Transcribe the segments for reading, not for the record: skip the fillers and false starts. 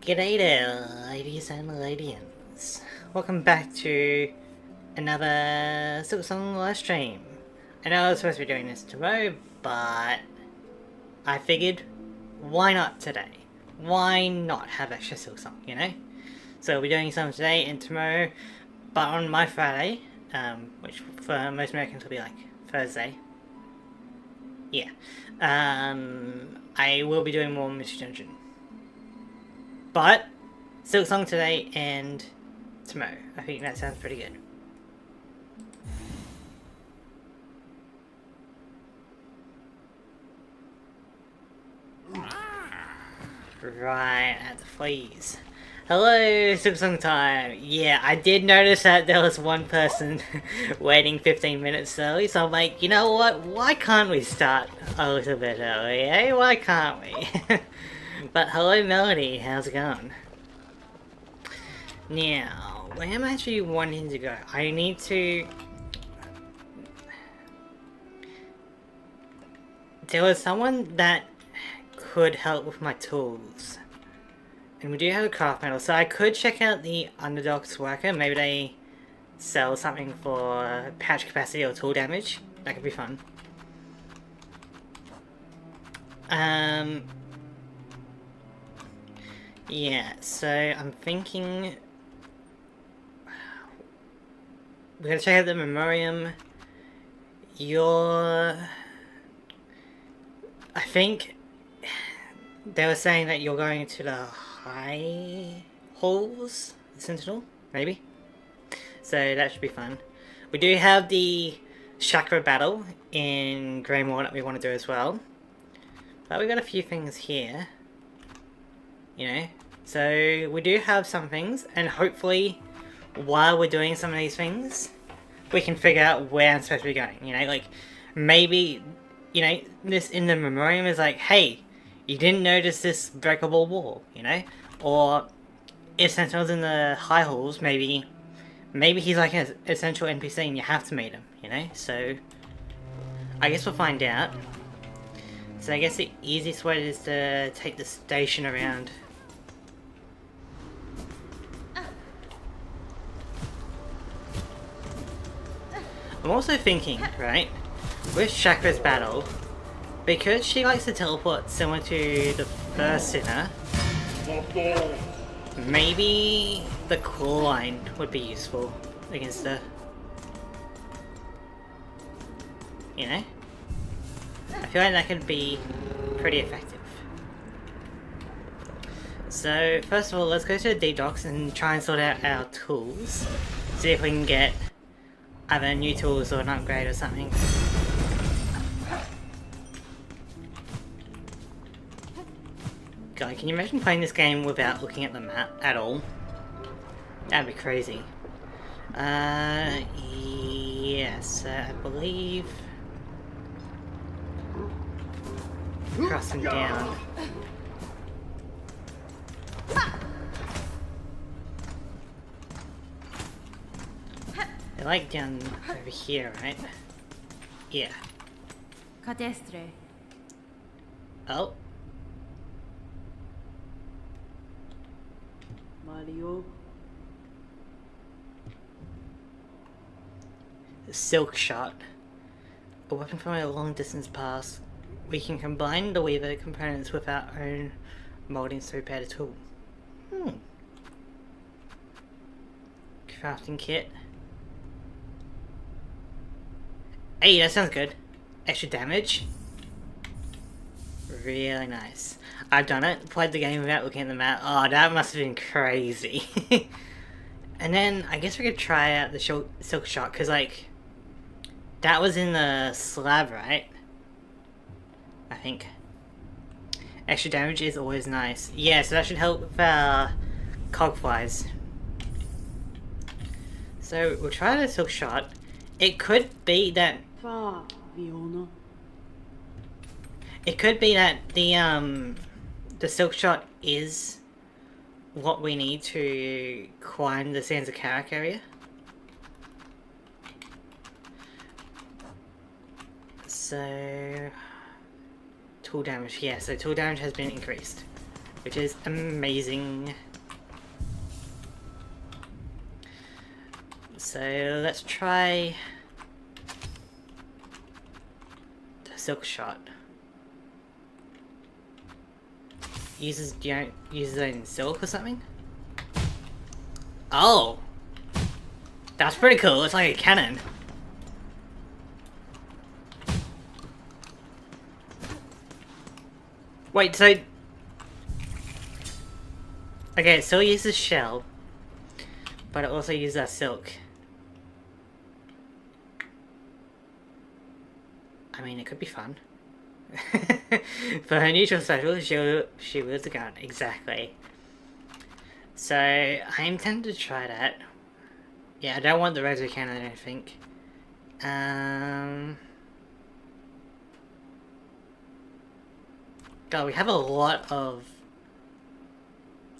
G'day there, ladies and ladians. Welcome back to another Silksong live stream. I know I was supposed to be doing this tomorrow, but I figured, why not today? Why not have extra Silksong, you know? So we'll be doing some today and tomorrow, but on my Friday, which for most Americans will be like Thursday. Yeah. I will be doing more Mystery Dungeon. But Silksong today and tomorrow. I think that sounds pretty good. Right at the fleas. Hello, Silksong time. Yeah, I did notice that there was one person waiting 15 minutes early, so I'm like, you know what? Why can't we start a little bit early, eh? Why can't we? But hello, Melody. How's it going? Now, where am I actually wanting to go? I need to... There was someone that could help with my tools. And we do have a craft metal, so I could check out the Underdog's worker. Maybe they sell something for pouch capacity or tool damage. That could be fun. Yeah, so I'm thinking... We're gonna check out the Memoriam. I think they were saying that you're going to the High Halls, the Sentinel, maybe? So that should be fun. We do have the Chakra Battle in Greymore that we want to do as well. But we've got a few things here. You know? So we do have some things, and hopefully while we're doing some of these things, we can figure out where I'm supposed to be going, you know, like, maybe, you know, this in the Memoriam is like, hey, you didn't notice this breakable wall, you know, or if Sentinel's in the High Halls, maybe he's like an essential NPC and you have to meet him, you know, so, I guess we'll find out. So I guess the easiest way is to take the station around. I'm also thinking, right, with Chakra's battle, because she likes to teleport similar to the first sinner, maybe the claw line would be useful against her. You know? I feel like that could be pretty effective. So, first of all, let's go to the D-Docks and try and sort out our tools. See if we can get either new tools or an upgrade or something. God, can you imagine playing this game without looking at the map at all? That'd be crazy. Yes, I believe... Crossing down. They're like down over here, right? Yeah. Cadestre. Oh. Mario. Silk Shot. A weapon from a long distance pass. We can combine the weaver components with our own moldings to repair the tool. Crafting kit. Hey, that sounds good. Extra damage. Really nice. I've done it. Played the game without looking at the map. Oh, that must have been crazy. And then, I guess we could try out the Silk Shot, because, like, that was in the slab, right? I think. Extra damage is always nice. Yeah, so that should help with our cogflies. So, we'll try the Silk Shot. It could be that... It could be that the Silk Shot is what we need to climb the Sands of Karak area. So... Tool damage, yeah, so tool damage has been increased. which is amazing. So let's try the silk shot. Uses it in silk or something? Oh! That's pretty cool, it's like a cannon. Wait, so... Okay, it still uses shell, but it also uses that silk. I mean, it could be fun. For her neutral special, she wields a gun. Exactly. So, I'm tempted to try that. Yeah, I don't want the Rezo cannon, I don't think. God, we have a lot of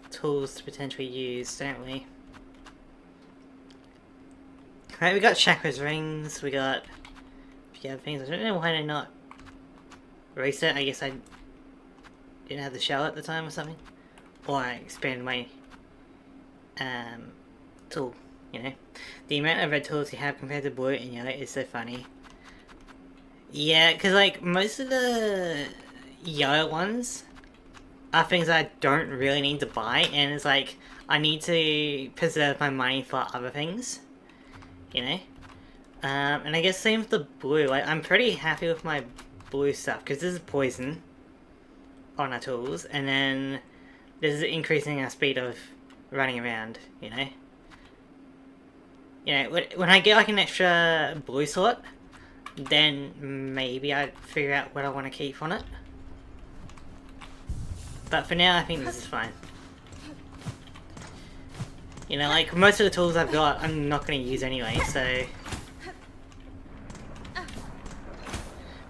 tools to potentially use, don't we? Right, we got chakras rings, we got a few other things. I don't know why they're not reset. I guess I didn't have the shell at the time or something. Or I expanded my tool, you know. The amount of red tools you have compared to blue and yellow is so funny. Yeah, because like most of the yellow ones are things that I don't really need to buy, and it's like I need to preserve my money for other things, you know. And I guess same with the blue. Like I'm pretty happy with my blue stuff because this is poison on our tools, and then this is increasing our speed of running around, you know. You know, when I get like an extra blue slot, then maybe I'd figure out what I want to keep on it. But for now, I think this is fine. You know, like most of the tools I've got, I'm not going to use anyway, so...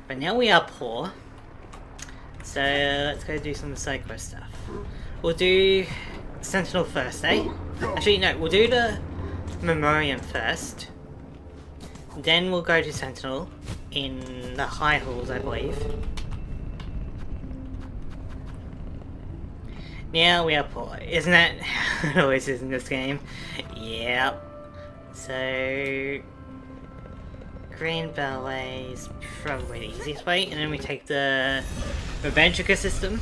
But now we are poor. So let's go do some side quest stuff. We'll do Sentinel first, eh? Actually, no, we'll do the Memoriam first. Then we'll go to Sentinel in the High Halls, I believe. Now we are poor. Isn't that how it always is in this game? Yep. So... Green Ballet is probably the easiest way, and then we take the Ventrica system.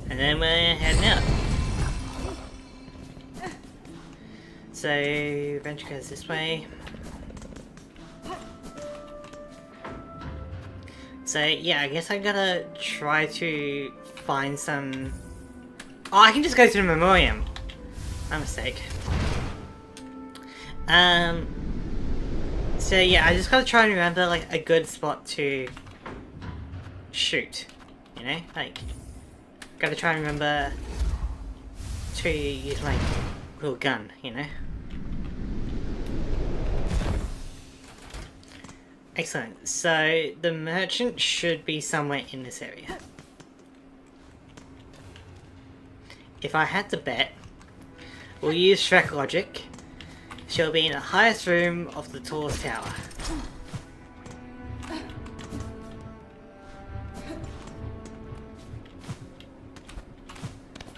And then we're heading out. So, Ventrica is this way. So, yeah, I guess I gotta try to find some... Oh, I can just go to the Memoriam. My mistake. So yeah, I just gotta try and remember like a good spot to shoot. You know? Like, gotta try and remember to use my little gun, you know? Excellent. So the merchant should be somewhere in this area. If I had to bet, we'll use Shrek logic. She'll be in the highest room of the tallest tower.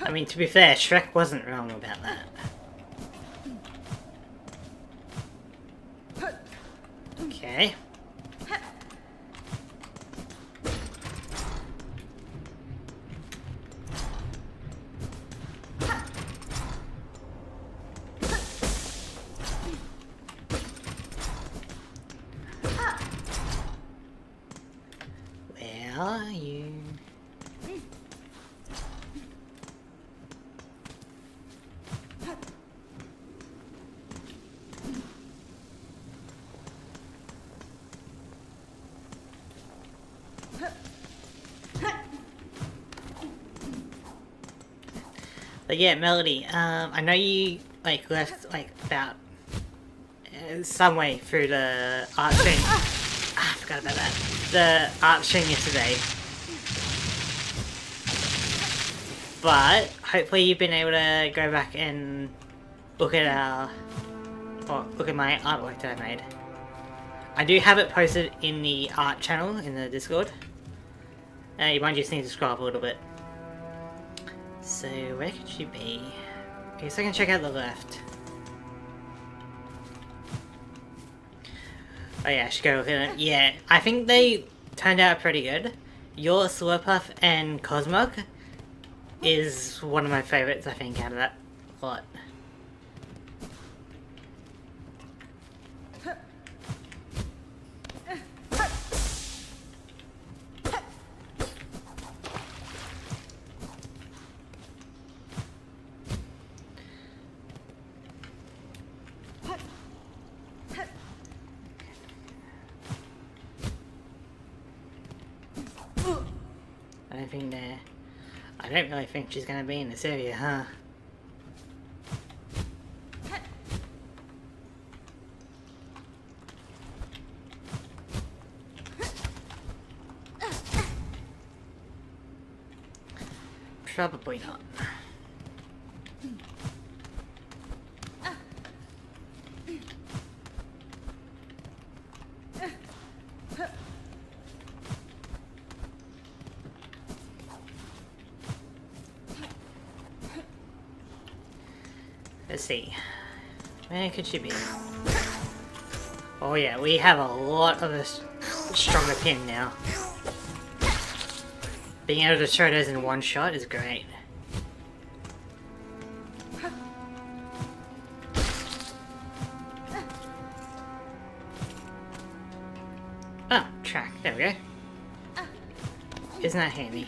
I mean, to be fair, Shrek wasn't wrong about that. Okay. Where are you? But yeah, Melody, I know you like left like about some way through the art stream. Ah, I forgot about that. The art stream yesterday. But hopefully you've been able to go back and look at look at my artwork that I made. I do have it posted in the art channel in the Discord. You might just need to scroll up a little bit. So where could she be? I guess I can check out the left. Oh yeah, I should go with it. Yeah, I think they turned out pretty good. Your Slurpuff and Cosmog is one of my favorites, I think, out of that lot. I don't really think she's gonna be in this area, huh? Probably not. Let's see. Where could she be? Oh yeah, we have a lot of a stronger pin now. Being able to throw those in one shot is great. Oh, track. There we go. Isn't that handy?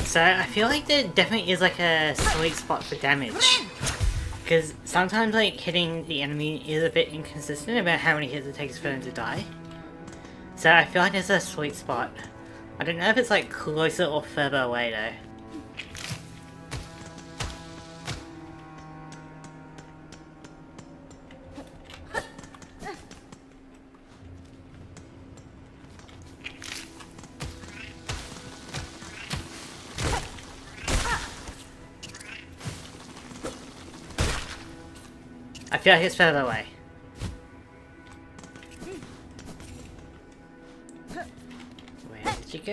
So I feel like there definitely is like a sweet spot for damage. Because sometimes like hitting the enemy is a bit inconsistent about how many hits it takes for them to die. So I feel like there's a sweet spot. I don't know if it's like closer or further away though. I feel like it's further away. Where did you go?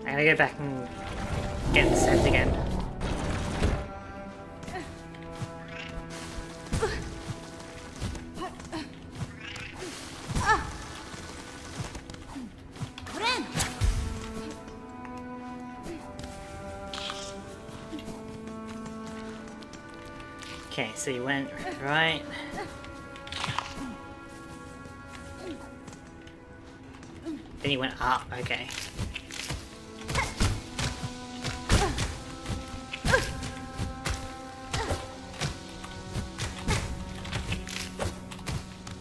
I'm gonna go back and get the set again. Okay, so you went right. Then you went up, okay.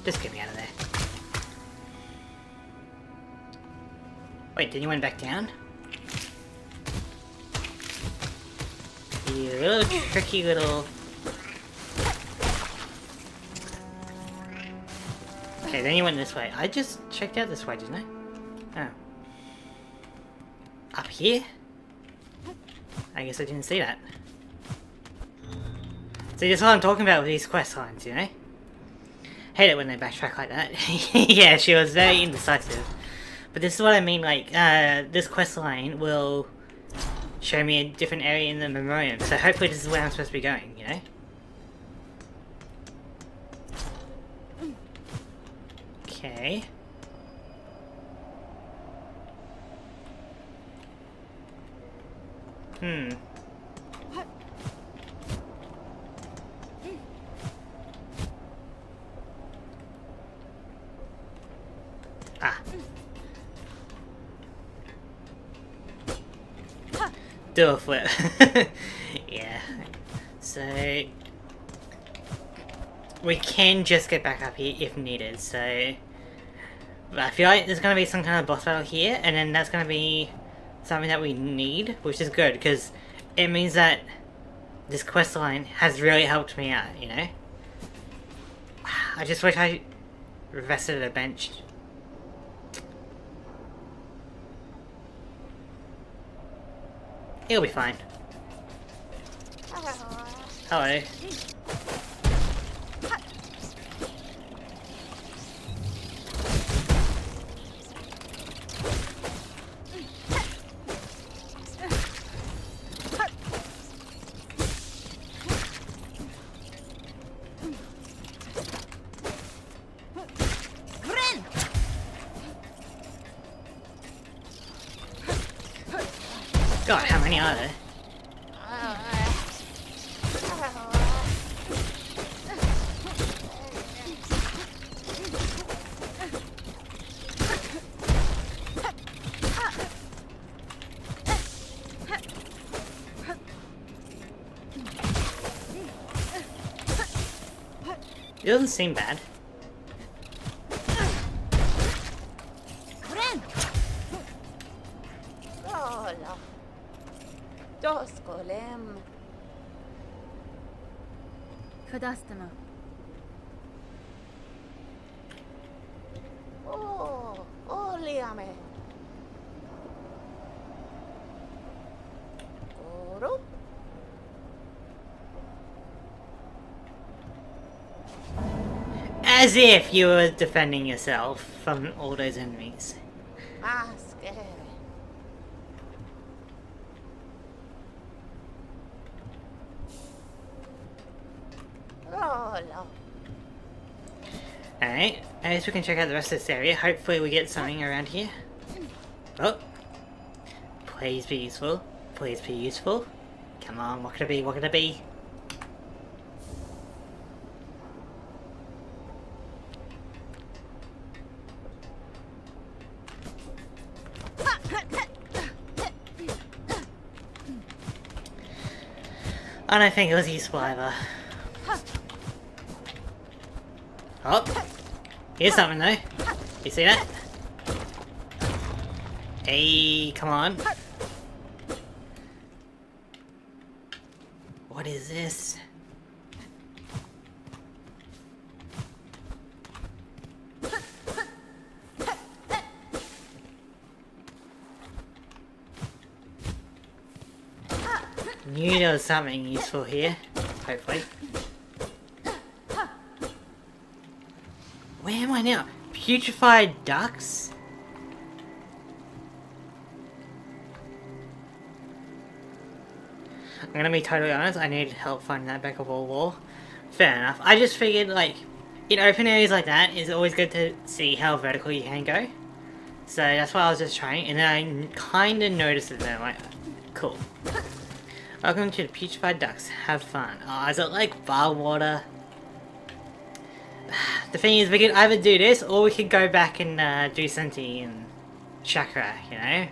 Just get me out of there. Wait, then you went back down? You little tricky little... Okay, then you went this way. I just checked out this way, didn't I? Oh. Up here? I guess I didn't see that. See, that's what I'm talking about with these quest lines, you know? Hate it when they backtrack like that. Yeah, she was very indecisive. But this is what I mean, like, this quest line will show me a different area in the memoriam. So hopefully this is where I'm supposed to be going, you know? Okay. Ah. Do a flip. Yeah. So we can just get back up here if needed. So but I feel like there's gonna be some kind of boss battle here, and then that's gonna be something that we need, which is good because it means that this quest line has really helped me out, you know? I just wish I rested at a bench. It'll be fine. Hello. God, how many are there? It doesn't seem bad. Kadastama. Oh, oliame. Oro. As if you were defending yourself from all those enemies. Aske. Rolo. Alright, I guess we can check out the rest of this area. Hopefully we get something around here. Oh. Please be useful. Please be useful. Come on, what could it be? What could it be? I don't think it was useful either. Oh, here's something though. You see that? Hey, come on. What is this? Knew there was something useful here. Hopefully. Where am I now? Putrefied ducks? I'm gonna be totally honest, I need help finding that back of a wall. Fair enough. I just figured, like, in open areas like that, it's always good to see how vertical you can go. So that's why I was just trying, and then I kinda noticed it then, like, cool. Welcome to the Putrefied Ducks. Have fun. Oh, is it like bar water? The thing is, we could either do this, or we could go back and do Senti and Chakra, you know?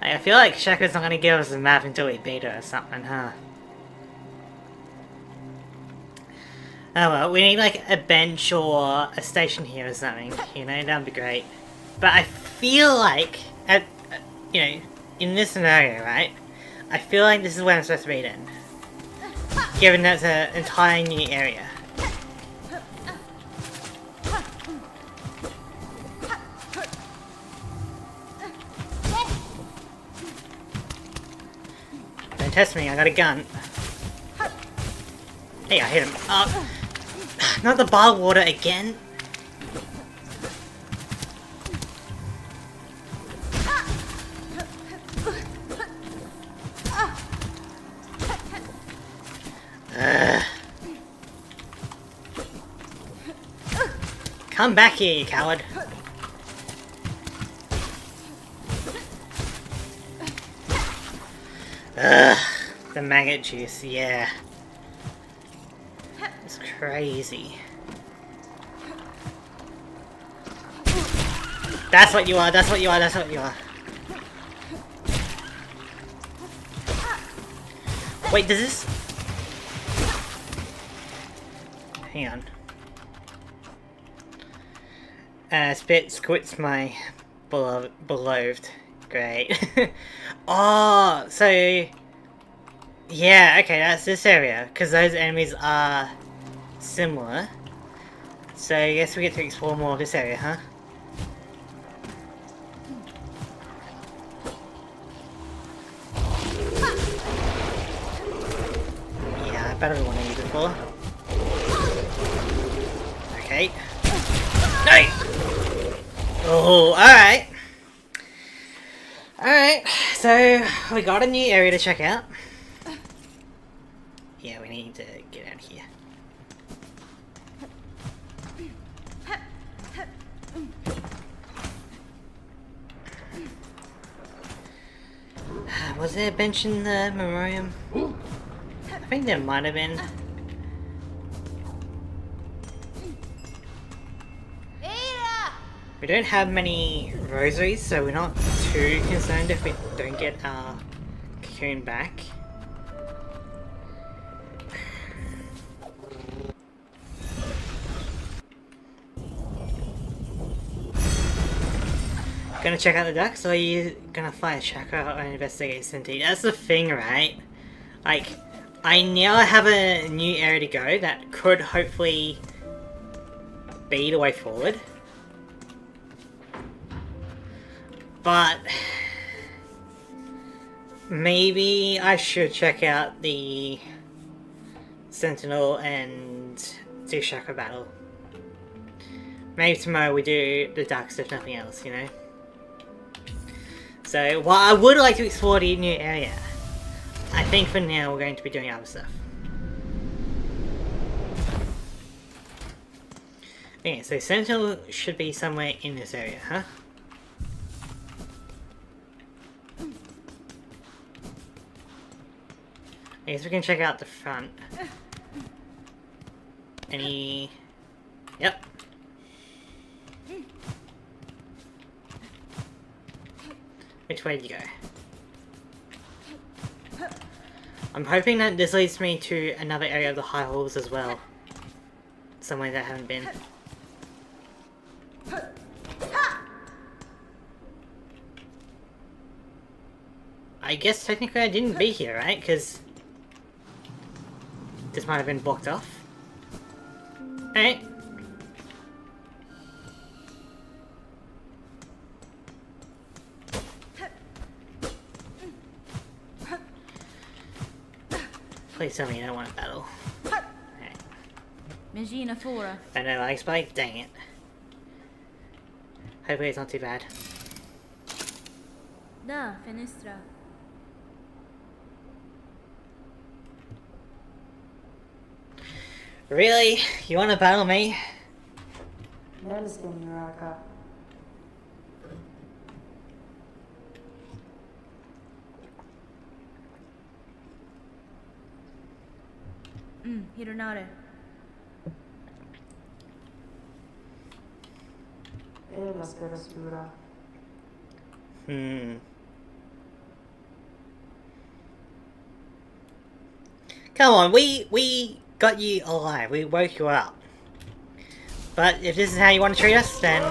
Like, I feel like Chakra's not gonna give us a map until we beat her or something, huh? Oh well, we need like a bench or a station here or something, you know? That'd be great. But I feel like, you know, in this scenario, right? I feel like this is where I'm supposed to be in. Given that's an entire new area. Don't test me, I got a gun. Hey, I hit him. Oh, not the bar water again. Come back here, you coward. Ugh, the maggot juice, yeah. It's crazy. That's what you are, that's what you are, that's what you are. Wait, does this... Hang on. Spit squits my beloved. Great. Oh, so... Yeah, okay, that's this area. Because those enemies are similar. So I guess we get to explore more of this area, huh? Yeah, I battled one of you before. Okay. No! Oh, alright. Alright, so we got a new area to check out. Yeah, we need to get out of here. Was there a bench in the memoriam? I think there might have been. We don't have many rosaries, so we're not too concerned if we don't get our cocoon back. Gonna check out the ducks, or are you gonna fly a chakra or investigate Sinti? That's the thing, right? Like, I now have a new area to go that could hopefully be the way forward. But maybe I should check out the Sentinel and do chakra battle. Maybe tomorrow we do the ducks if nothing else, you know? So, while I would like to explore the new area, I think for now we're going to be doing other stuff. Okay, so Sentinel should be somewhere in this area, huh? I guess we can check out the front. Any... Yep. Which way did you go? I'm hoping that this leads me to another area of the high halls as well. Somewhere that I haven't been. I guess technically I didn't be here, right? Because this might have been blocked off. Alright. Please tell me you don't want to battle. Alright. Megina Fora. I know, like Spike? Dang it. Hopefully it's not too bad. Da, Fenestra. Really? You want to battle me? Hironare. Come on, we got you alive. We woke you up. But if this is how you want to treat us, then...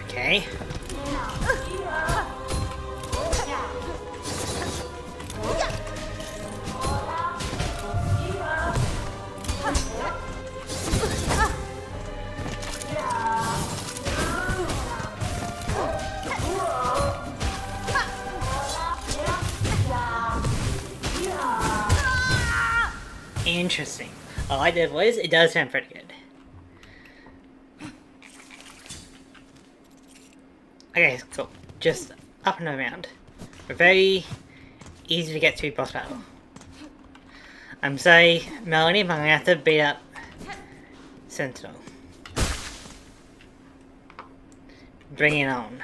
Okay. Interesting. I like that voice. It does sound pretty good. Okay, cool. Just up and around. Very easy to get to boss battle. I'm sorry, Melanie, but I'm gonna have to beat up Sentinel. Bring it on.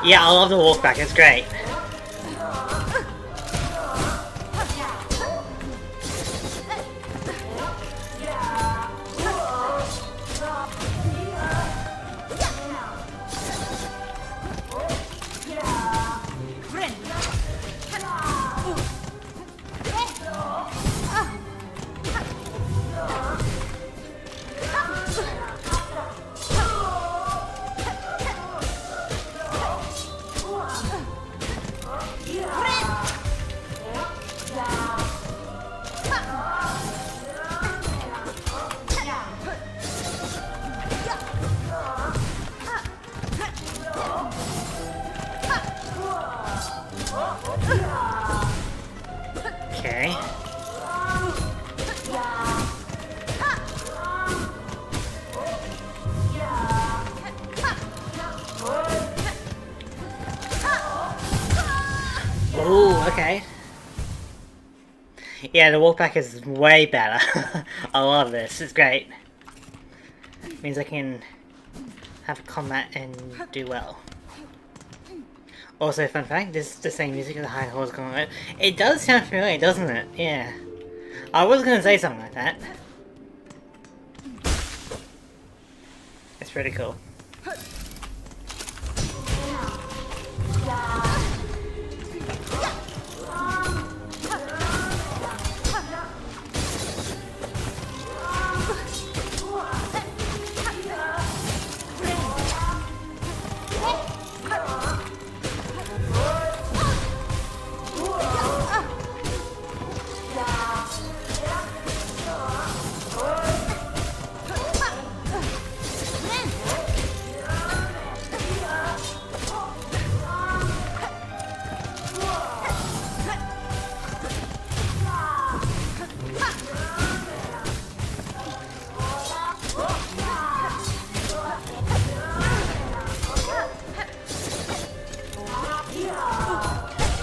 Yeah, I love the walk back, it's great. Okay. Ooh, okay. Yeah, the walk back is way better. I love this, it's great. Means I can have combat and do well. Also, fun fact, this is the same music as the high horse going on. It does sound familiar, doesn't it? Yeah. I was gonna say something like that. It's pretty cool.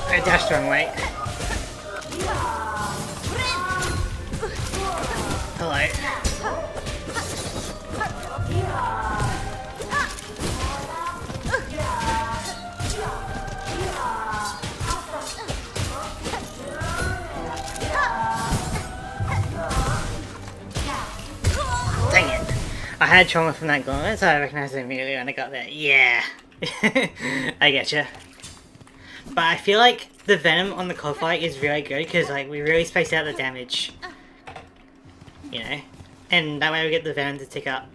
I dashed the wrong way. Hello. Dang it. I had trauma from that gauntlet, so I recognized it immediately when I got there. Yeah. I getcha. But I feel like the Venom on the coldfight is really good because like we really space out the damage. You know? And that way we get the Venom to tick up.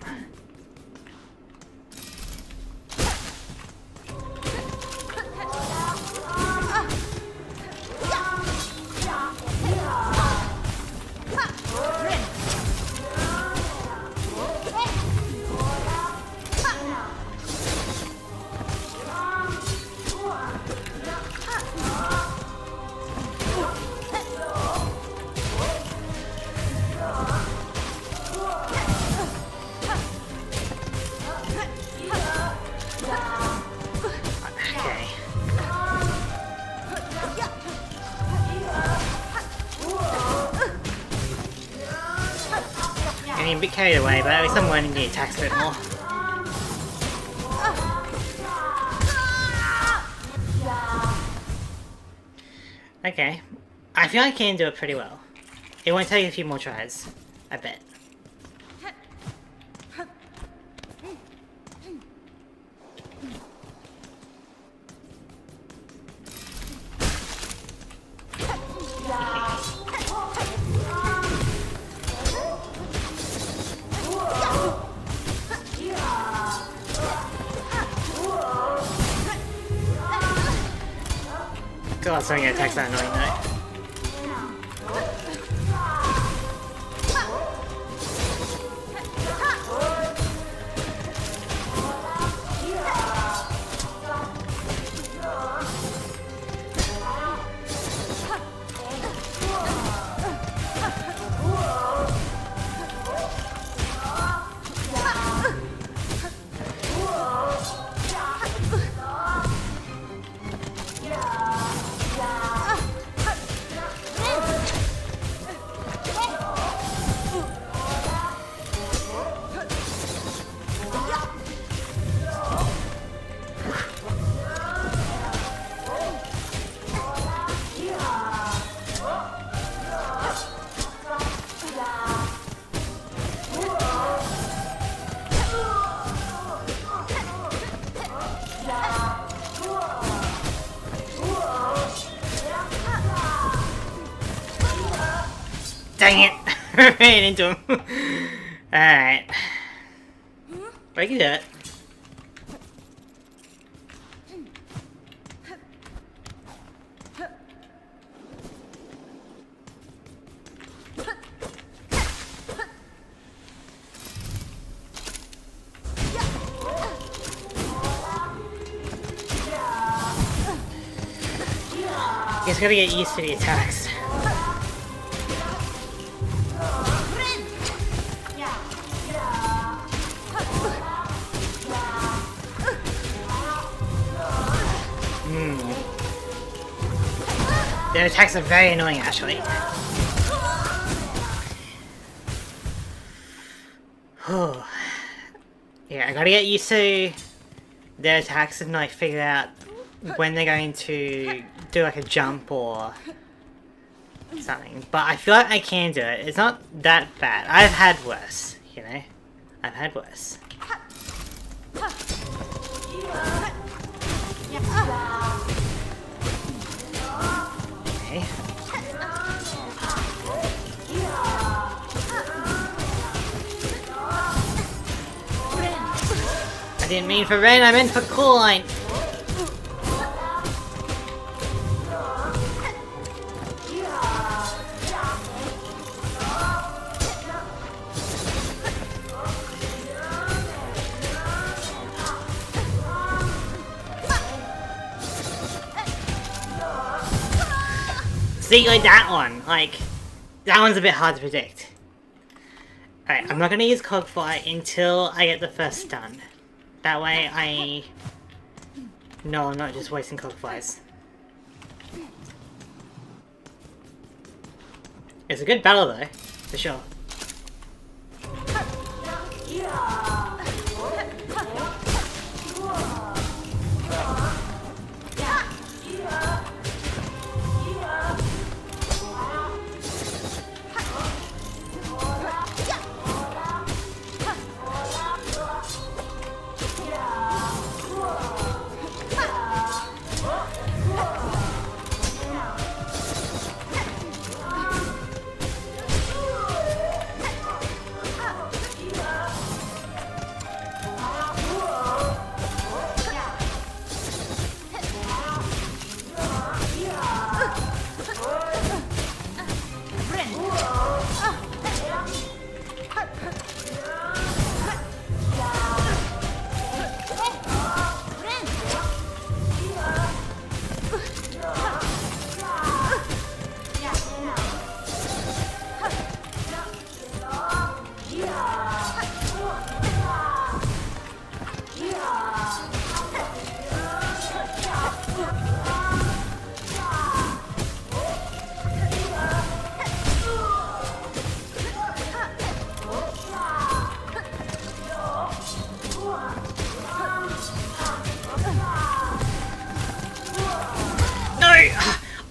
A bit carried away, but at least I'm learning the attacks a bit more. Okay. I feel I can do it pretty well. It won't take a few more tries. I bet. God, some of your attacks are annoying though. Dang it! Ran into him. Alright. We can do it. Just gotta get used to the attacks. The attacks are very annoying, actually. Yeah, I gotta get used to their attacks and like figure out when they're going to do like a jump or something. But I feel like I can do it. It's not that bad. I've had worse, you know? I've had worse. Okay. I didn't mean for Ren, I meant for Coolline. See, like that one, that one's a bit hard to predict. Alright, I'm not gonna use Cogfire until I get the first stun. That way I know I'm not just wasting Cogfires. It's a good battle though, for sure.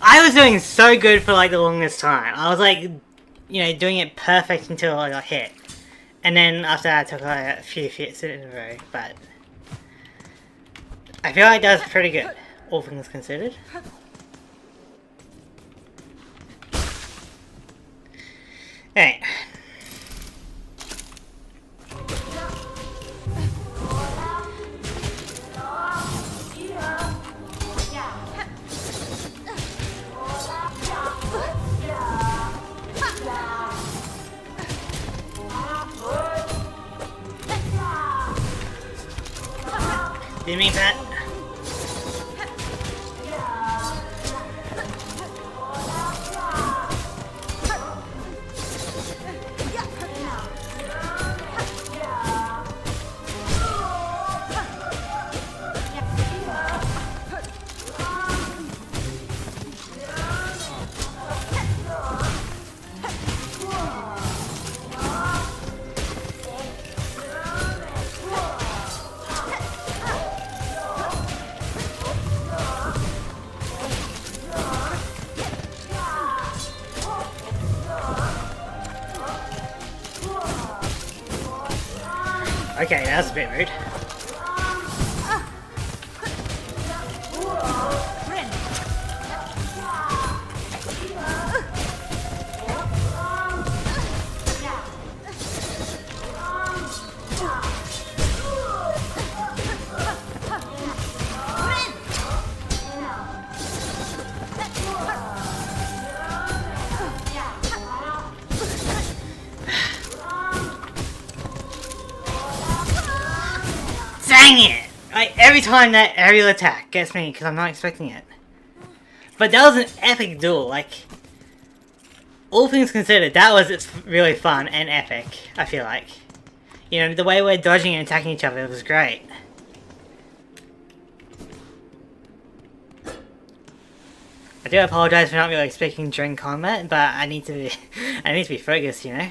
I was doing so good for like the longest time. I was like, you know, doing it perfect until I got hit. And then after that I took like a few hits in a row, but I feel like that was pretty good, all things considered. Alright. Didn't mean that. Okay, that's a bit rude. Dang it! Like, every time that aerial attack gets me because I'm not expecting it. But that was an epic duel, like... All things considered, that was really fun and epic, I feel like. You know, the way we're dodging and attacking each other was great. I do apologize for not really speaking during combat, but I need to be I need to be focused, you know?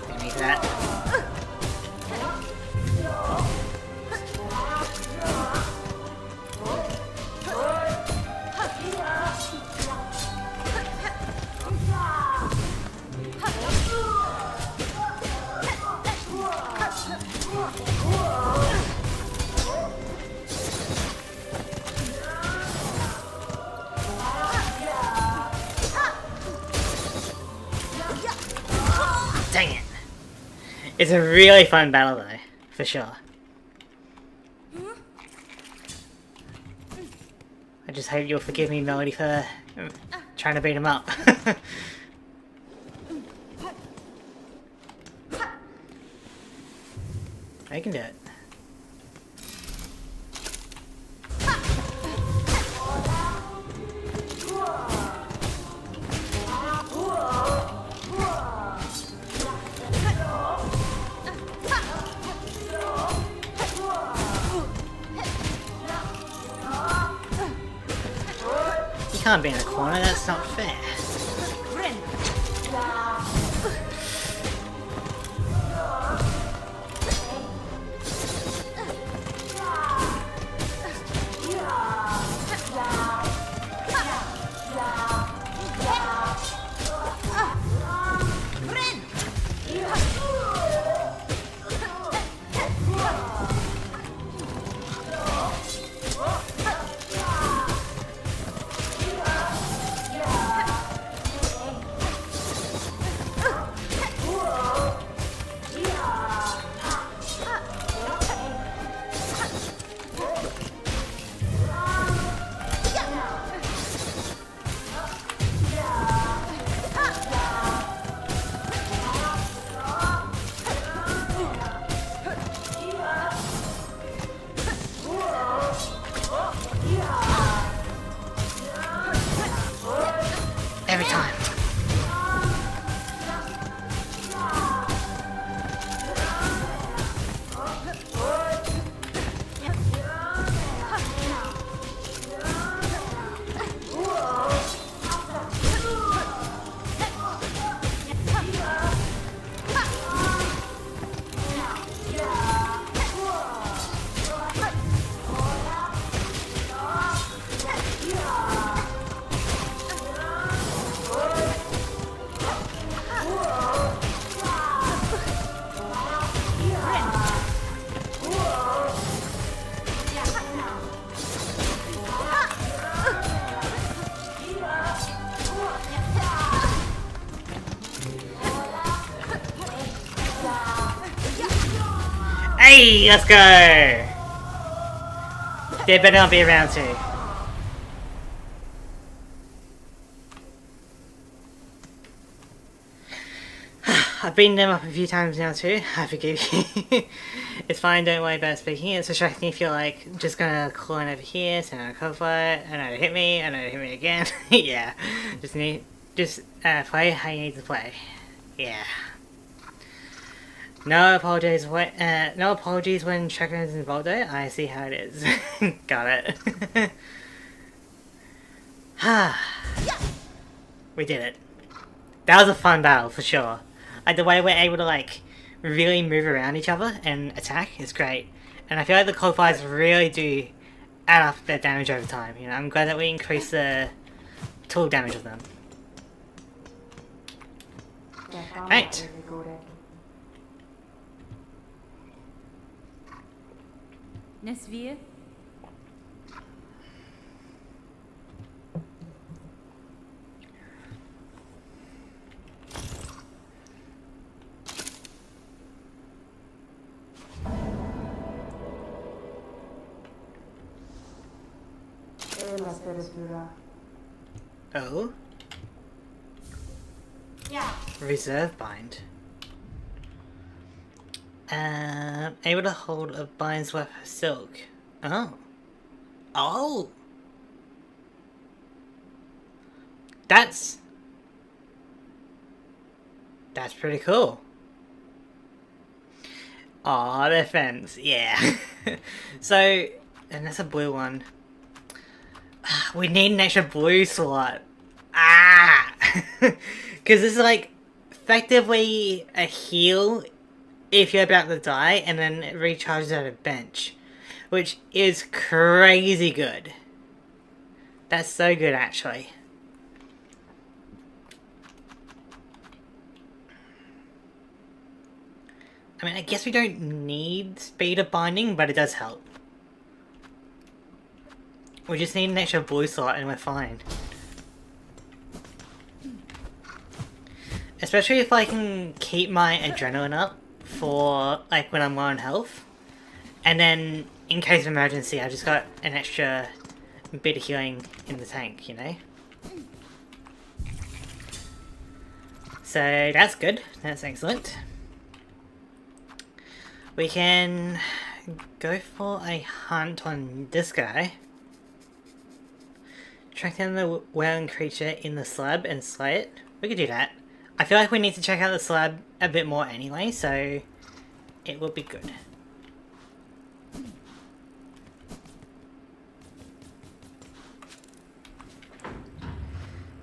Give me that. Dang it. It's a really fun battle though, for sure. I just hope you'll forgive me, Melody, for trying to beat him up. I can do it. You can't be in a corner, that's not fair. Every time. Hey, let's go! There better not be around two. I've beaten them up a few times now too, I forgive you. It's fine, don't worry about speaking. It's distracting if you're like, just gonna call in over here, send out a cover fire, I know to hit me, I know to hit me again. Yeah, play how you need to play. Yeah. No apologies when Shotgun is involved though, I see how it is. Got it. We did it. That was a fun battle for sure. Like the way we're able to like really move around each other and attack is great. And I feel like the cold fires really do add up their damage over time. You know, I'm glad that we increased the total damage of them. Right. Nesvir? Oh? Reserve bind. Able to hold a bind's worth of silk. Oh. Oh! That's pretty cool. Aw, they're fans. Yeah. So, and that's a blue one. We need an extra blue slot. Ah! Because this is like effectively a heal if you're about to die, and then it recharges at a bench, which is crazy good. That's so good, actually. I mean, I guess we don't need speed of binding, but it does help. We just need an extra blue slot and we're fine. Especially if I can keep my adrenaline up for, like, when I'm low on health. And then, in case of emergency, I just got an extra bit of healing in the tank, you know? So, that's good. That's excellent. We can go for a hunt on this guy. Track down the wailing creature in the slab and slay it. We could do that. I feel like we need to check out the slab a bit more anyway, so it will be good.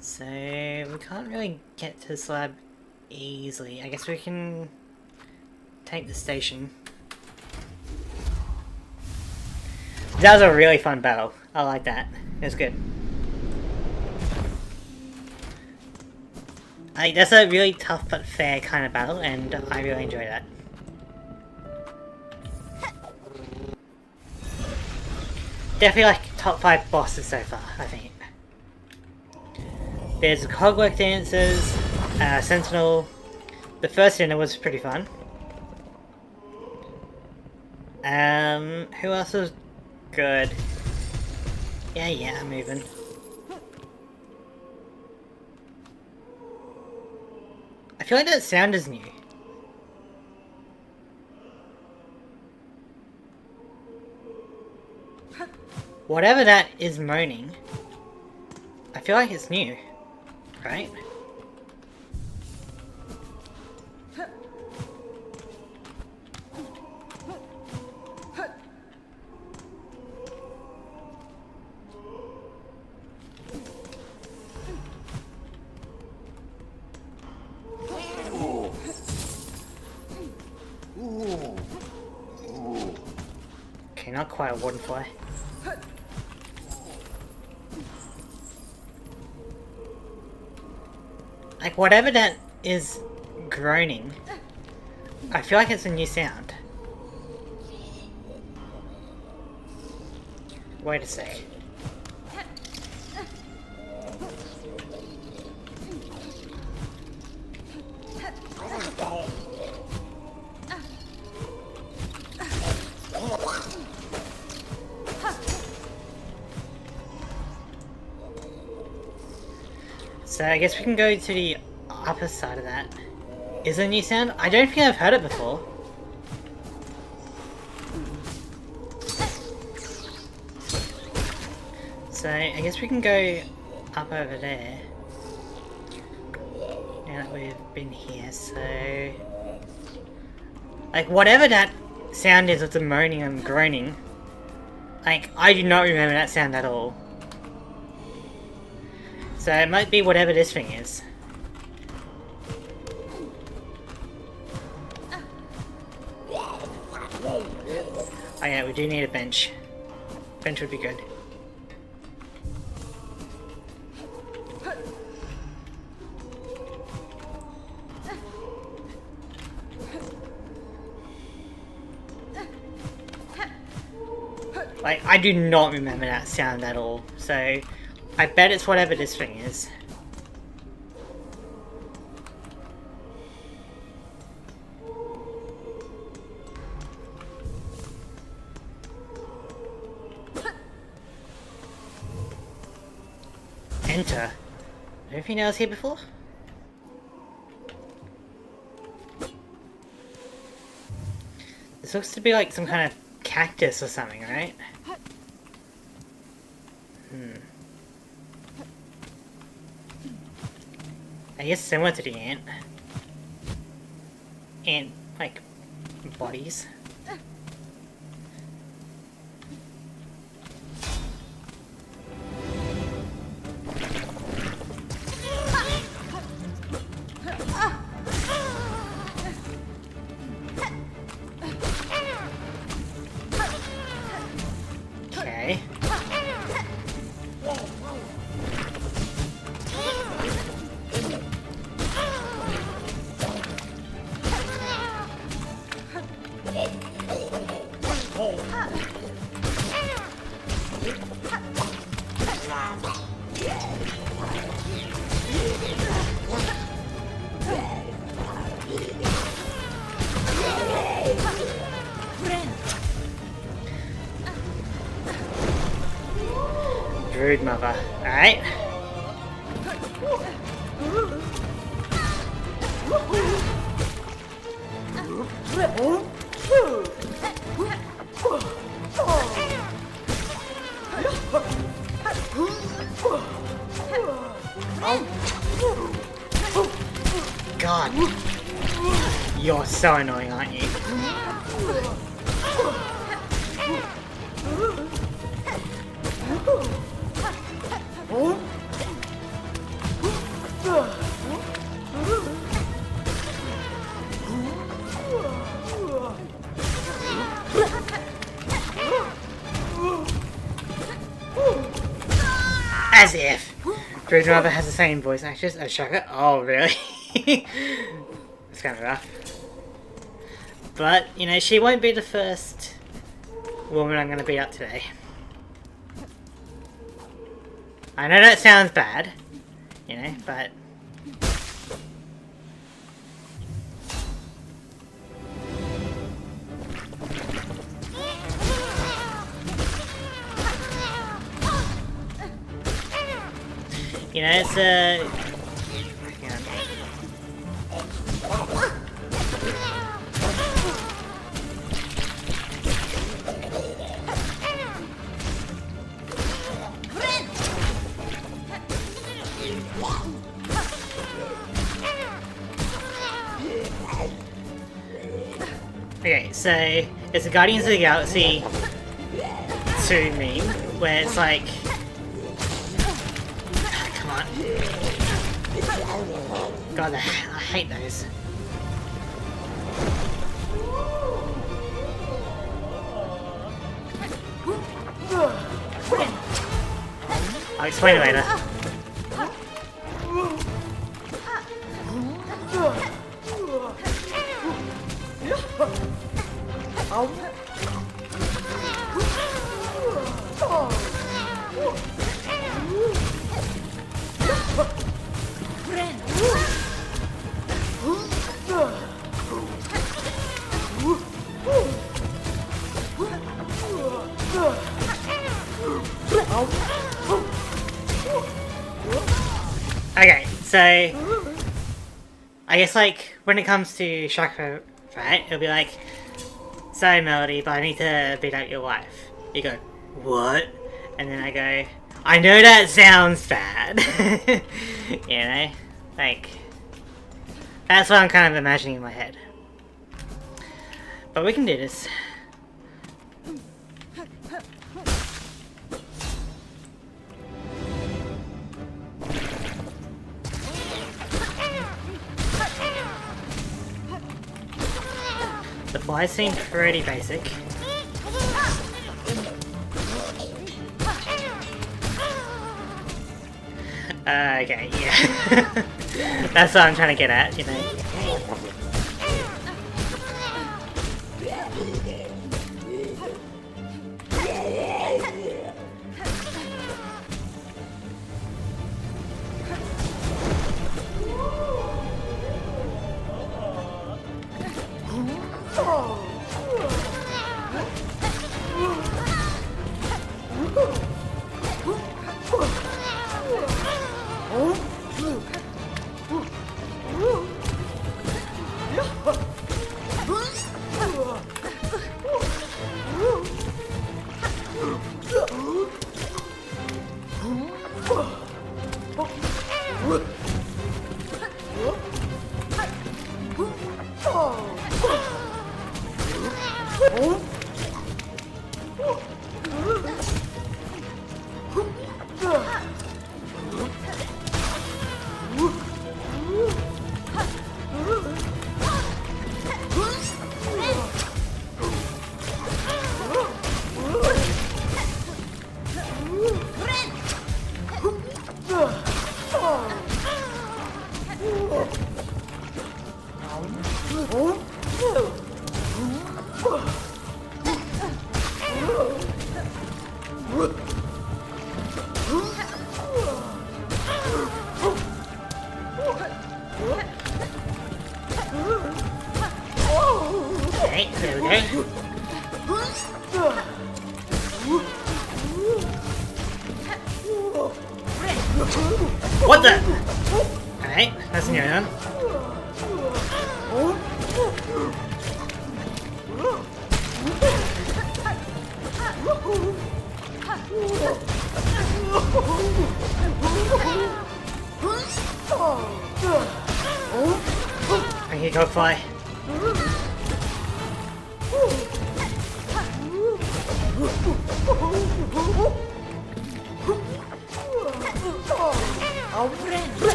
So we can't really get to the slab easily. I guess we can take the station. That was a really fun battle. I like that. It was good. That's a really tough but fair kind of battle, and I really enjoy that. Definitely like top 5 bosses so far, I think. There's the Cogwork Dancers, Sentinel. The first dinner was pretty fun. Who else was good? Yeah, I'm moving. I feel like that sound is new. Whatever that is moaning, I feel like it's new, right? Okay, not quite a wooden fly. Like, whatever that is groaning, I feel like it's a new sound. Wait a sec. So I guess we can go to the upper side of that. Is it a new sound? I don't think I've heard it before. So I guess we can go up over there. Now that we've been here, so... Like, whatever that sound is of the moaning and groaning, like, I do not remember that sound at all. So it might be whatever this thing is. Oh yeah, we do need a bench. Bench would be good. Like, I do not remember that sound at all, so I bet it's whatever this thing is. center. Anything else here before? This looks to be like some kind of cactus or something, right? I guess similar to the ant. Ant, like, bodies. Okay. Rude mother. Alright. God. You're so annoying, aren't you? As if! Rude Mother has the same voice actress as Shaka. Oh, really? It's kind of rough. But, you know, she won't be the first woman I'm going to beat up today. I know that sounds bad, you know, but... You know, it's hang on. Okay, so it's a Guardians of the Galaxy 2 meme where it's like, come on, God, I hate those. I'll explain it later. Okay, so I guess like when it comes to Chakra, right, it'll be like, sorry Melody, but I need to beat up your wife. You go, what? And then I go, I know that sounds bad. You know? Like, that's what I'm kind of imagining in my head. But we can do this. The flies seem pretty basic. Okay, yeah. That's what I'm trying to get at, you know. Okay, there we go. What the? Alright, that's going on. Thank you, Godfly.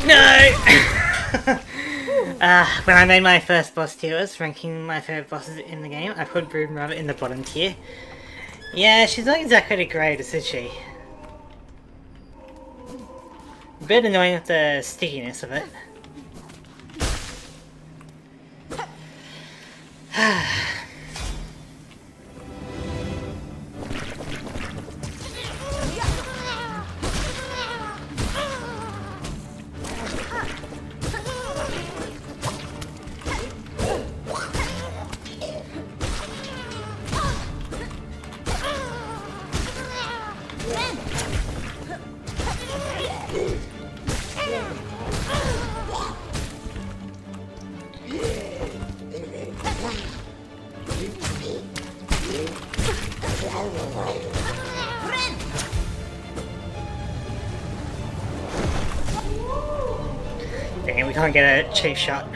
No! When I made my first boss tiers, ranking my favourite bosses in the game, I put Brood Mother in the bottom tier. Yeah, she's not exactly the greatest, is she? A bit annoying with the stickiness of it. Dang, we can't get a cheap shot.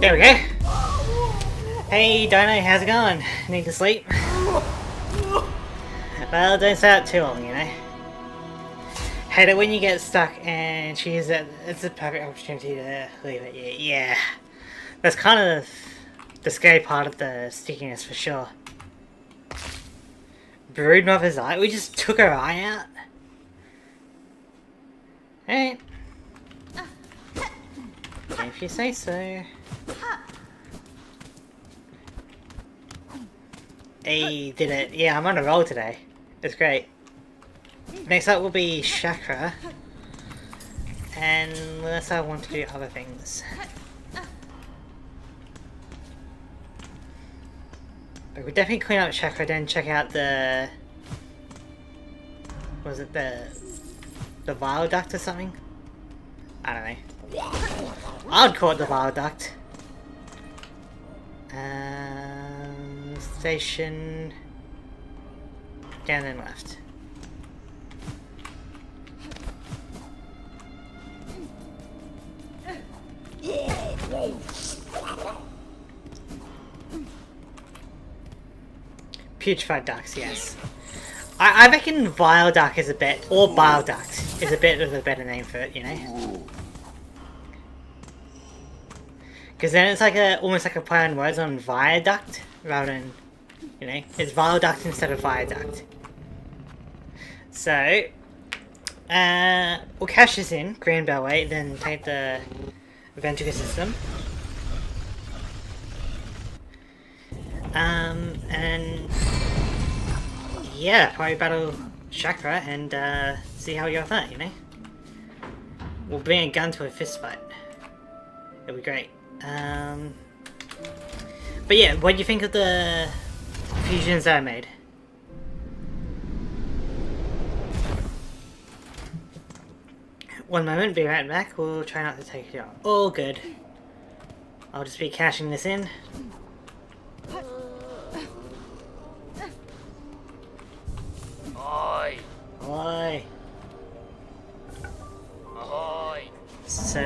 There we go. Hey Dino, how's it going? Need to sleep? Well, don't stay out too long, you know. Hate it when you get stuck and choose that it's a perfect opportunity to leave it. Yeah. That's kind of the scary part of the stickiness for sure. Brood Mother's eye? We just took her eye out? Alright. If you say so. Hey, did it. Yeah, I'm on a roll today. It's great. Next up will be Chakra. And unless I want to do other things. But we'll definitely clean up Chakra, then check out the... Was it the Viaduct or something? I don't know. I would call it the Viaduct. Station... Down and left. Putrefied ducks, yes. I reckon Viaduct is a bit, or Bile-duct is a bit of a better name for it, you know? Because then it's like almost like a play on words on viaduct, rather than, you know, it's Viaduct instead of Viaduct. So, we'll cash this in, Green Bellway, then take the Ventricle system. And yeah, probably battle Chakra and see how we go with that, you know? We'll bring a gun to a fist fight. It'll be great. But yeah, what do you think of the fusions that I made? One moment, be right back. We'll try not to take it out. All good. I'll just be cashing this in. Oi! Oi. Ahoy! So,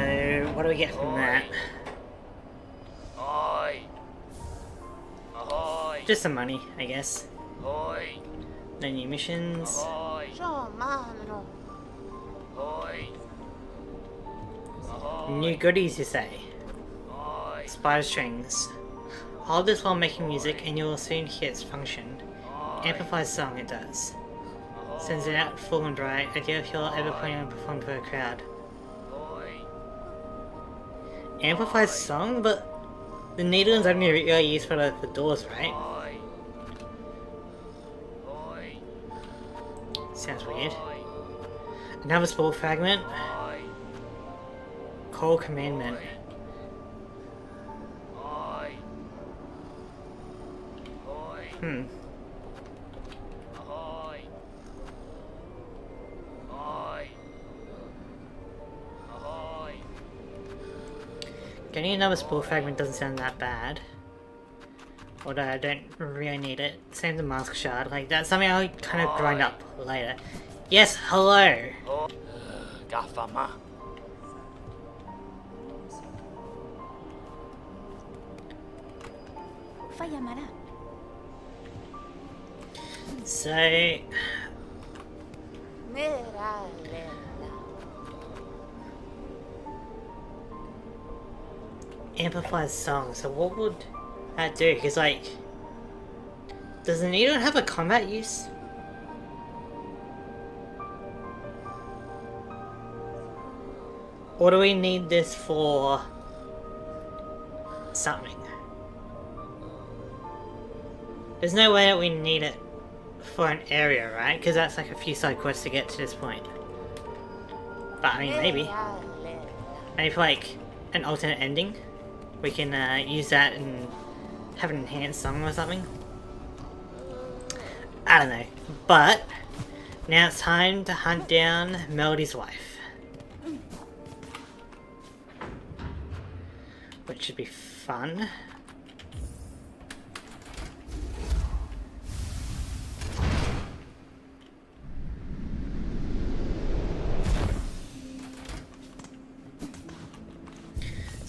what do we get from that? Oi! Ahoy! Just some money, I guess. Oi! No new missions. Ahoy! Yo madro. Oi! Ahoy! New goodies, you say? Oi! Spider strings. Hold this while making music and you will soon hear its function. Amplifies song, it does. Sends it out full and bright, ideal if you're ever planning on performing for a crowd. Oi! Amplifies song? But the needle is only really used for the doors, right? Oi! Oi! Sounds weird. Oi! Another spore fragment. Oi! Call commandment. Oi! Oi! Hmm. Ahoy! Oi! Ahoy! Getting another spore fragment doesn't sound that bad. Although I don't really need it. Same as the mask shard. Like, that's something I'll kind of grind up later. Yes, hello! Gafama! Fayamará. So, Nera lela. amplifies song. So what would that do? Because like, does the needle have a combat use? Or do we need this for something? There's no way that we need it for an area, right? Because that's like a few side quests to get to this point. But I mean, maybe. Nera lela. Maybe for like an alternate ending. We can use that and have an enhanced song or something. I don't know. But now it's time to hunt down Melody's wife. Which should be fun.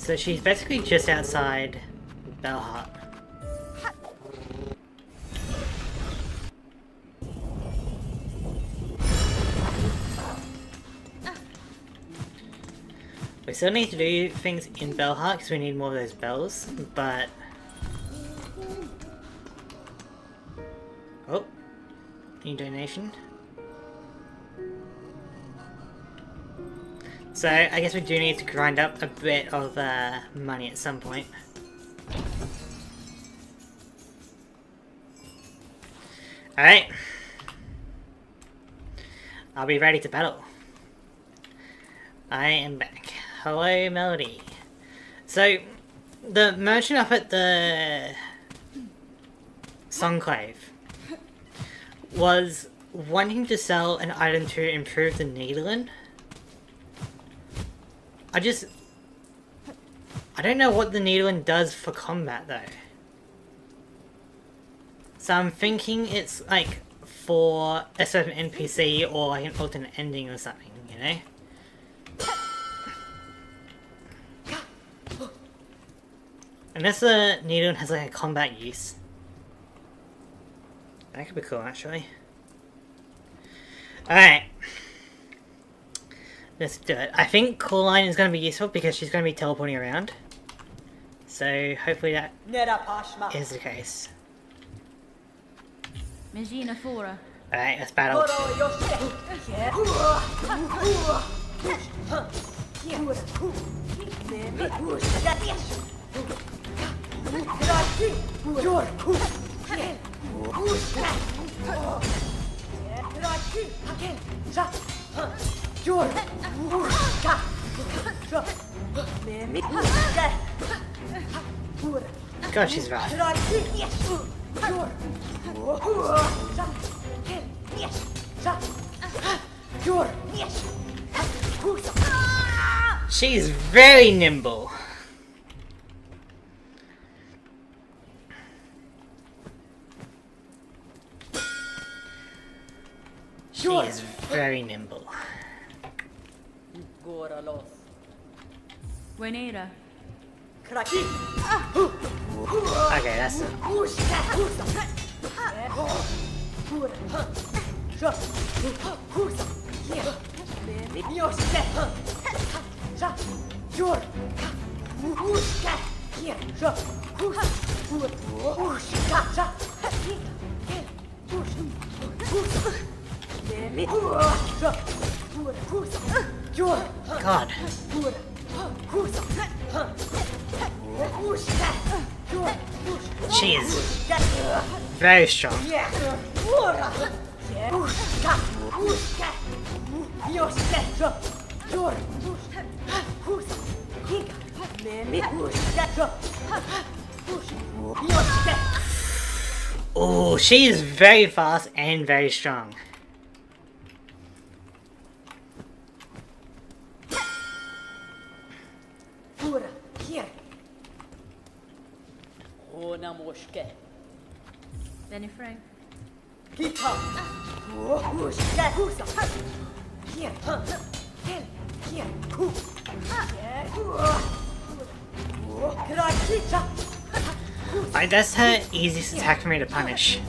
So she's basically just outside Belhart. We still need to do things in Belhart because we need more of those bells, but... Oh, new donation. So I guess we do need to grind up a bit of money at some point. Alright. I'll be ready to battle. I am back. Hello, Melody. So, the merchant up at the Songclave was wanting to sell an item to improve the needling. I don't know what the needling does for combat though. So I'm thinking it's like for a certain NPC or like an alternate ending or something, you know? Unless the needling has like a combat use. That could be cool actually. Alright. Let's do it. I think Coraline is going to be useful because she's going to be teleporting around. So hopefully that is the case. Magina Fora. Alright, let's battle. God, she's rough. She's very nimble. She is very nimble. Wenera. Okay, that's it. God. She is very strong. Oh, she is very fast and very strong. Benny Frank. Like, that's her easiest attack for me to punish.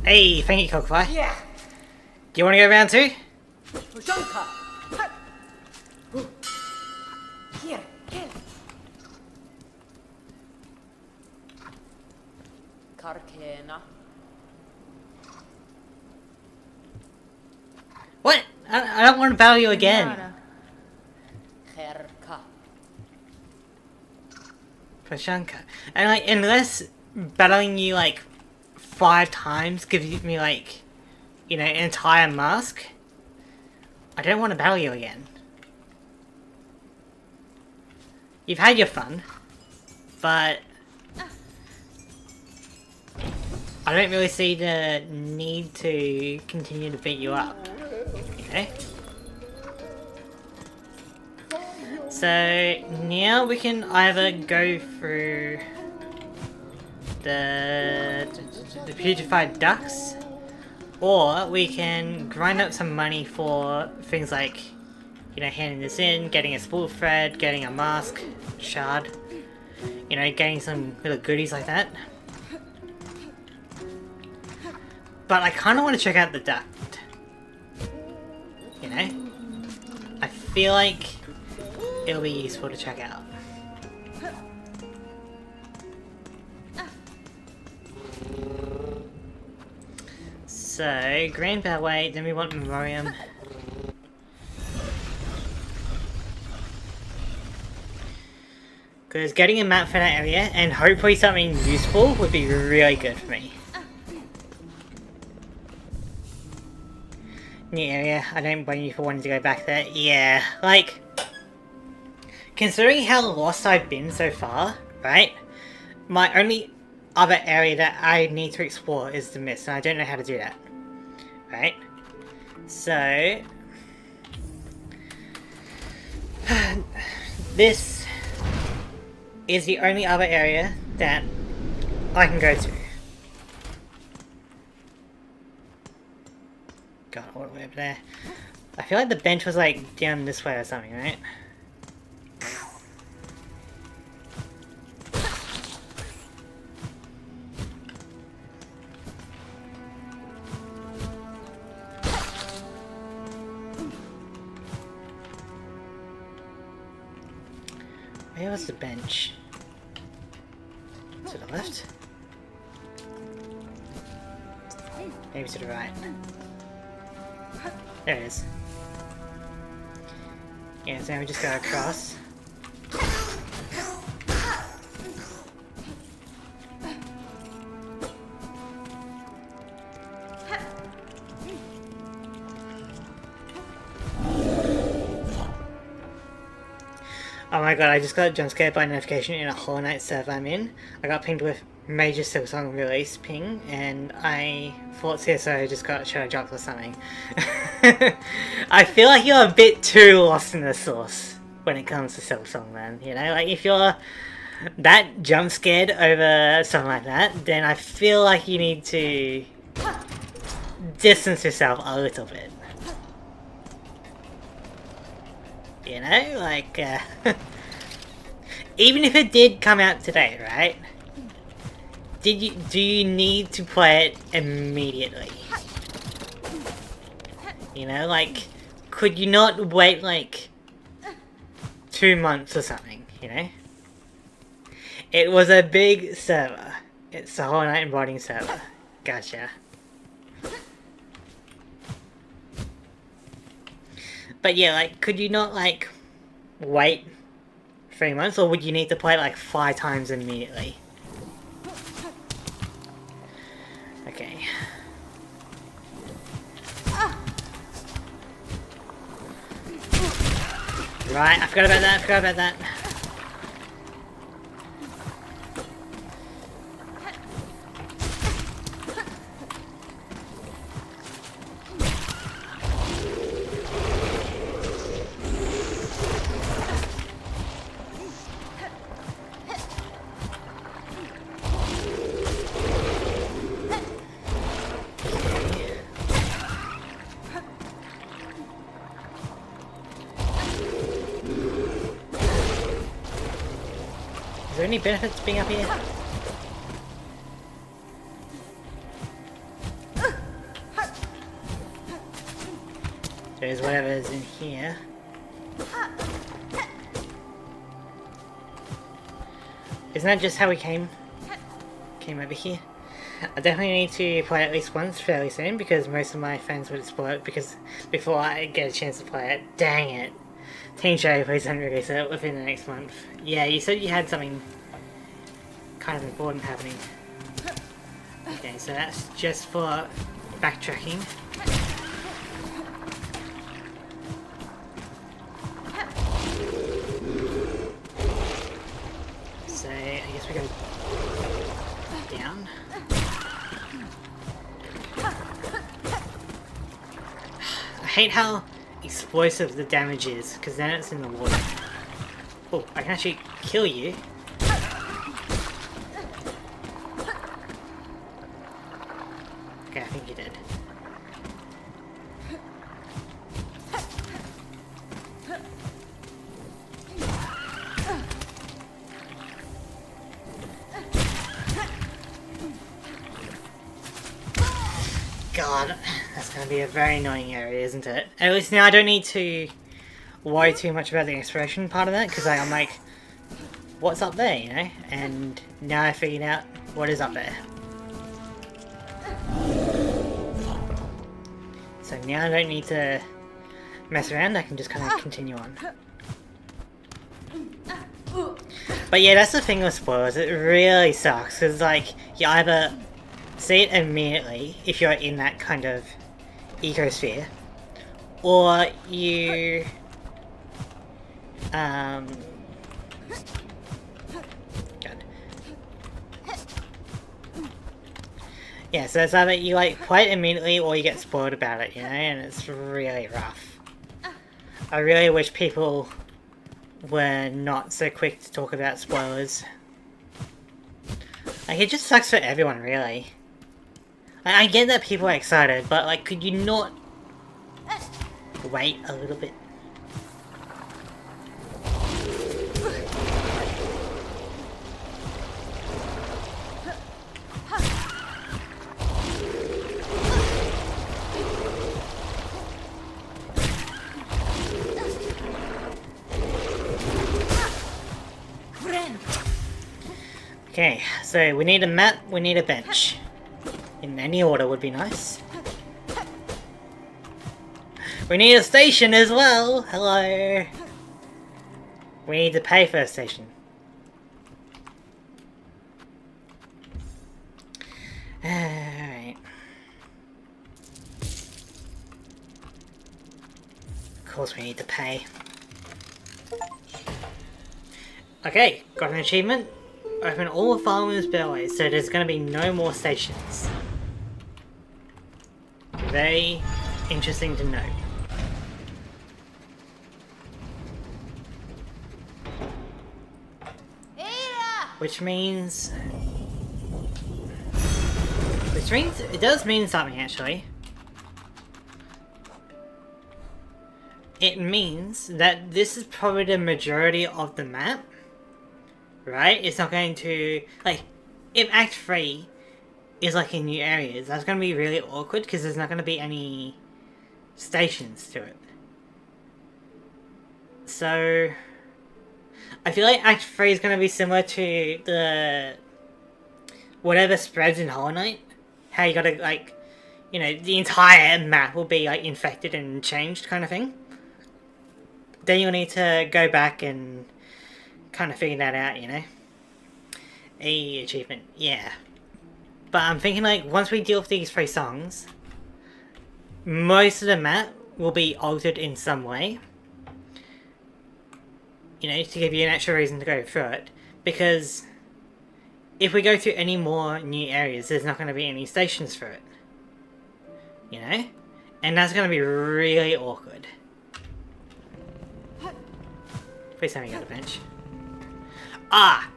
Hey, thank you, Cockfly. Do you want to go round two? Karkena. What? I don't want to battle you again. Nada. Kherka. Prashanka. And like, unless battling you like 5 times gives me like, you know, an entire mask, I don't want to battle you again. You've had your fun, but I don't really see the need to continue to beat you up, you know? So now we can either go through the putrefied ducks, or we can grind up some money for things like, you know, handing this in, getting a spool thread, getting a mask shard, you know, getting some little goodies like that. But I kind of want to check out the duct, you know? I feel like it'll be useful to check out. So, Grand Ballet, then we want Memoriam. Because getting a map for that area, and hopefully something useful, would be really good for me. New area, I don't blame you for wanting to go back there. Yeah, like, considering how lost I've been so far, right? My only other area that I need to explore is the mist, and I don't know how to do that. Right? So this is the only other area that I can go to. God, all the way over there. I feel like the bench was like down this way or something, right? Where was the bench? To the left? Maybe to the right. There it is. Yeah, so now we just go across. Oh my god, I just got jump scared by a notification in a Hollow Knight server I'm in. I got pinged with major Silksong release ping, and I thought CSO just got shadow dropped or something. I feel like you're a bit too lost in the sauce when it comes to Silksong, man. You know, like if you're that jump scared over something like that, then I feel like you need to distance yourself a little bit. You know, like, even if it did come out today, right? Do you need to play it immediately? You know, like, could you not wait, like, 2 months or something, you know? It was a big server. It's the Hollow Knight embodied server. Gotcha. But yeah, like, could you not, like, wait 3 months, or would you need to play it, like, 5 times immediately? Okay. Right, I forgot about that, there any benefits being up here? There's whatever's in here. Isn't that just how we came over here? I definitely need to play it at least once fairly soon because most of my friends would spoil it because before I get a chance to play it. Dang it. Team Cherry please don't release it within the next month. Yeah, you said you had something kind of important happening. Okay, so that's just for backtracking. So I guess we go down. I hate how explosive the damage is, because then it's in the water. Oh, I can actually kill you. Okay, I think you did. God, that's going to be a very annoying area, isn't it? At least now I don't need to worry too much about the exploration part of that, because I'm like, what's up there, you know? And now I figured out what is up there. So now I don't need to mess around, I can just kind of continue on. But yeah, that's the thing with spoilers, it really sucks, because like, you either see it immediately if you're in that kind of ecosphere, or you God. Yeah, so it's either you like play it immediately or you get spoiled about it, you know, and it's really rough. I really wish people were not so quick to talk about spoilers. Like, it just sucks for everyone, really. I get that people are excited, but like, could you not wait a little bit? Okay, so we need a map, we need a bench. In any order would be nice. We need a station as well! Hello! We need to pay for a station. Alright. Of course we need to pay. Okay, got an achievement. Open all the farmers' bellways, so there's going to be no more stations. Very interesting to note. Which means it does mean something actually. It means that this is probably the majority of the map. Right? It's not going to, like, if Act 3 is like in new areas, that's going to be really awkward because there's not going to be any stations to it. So, I feel like Act 3 is going to be similar to the whatever spreads in Hollow Knight. How you gotta, like, you know, the entire map will be, like, infected and changed kind of thing. Then you'll need to go back and kind of figure that out, you know. A achievement, yeah. But I'm thinking like once we deal with these 3 songs, most of the map will be altered in some way. You know, to give you an extra reason to go through it. Because if we go through any more new areas, there's not going to be any stations for it. You know? And that's going to be really awkward. Please tell me you got a bench. Ah!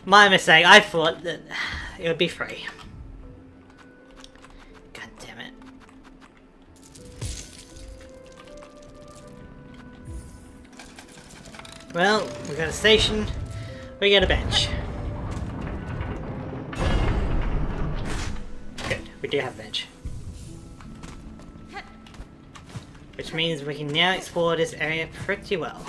My mistake, I thought that it would be free. God damn it. Well, we got a station, we got a bench. Good, we do have a bench. Which means we can now explore this area pretty well.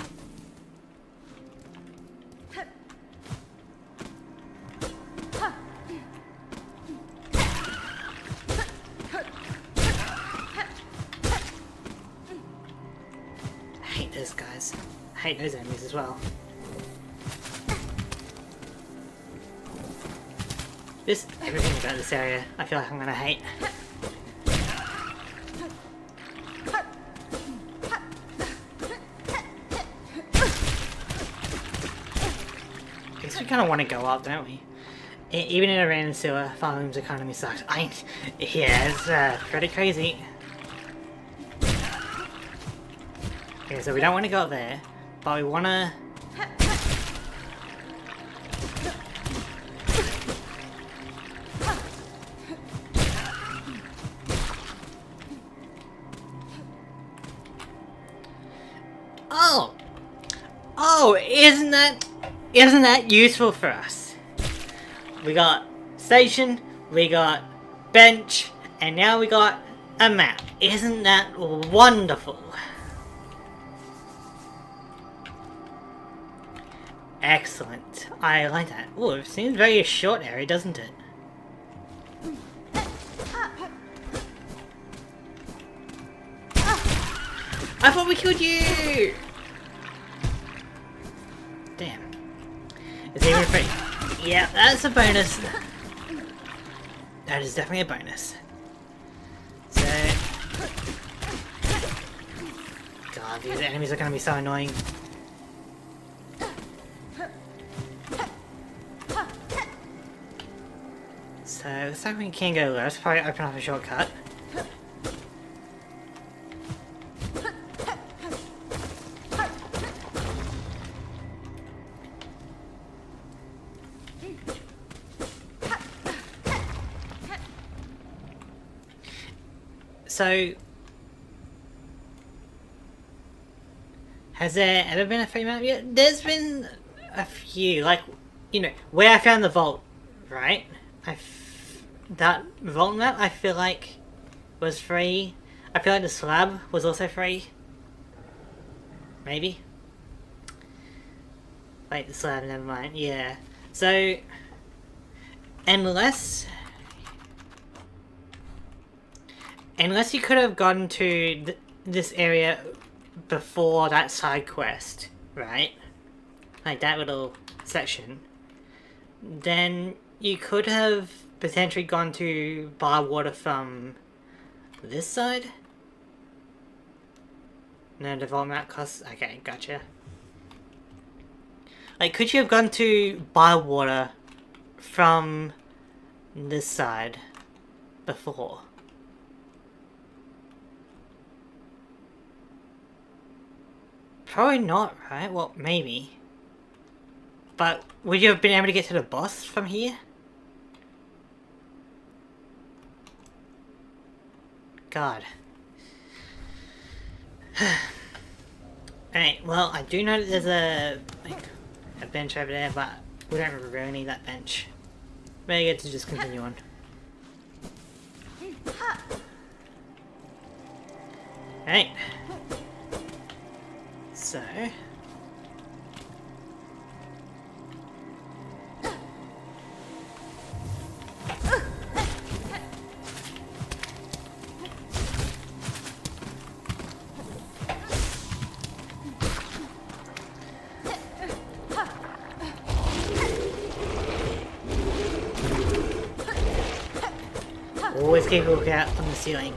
I hate those guys. I hate those enemies as well. Just everything about this area I feel like I'm gonna hate. I guess we kind of want to go up, don't we? Even in a random sewer, Farm's economy sucks. Yeah, it's pretty crazy. Okay, so we don't want to go up there, but we want to... Oh! Oh, isn't that useful for us? We got station, we got bench, and now we got a map. Isn't that wonderful? Excellent. I like that. Oh, it seems very short area, doesn't it? I thought we killed you! Damn. It's even free. Yeah, that's a bonus. That is definitely a bonus. So... God, these enemies are gonna be so annoying. So, looks like we can go let's probably open up a shortcut. So, has there ever been a free map yet? There's been a few, like, you know, where I found the vault, right? That vault map, I feel like, was free. I feel like the slab was also free. Maybe? Wait, the slab, never mind, yeah. So, unless you could have gone to this area before that side quest, right? Like that little section. Then you could have potentially gone to bar water from this side? No, the vault map costs... Okay, gotcha. Like, could you have gone to bar water from this side before? Probably not, right? Well, maybe. But would you have been able to get to the boss from here? God. Alright, well, I do know that there's a bench over there, but we don't really need that bench. Maybe get to just continue on. Alright. So... Always keep a lookout on the ceiling.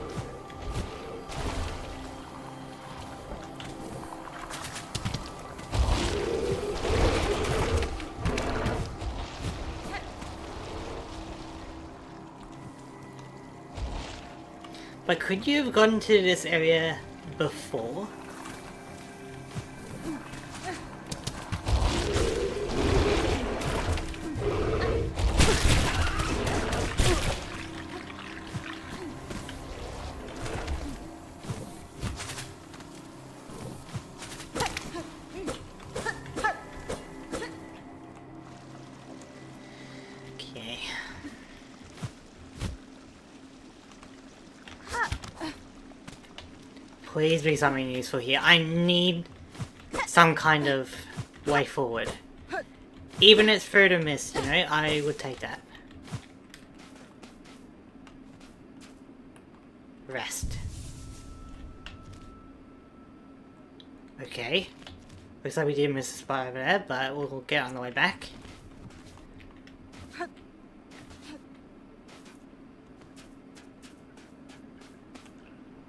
But could you have gone to this area before? Okay. Please be something useful here. I need some kind of way forward. Even if it's through the mist, you know, I would take that. Rest. Okay. Looks like we did miss a spot over there, but we'll get on the way back.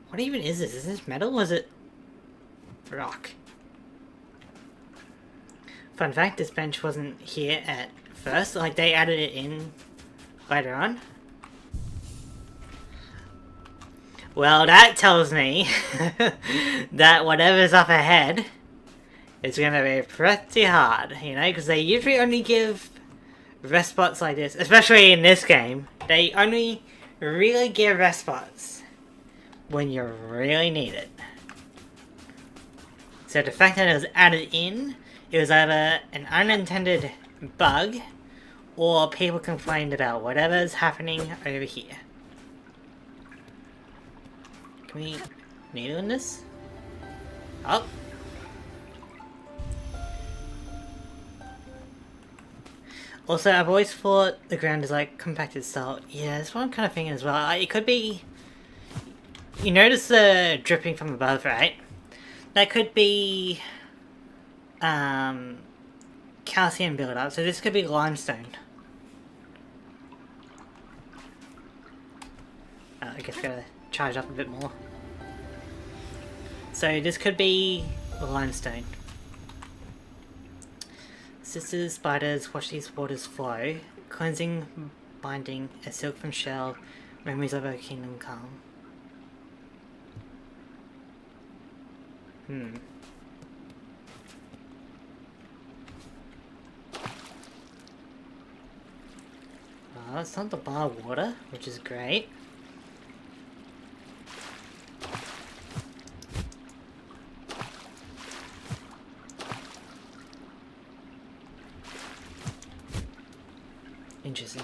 What even is this? Is this metal or is it rock? Fun fact, this bench wasn't here at first. Like, they added it in later on. Well, that tells me that whatever's up ahead is going to be pretty hard, you know? Because they usually only give rest spots like this, especially in this game. They only really give rest spots when you really need it. So the fact that it was added in, it was either an unintended bug or people complained about whatever's happening over here. Can we needle in this? Oh! Also, I've always thought the ground is like compacted salt. Yeah, that's what I'm kind of thinking as well. It could be... You notice the dripping from above, right? That could be calcium buildup, so this could be limestone. I guess gotta charge up a bit more. So this could be limestone. Sisters, spiders, watch these waters flow. Cleansing, binding, a silk from shell, memories of our kingdom come. It's not the bar water, which is great. Interesting.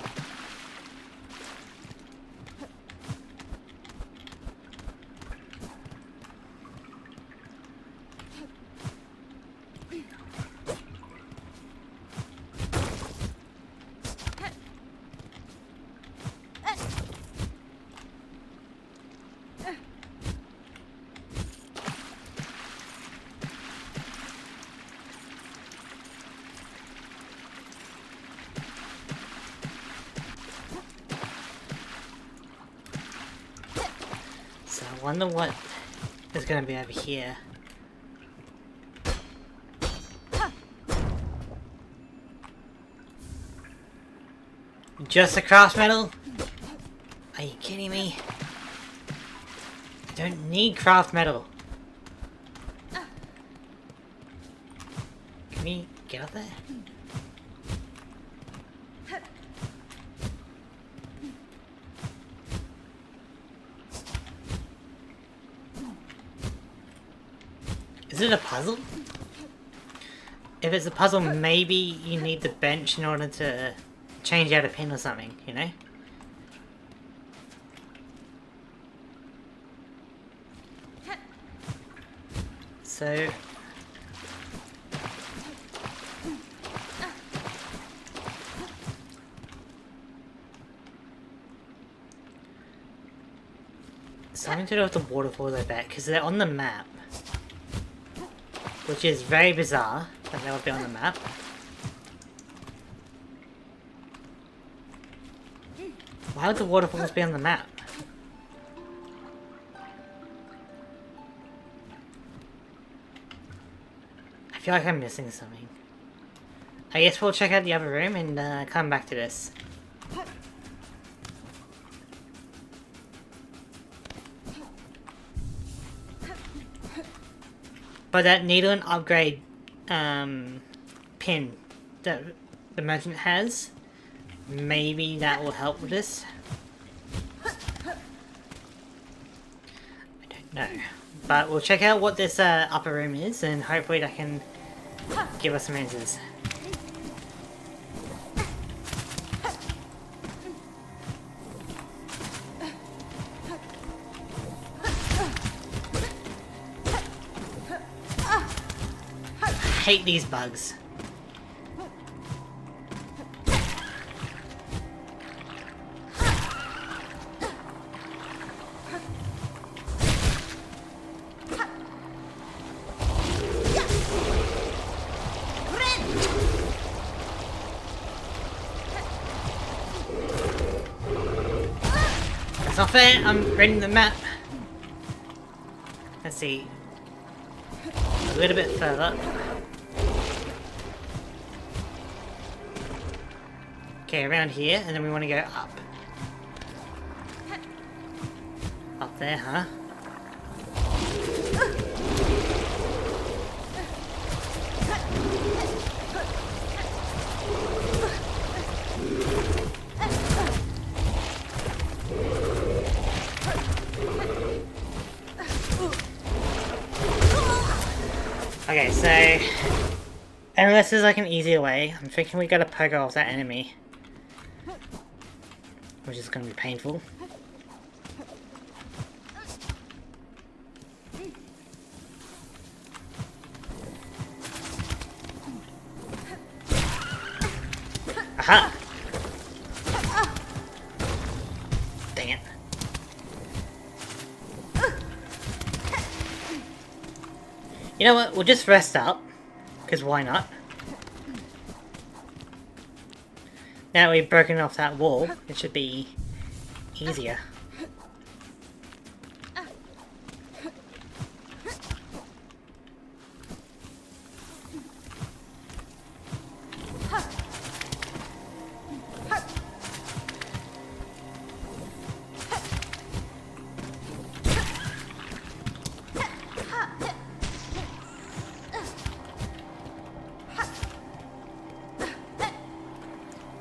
I wonder what is going to be over here. Just a craft metal? Are you kidding me? I don't need craft metal. Can we get up there? Is it a puzzle? If it's a puzzle, maybe you need the bench in order to change out a pin or something, you know? So... something to do with the waterfalls, I bet, because they're on the map. Which is very bizarre that they would be on the map. Why would the waterfalls be on the map? I feel like I'm missing something. I guess we'll check out the other room and come back to this. But that needle and upgrade pin that the merchant has, maybe that will help with this. I don't know. But we'll check out what this upper room is and hopefully that can give us some answers. hate these bugs. That's not fair, I'm reading the map. Let's see. A little bit further. Okay, around here, and then we want to go up. Up there, huh? Okay, so unless there's like an easier way, I'm thinking we gotta poke off that enemy, which is gonna be painful. Aha! Dang it. You know what, we'll just rest up, because why not? Now we've broken off that wall, it should be easier.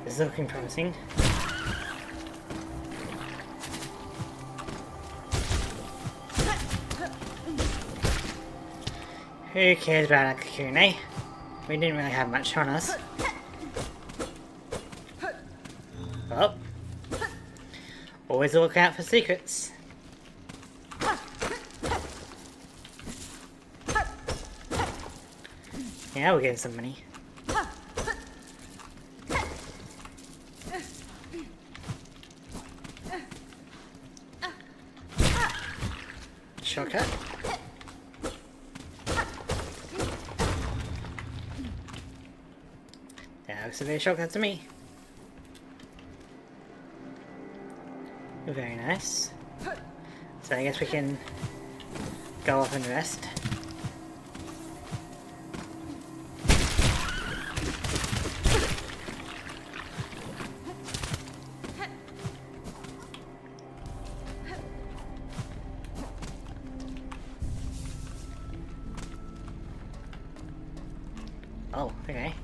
This is looking promising. Who cares about Akakune? We didn't really have much on us. Well, always look out for secrets. Yeah, we're getting some money. Shortcut. That looks a very shortcut to me. Very nice. So I guess we can go off and rest. Oh, okay.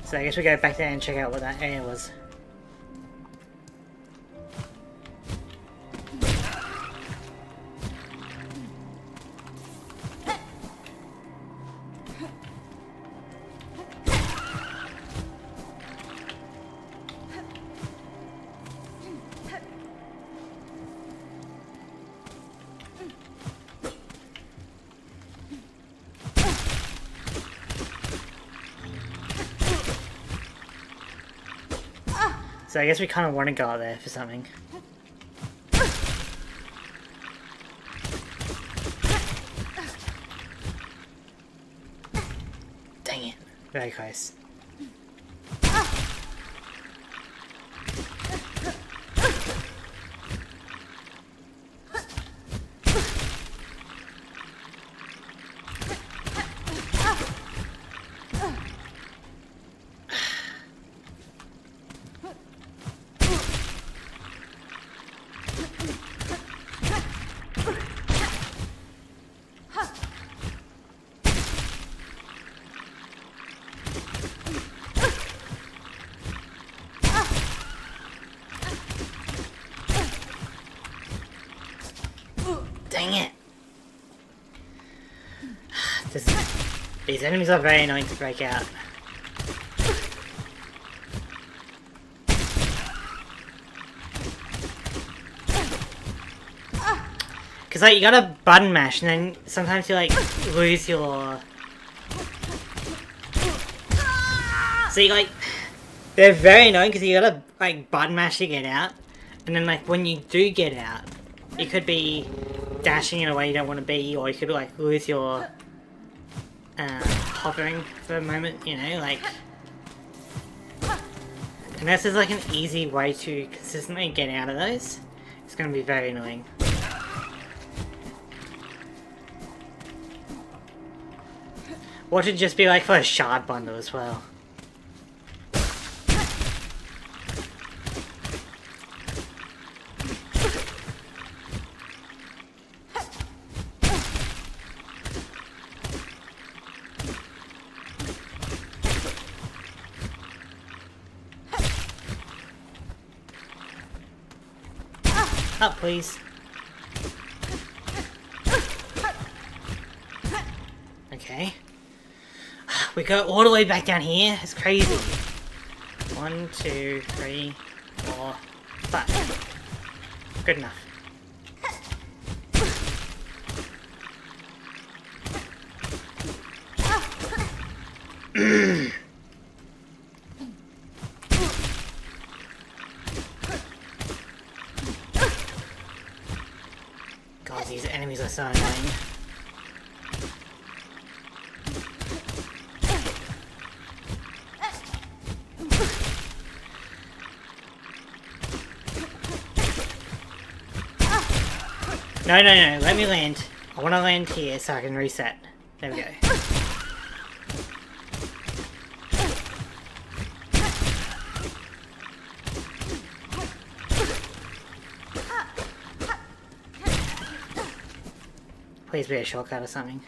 So I guess we go back there and check out what that area was. So I guess we kind of want to go out there for something. Dang it. Very close. Dang it! These enemies are very annoying to break out. Cause like you gotta button mash and then sometimes you like lose your See, like, they're very annoying because you gotta, like, button mash to get out. And then, like, when you do get out, you could be dashing in a way you don't want to be, or you could, like, lose your hovering for a moment, you know, like... Unless there's, like, an easy way to consistently get out of those, it's gonna be very annoying. What should just be like for a shard bundle as well. Up, please. Okay. We go all the way back down here. It's crazy. 1, 2, 3, 4, 5. Good enough. God, these enemies are so annoying. No, no, no, let me land. I want to land here so I can reset. There we go. Please be a shortcut or something.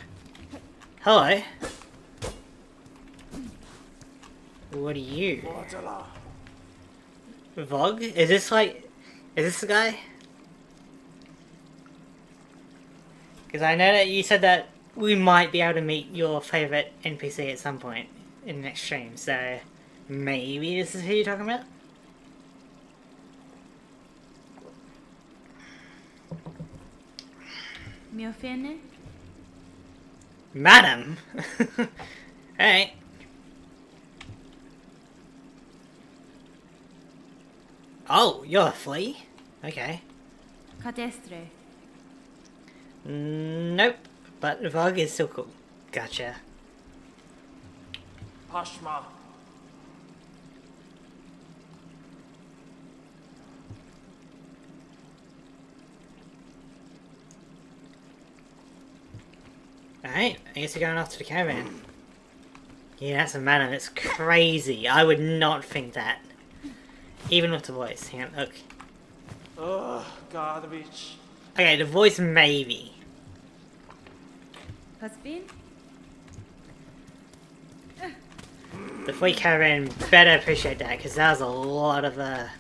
Hello? What are you? Vog? Is this like... Is this the guy? Because I know that you said that we might be able to meet your favourite NPC at some point in the next stream, so maybe this is who you're talking about? Mio fene? Madam? Alright. Oh, you're a flea? Okay. Catestre. Nope. But Vog is still cool. Gotcha. Pashma. Alright, I guess you're going off to the caravan. Yeah, that's a madam. It's crazy. I would not think that. Even with the voice. Hang on, look. Ugh, garbage. Okay, the voice maybe. Paspin? The flea caravan better appreciate that, because that was a lot of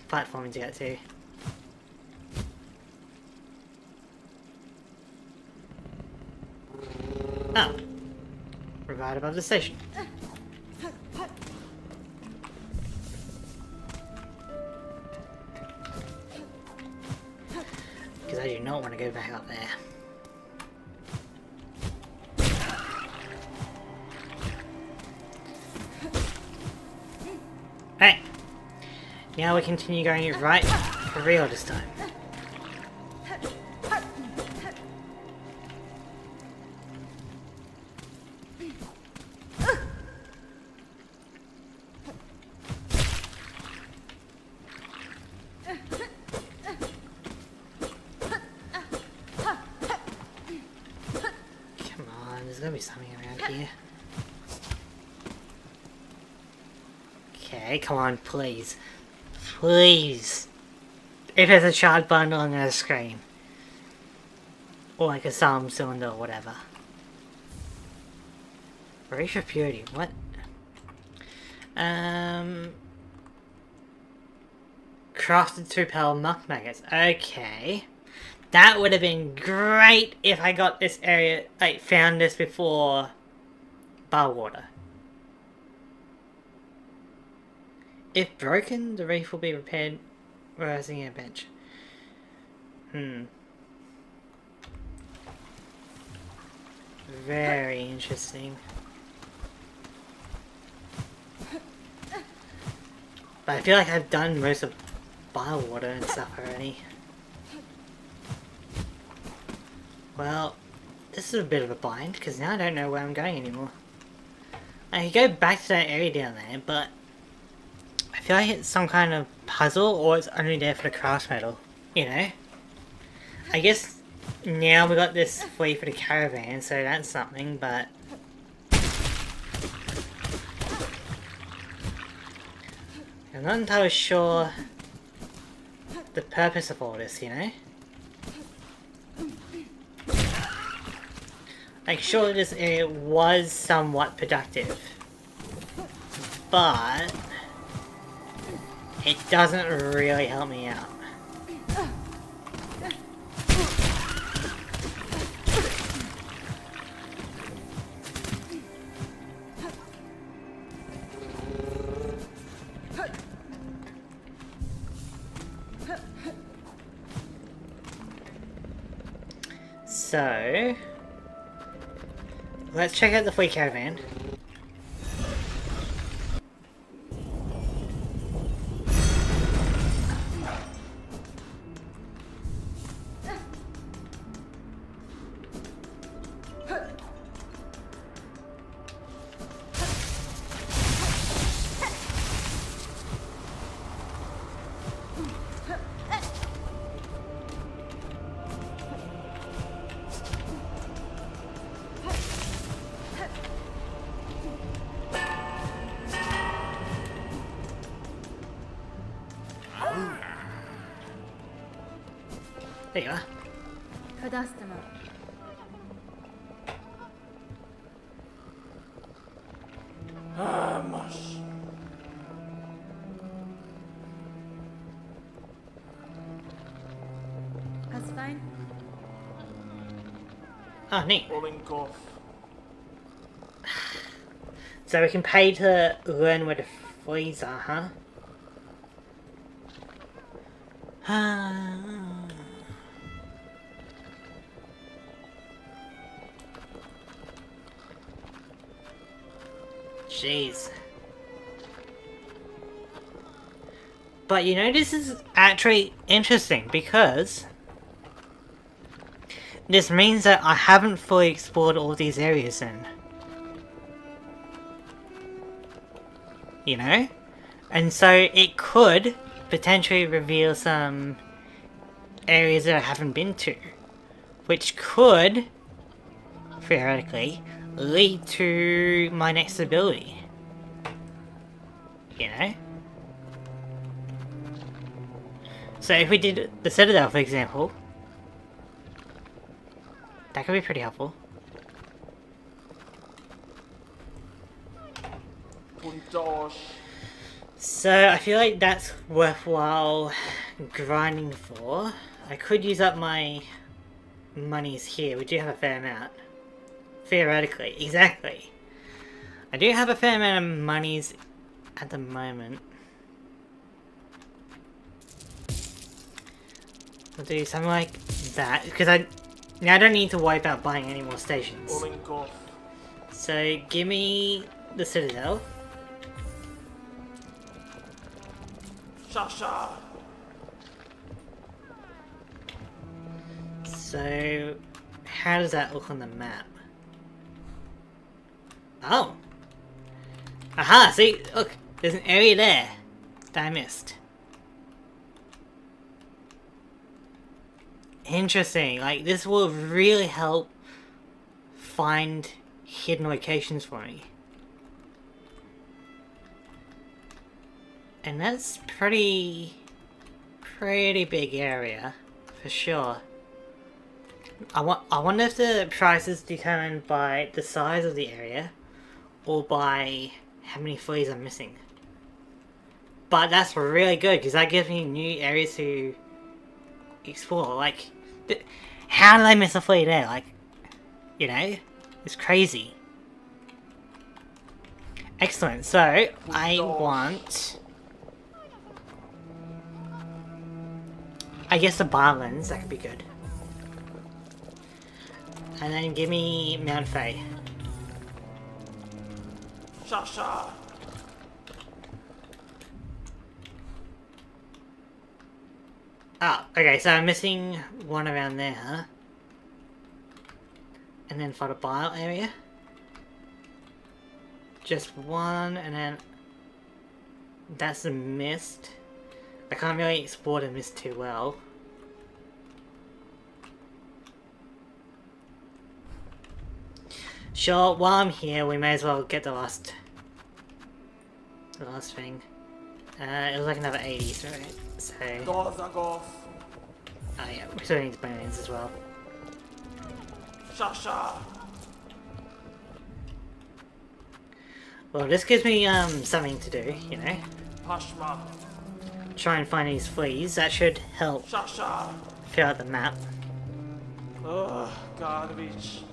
platforming to get to. Oh. We're right above the station. Because I do not want to go back up there. Hey! Now we continue going right for real this time. Come on, there's gotta be something around here. Okay, come on, please. Please. If there's a shard bundle on the screen. Or like a psalm cylinder or whatever. Race of Purity, what? Crafted to repel muck maggots. Okay. That would have been great if I got this area, like, found this before bar water. If broken, the reef will be repaired rising a bench. Very interesting. But I feel like I've done most of Bywater and stuff already. Well, this is a bit of a bind, because now I don't know where I'm going anymore. I could go back to that area down there, but I feel like it's some kind of puzzle, or it's only there for the craft medal, you know? I guess now we got this flea for the caravan, so that's something, but... I'm not entirely sure the purpose of all this, you know? Like, sure, this area was somewhat productive, but it doesn't really help me out. So, let's check out the flea caravan. There you are. Kadastama. Vamos. That's fine. Oh, neat. Rolling golf. So we can pay to learn where the fleas are, huh? Jeez. But you know, this is actually interesting because this means that I haven't fully explored all these areas then. You know? And so it could potentially reveal some areas that I haven't been to, which could, theoretically, lead to my next ability. You know? So if we did the Citadel, for example, that could be pretty helpful. Puntos. So I feel like that's worthwhile grinding for. I could use up my monies here. We do have a fair amount. Theoretically, exactly. I do have a fair amount of monies at the moment. I'll do something like that because now I don't need to worry about buying any more stations. Rolling golf. So give me the Citadel. Shasha. So how does that look on the map? Oh! Aha! See, look, there's an area there that I missed. Interesting, like this will really help find hidden locations for me. And that's pretty big area, for sure. I wonder if the price is determined by the size of the area or by how many fleas I'm missing. But that's really good because that gives me new areas to explore. Like, how did I miss a flea there? Like, you know, it's crazy. Excellent. So I want, I guess, the Barlands. That could be good. And then give me Mount Faye. Shasha. Oh, okay, so I'm missing one around there. And then for the bile area. Just one, and then that's the mist. I can't really explore the mist too well. Sure, while I'm here, we may as well get the last thing. It was like another 80s, right? So, Goth. oh yeah, we still need bones as well. Shasha. Well, this gives me something to do, you know. Pashma. Try and find these fleas. That should help Shasha. fill out the map. Ugh, garbage.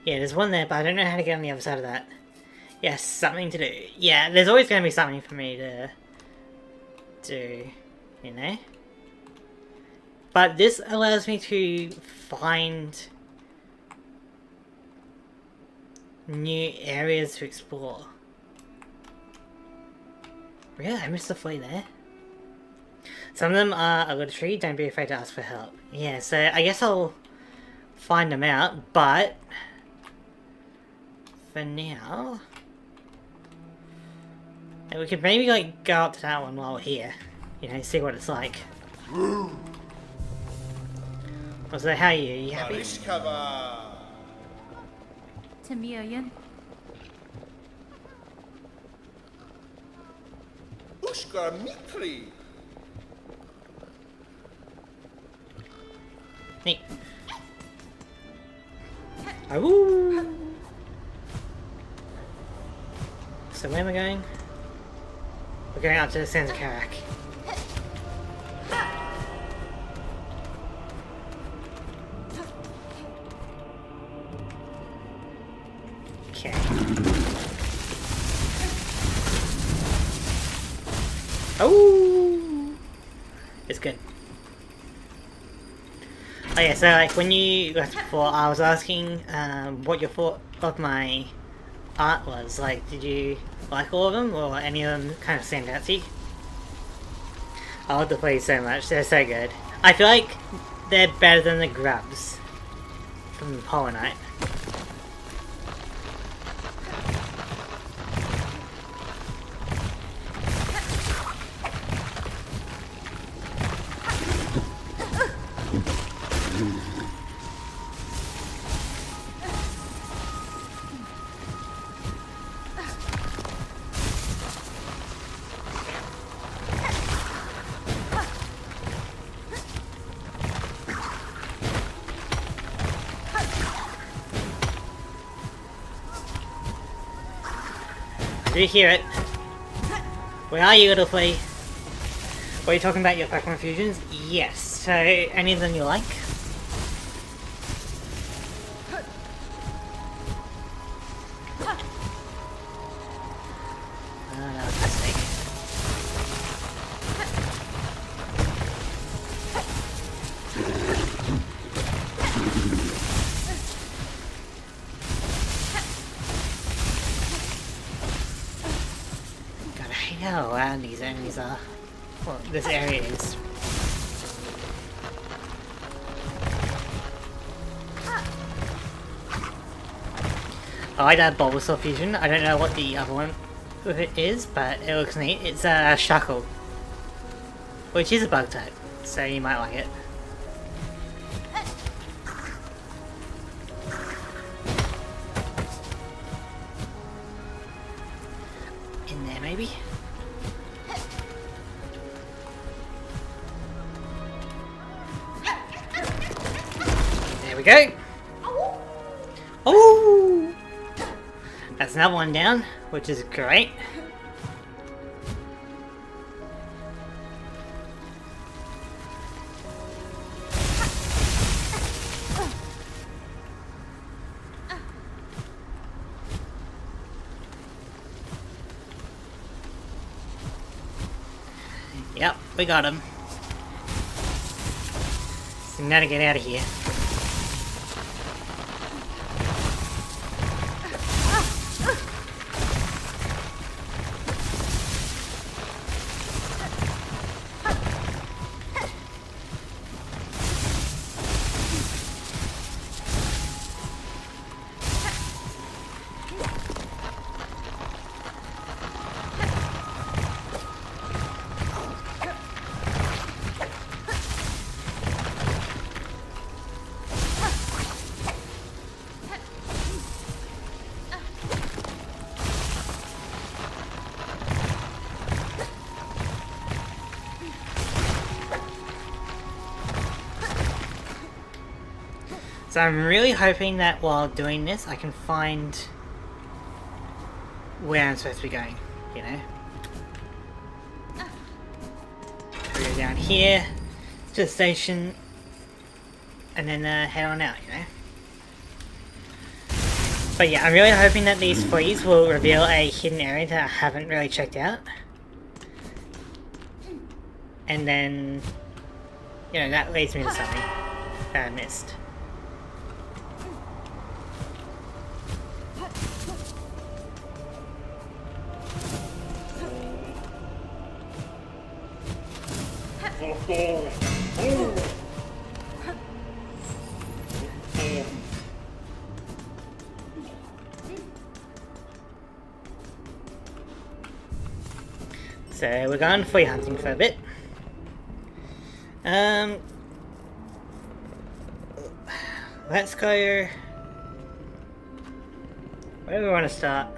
Yeah, there's one there, but I don't know how to get on the other side of that. Yes, something to do. Yeah, there's always going to be something for me to do, you know? But this allows me to find new areas to explore. Really? I missed the flea there. Some of them are obligatory, don't be afraid to ask for help. Yeah, so I guess I'll find them out, but for now, we could maybe like go up to that one while we're here, you know, see what it's like. So how are you? Are you happy? Tamiyan. Ushka Mikri. Neat. Oh. So where am I going? We're going out to the Sands of Karak. Okay. Oh, it's good. Oh yeah, so like when you left before, I was asking what your thought of my art was. Like, did you like all of them, or any of them kind of stand out to you? I love the plays so much; they're so good. I feel like they're better than the grubs from Hollow Knight. Do you hear it? Where are you, little flea? Were you talking about your Pokemon fusions? Yes. So, any of them you like? Oh, that was a mistake. God, I hate how loud these enemies are. Well, this area is. I like that Bulbasaur fusion. I don't know what the other one with it is, but it looks neat. It's a Shackle, which is a bug type, so you might like it. In there, maybe? There we go! Oh! That's another one down, which is great. Yep, we got him. So now to get out of here. So I'm really hoping that while doing this, I can find where I'm supposed to be going, you know? So we go down here to the station and then head on out, you know? But yeah, I'm really hoping that these fleas will reveal a hidden area that I haven't really checked out. And then, you know, that leads me to something that I missed. So we're going flea hunting for a bit. Let's go. Where do we want to start?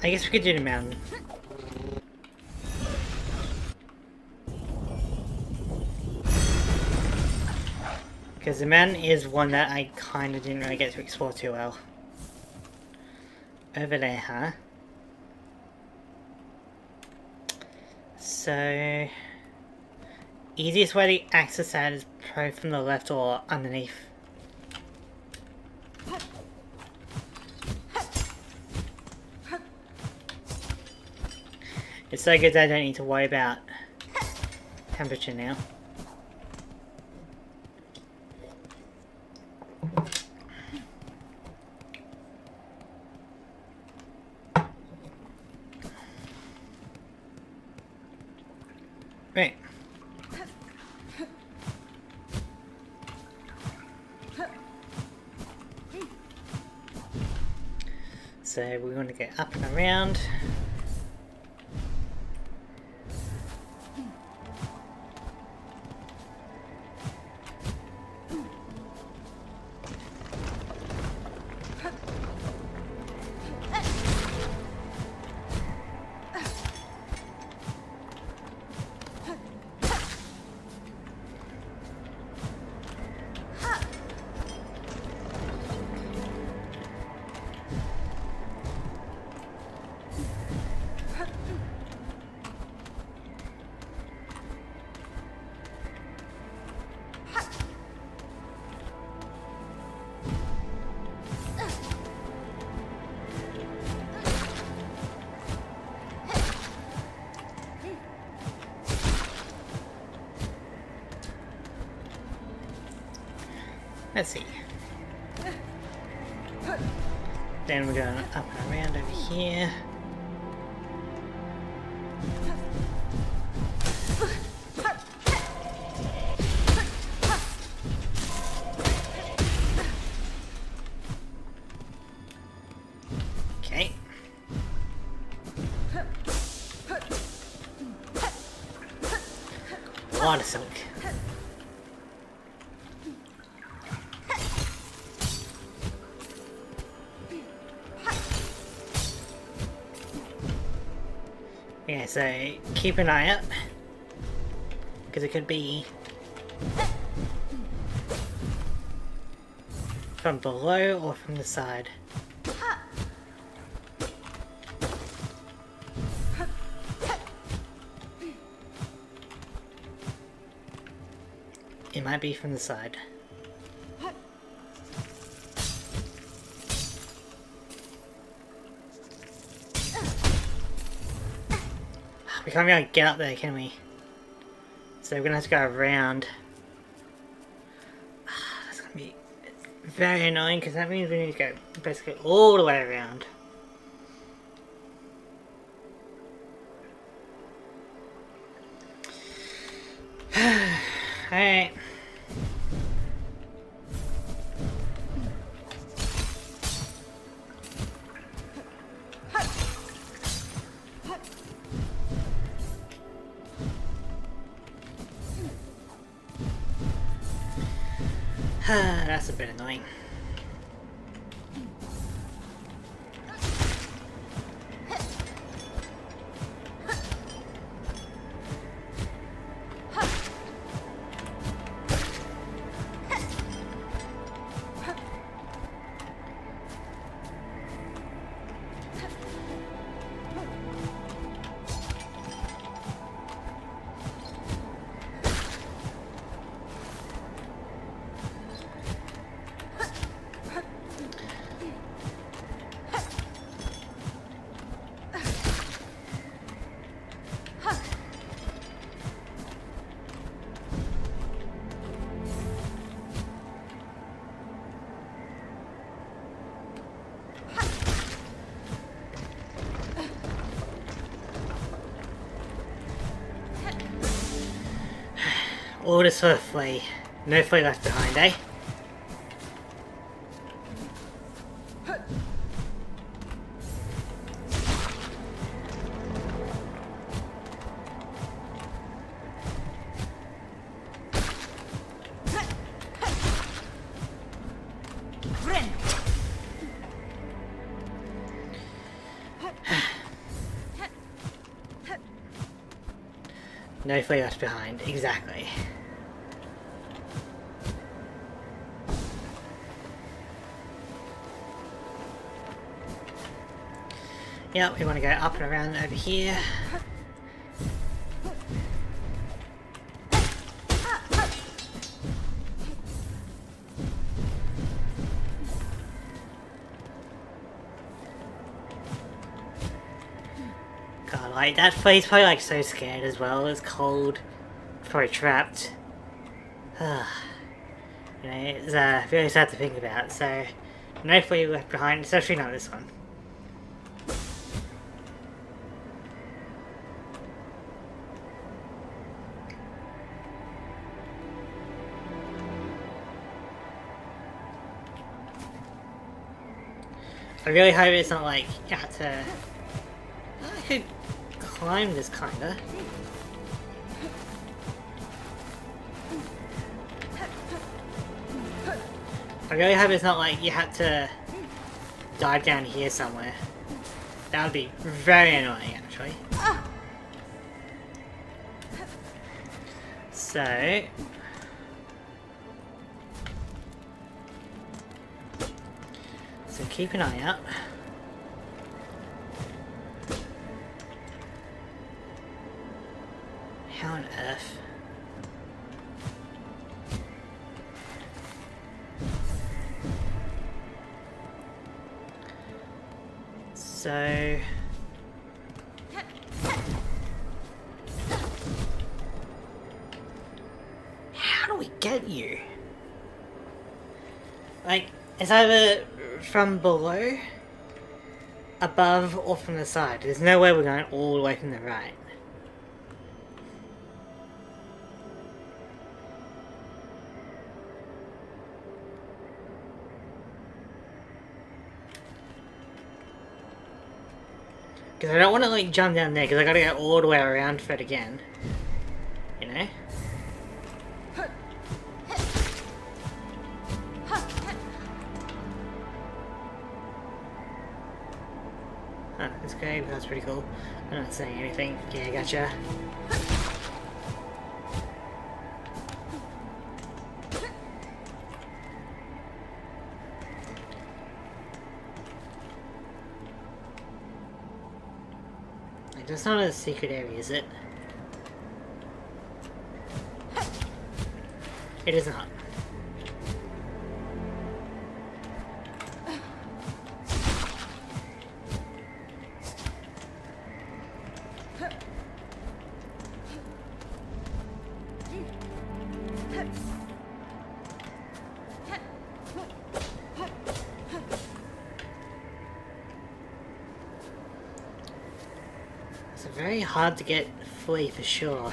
I guess we could do the mountain. Because the mountain is one that I kind of didn't really get to explore too well. Over there, huh? So... easiest way to access that is probably from the left or underneath. It's so good that I don't need to worry about temperature now. Right. So we want to get up and around. Let's see. Then we're going up and around over here. Okay. Water silk. Yeah, so keep an eye out, because it could be from below or from the side. It might be from the side. We can't really get up there, can we? So we're gonna have to go around. That's gonna be very annoying because that means we need to go basically all the way around. Alright. That's a bit annoying. All to sort of flee. No flea left behind, eh? No flea left behind, exactly. Yep, we want to go up and around over here. God, like, that flea's probably like so scared as well. It's cold. Probably trapped. You know, it's really sad to think about, so no flea left behind, especially not this one. I really hope it's not like you have to. I could climb this kinda. I really hope it's not like you have to dive down here somewhere. That would be very annoying, actually. So. So keep an eye out. How on earth? So... How do we get you? Like, it's either from below, above, or from the side. There's no way we're going all the way from the right. Because I don't want to like jump down there because I gotta go all the way around for it again. You know? Huh, this cave, that's pretty cool. I'm not saying anything. Yeah, gotcha. That's not a secret area, is it? It is not. It's very hard to get flea for sure.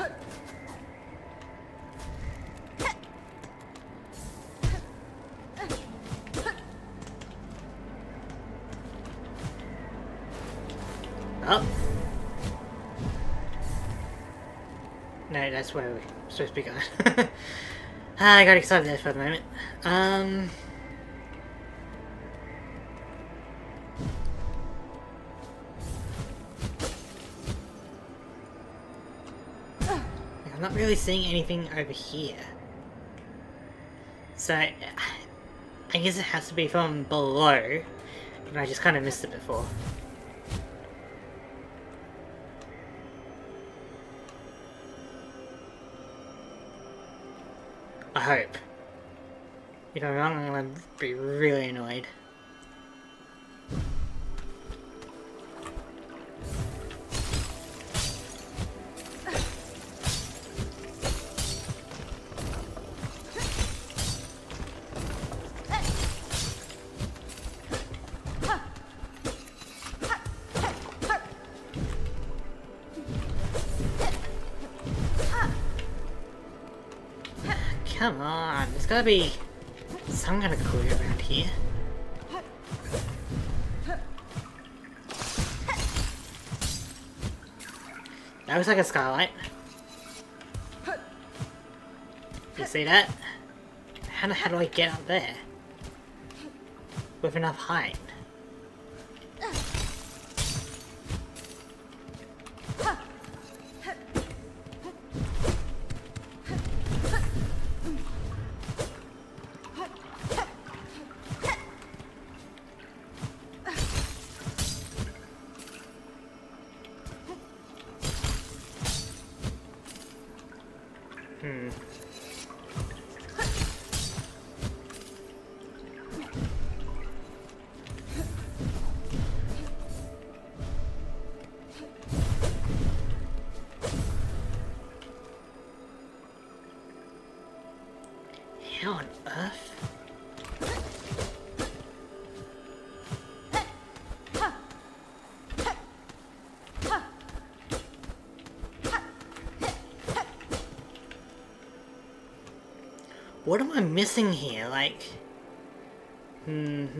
Oh. No, that's where we're supposed to be going. I got excited there for the moment. I'm not really seeing anything over here. So, I guess it has to be from below, but I just kind of missed it before. I hope. If I'm wrong, I'm gonna be really annoyed. come on. There's gotta be some kind of clue around here. That looks like a skylight. You see that? How the hell do I get up there? With enough height? How on earth? What am I missing here? Like, yeah.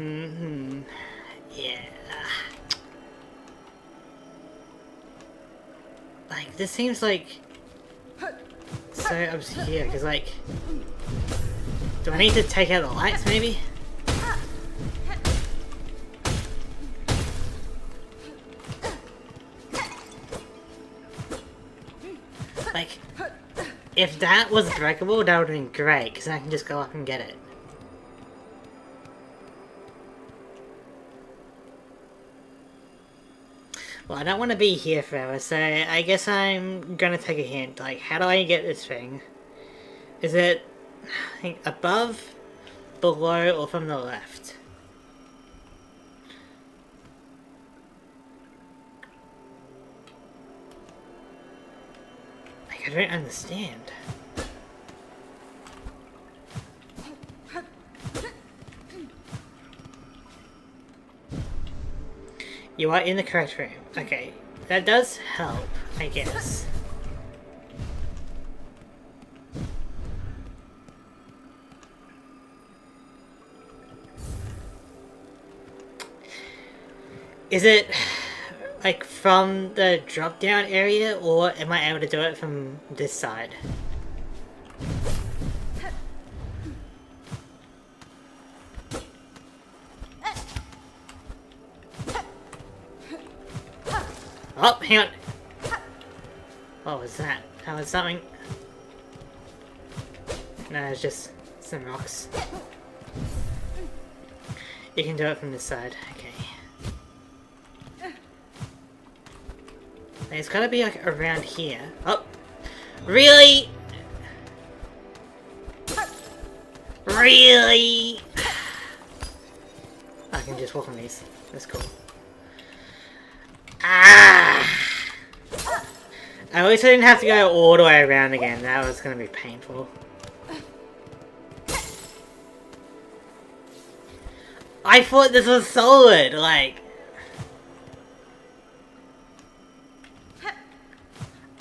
Like, this seems like so obscure, because like, do I need to take out the lights maybe? Like, if that was breakable, that would have been great, because I can just go up and get it. Well, I don't want to be here forever, so I guess I'm gonna take a hint. Like, how do I get this thing? Is it, I think, above, below, or from the left? Like, I don't understand. You are in the correct room. Okay, that does help, I guess. Is it like from the drop down area, or am I able to do it from this side? Oh, hang on. What was that? That was something. No, it's just some rocks. You can do it from this side. Okay. It's gotta be like around here. Oh! Really? Really? I can just walk on these. That's cool. Ah! At least I didn't have to go all the way around again. That was gonna be painful. I thought this was solid, like...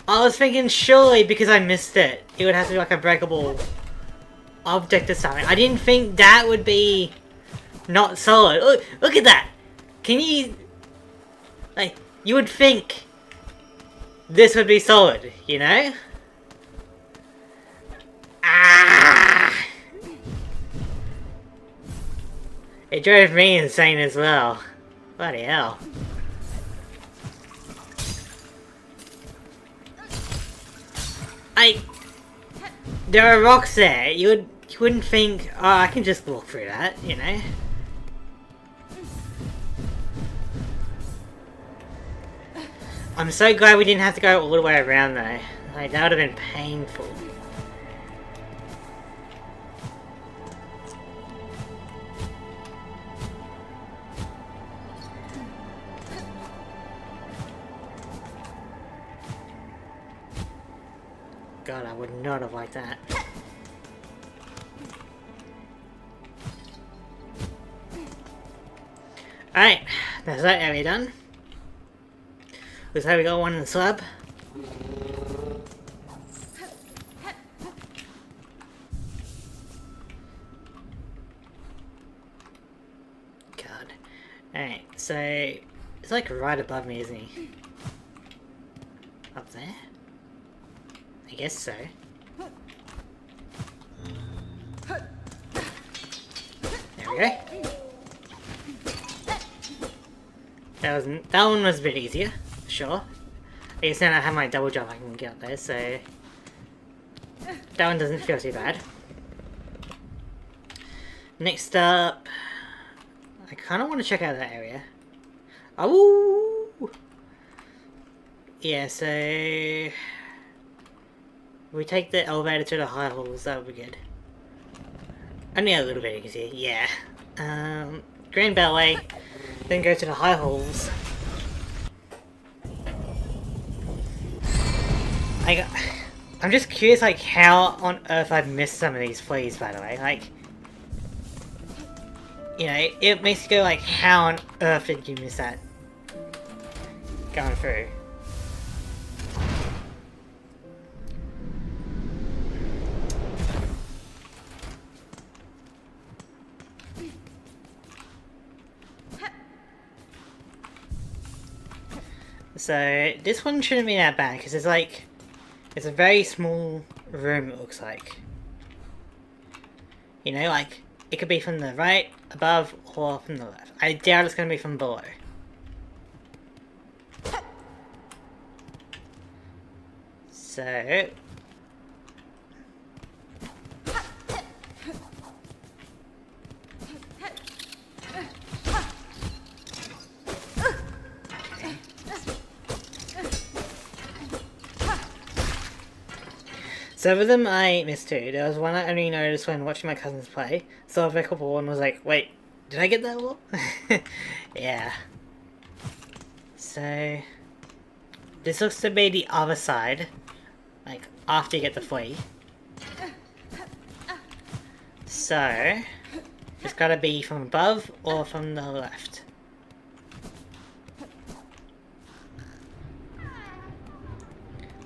I was thinking surely because I missed it, it would have to be like a breakable object or something. I didn't think that would be not solid. Look at that! Can you... Like, you would think this would be solid, you know? Ah! It drove me insane as well. Bloody hell. There are rocks there. You wouldn't think, oh, I can just walk through that, you know? I'm so glad we didn't have to go all the way around though. Like, that would have been painful. God, I would not have liked that. Alright, that's that area done. Looks like we got one in the slab. So, it's like right above me, isn't he? Up there? I guess so. There we go. That one was a bit easier, sure. I guess now I have my double jump, I can get up there, so that one doesn't feel too bad. Next up, I kind of want to check out that area. Oh, yeah. So we take the elevator to the high halls. That would be good. Only a little bit easier, yeah. Grand Ballet, then go to the high halls. I'm just curious, like, how on earth I've missed some of these fleas, by the way. Like, you know, it makes you go like, how on earth did you miss that? Going through. So, this one shouldn't be that bad, because it's like, it's a very small room, it looks like. You know, like, it could be from the right, above, or from the left. I doubt it's going to be from below. So... Some of them I missed too. There was one I only noticed when watching my cousins play. Saw a vertical ball and was like, wait, did I get that ball? Yeah. So... this looks to be the other side. Like, after you get the flea. So... it's gotta be from above or from the left.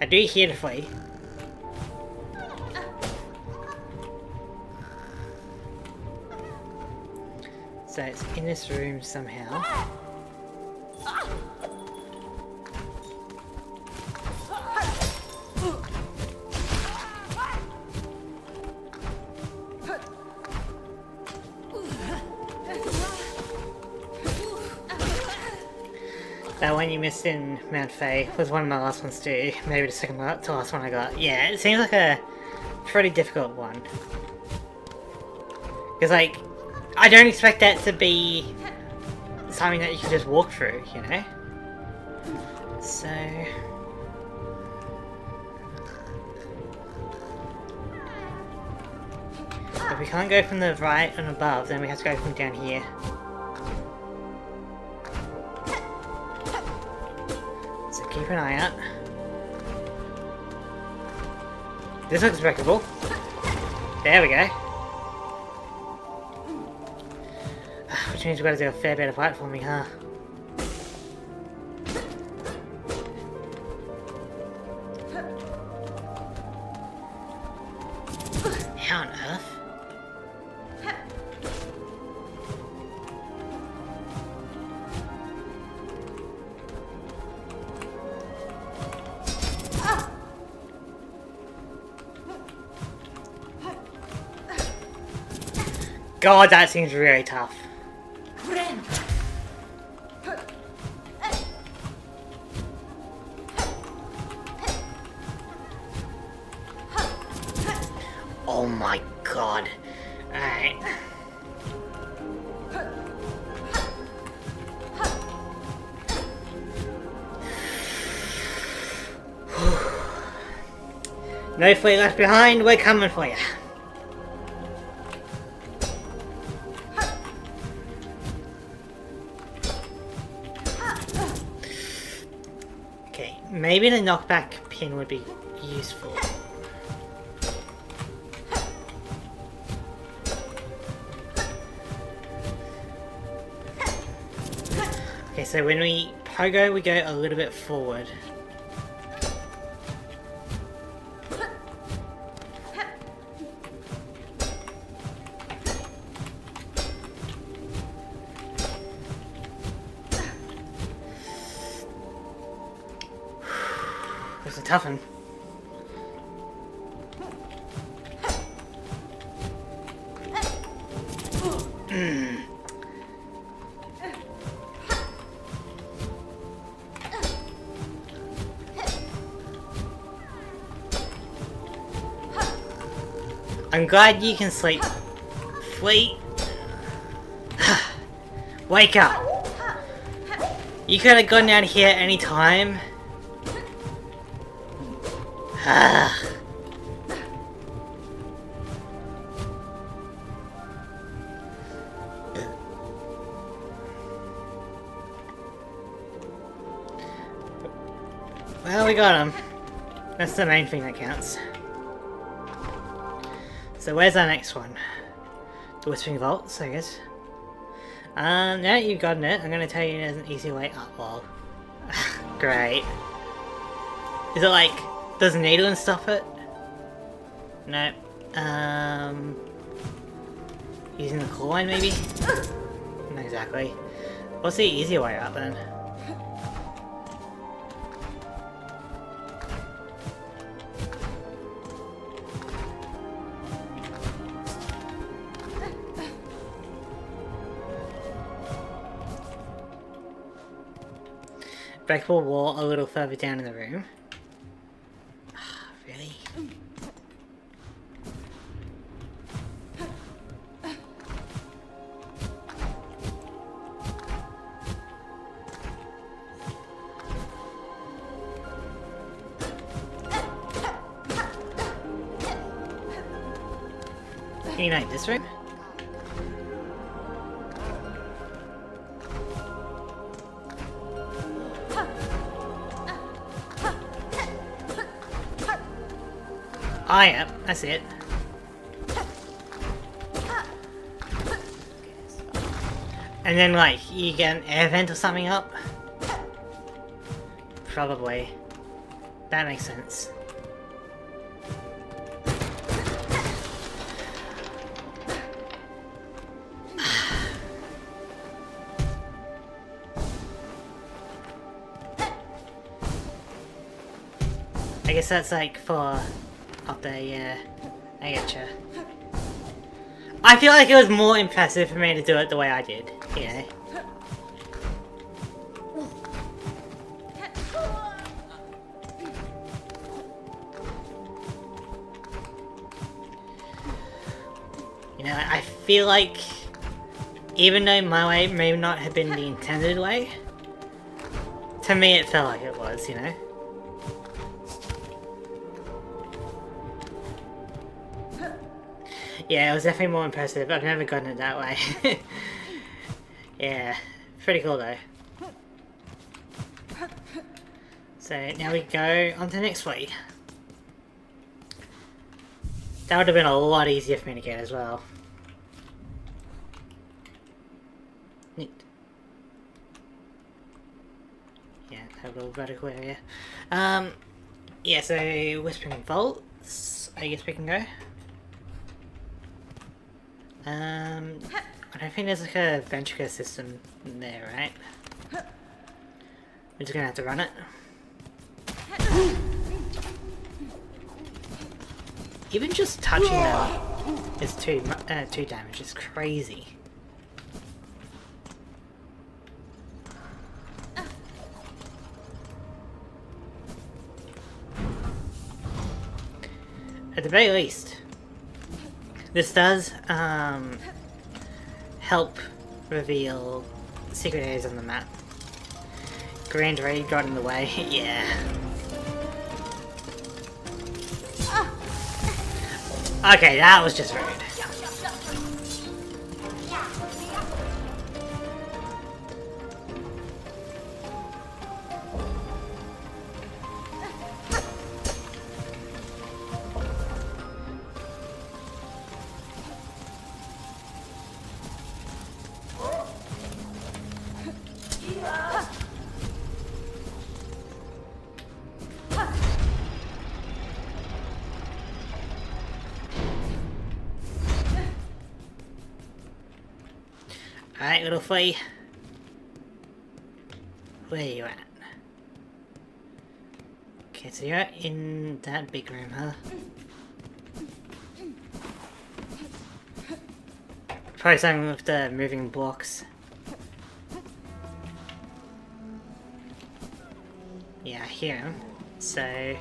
I do hear the flea. So it's in this room somehow. That one you missed in Mount Faye was one of my last ones too. Maybe the second to last one I got. Yeah, it seems like a pretty difficult one. Because like, I don't expect that to be something that you can just walk through, you know? So... if we can't go from the right and above, then we have to go from down here. So keep an eye out. This looks breakable. There we go. Which means we've got to do a fair bit of platforming, huh? How on earth? God, that seems really tough. Oh my god. Alright. No flea left behind, we're coming for you. Okay, maybe the knockback pin would be useful. Okay, so when we pogo, we go a little bit forward. was a tough one. I'm glad you can sleep. Wait. Wake up. You could have gone down here any time. Well, we got him. That's the main thing that counts. So where's our next one? The Whispering Vaults, I guess. Now that you've gotten it, I'm gonna tell you there's an easy way up. Well, great. Is it like, does a needle and stuff it? No. Using the claw line maybe? Not exactly. What's the easier way up then? Breakable wall a little further down in the room. Really? You know this room? Oh yeah, that's it. And then like, you get an air vent or something up? Probably. That makes sense. I guess that's like for up there, yeah. I getcha. I feel like it was more impressive for me to do it the way I did, you know? You know, I feel like even though my way may not have been the intended way, to me it felt like it was, you know? Yeah, it was definitely more impressive. I've never gotten it that way. Yeah, pretty cool though. So now we go on to the next way. That would have been a lot easier for me to get as well. Neat. Yeah, have a little vertical area. Yeah, so Whispering Vaults, I guess we can go. I don't think there's like a ventricle system in there, right? We're just gonna have to run it. Even just touching them is two damage. It's crazy. At the very least, this does help reveal secret areas on the map. Grand Raid got in the way, yeah. Okay, that was just rude. Alright, little flea. Where are you at? Okay. Okay, so you're in that big room, huh? Probably something with the moving blocks. Yeah, I hear him. So...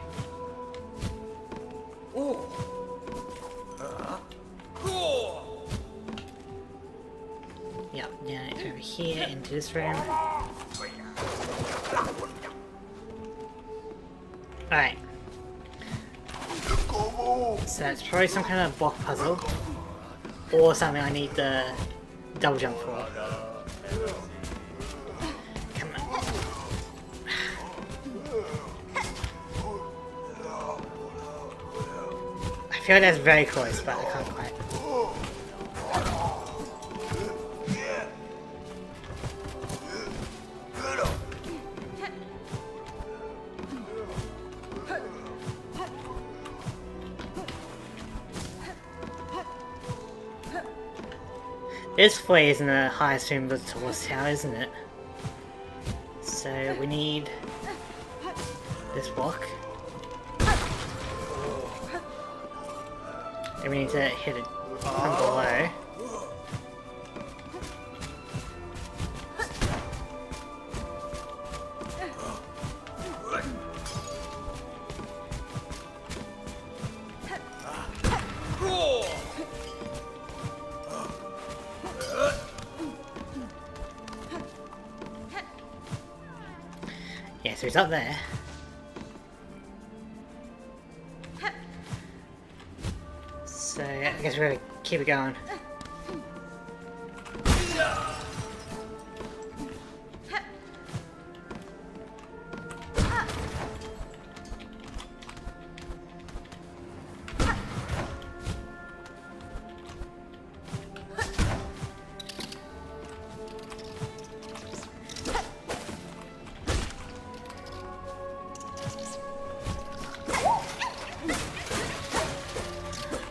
Yep, down over here into this room. Alright. So it's probably some kind of block puzzle. Or something I need the double jump for. Come on. I feel like that's very close, but I can't quite. This flea is in the highest room of the tallest tower, isn't it? So we need this block. And we need to hit it from below. Yeah, so he's up there. So I guess we're gonna keep it going.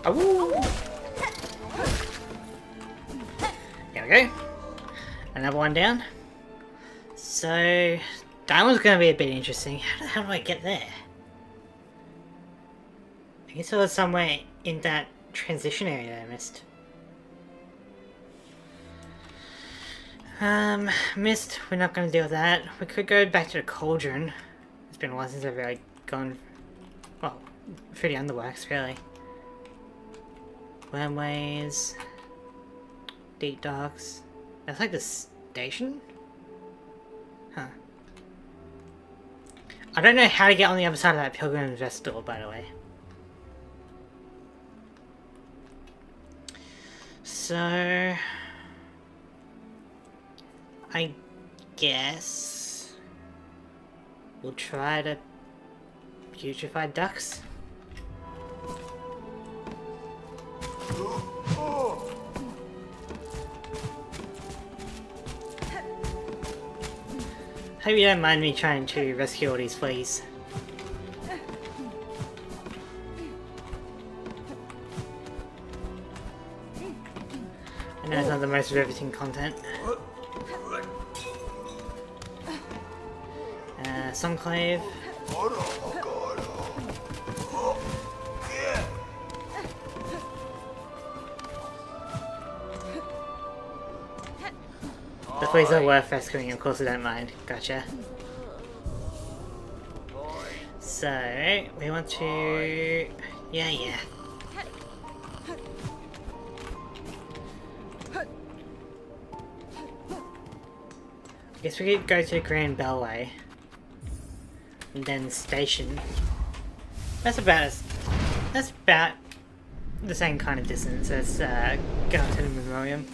Awoo! There we go. Another one down. So that one's gonna be a bit interesting. How do I get there? I guess it was somewhere in that transition area that I missed. Missed. We're not gonna deal with that. We could go back to the cauldron. It's been a while since I've really gone. Well, through the underworks, really. Wormways, deep darks. That's like the station? Huh. I don't know how to get on the other side of that Pilgrim's Rest door, by the way. So... I guess... we'll try to putrefy ducks. Hope you don't mind me trying to rescue all these fleas. I know it's not the most riveting content. Sunclave. The fleas are worth rescuing, of course I don't mind. Gotcha. So, we want to... Yeah. I guess we could go to Grand Bellway. And then station. That's about the same kind of distance as go to the Memoriam.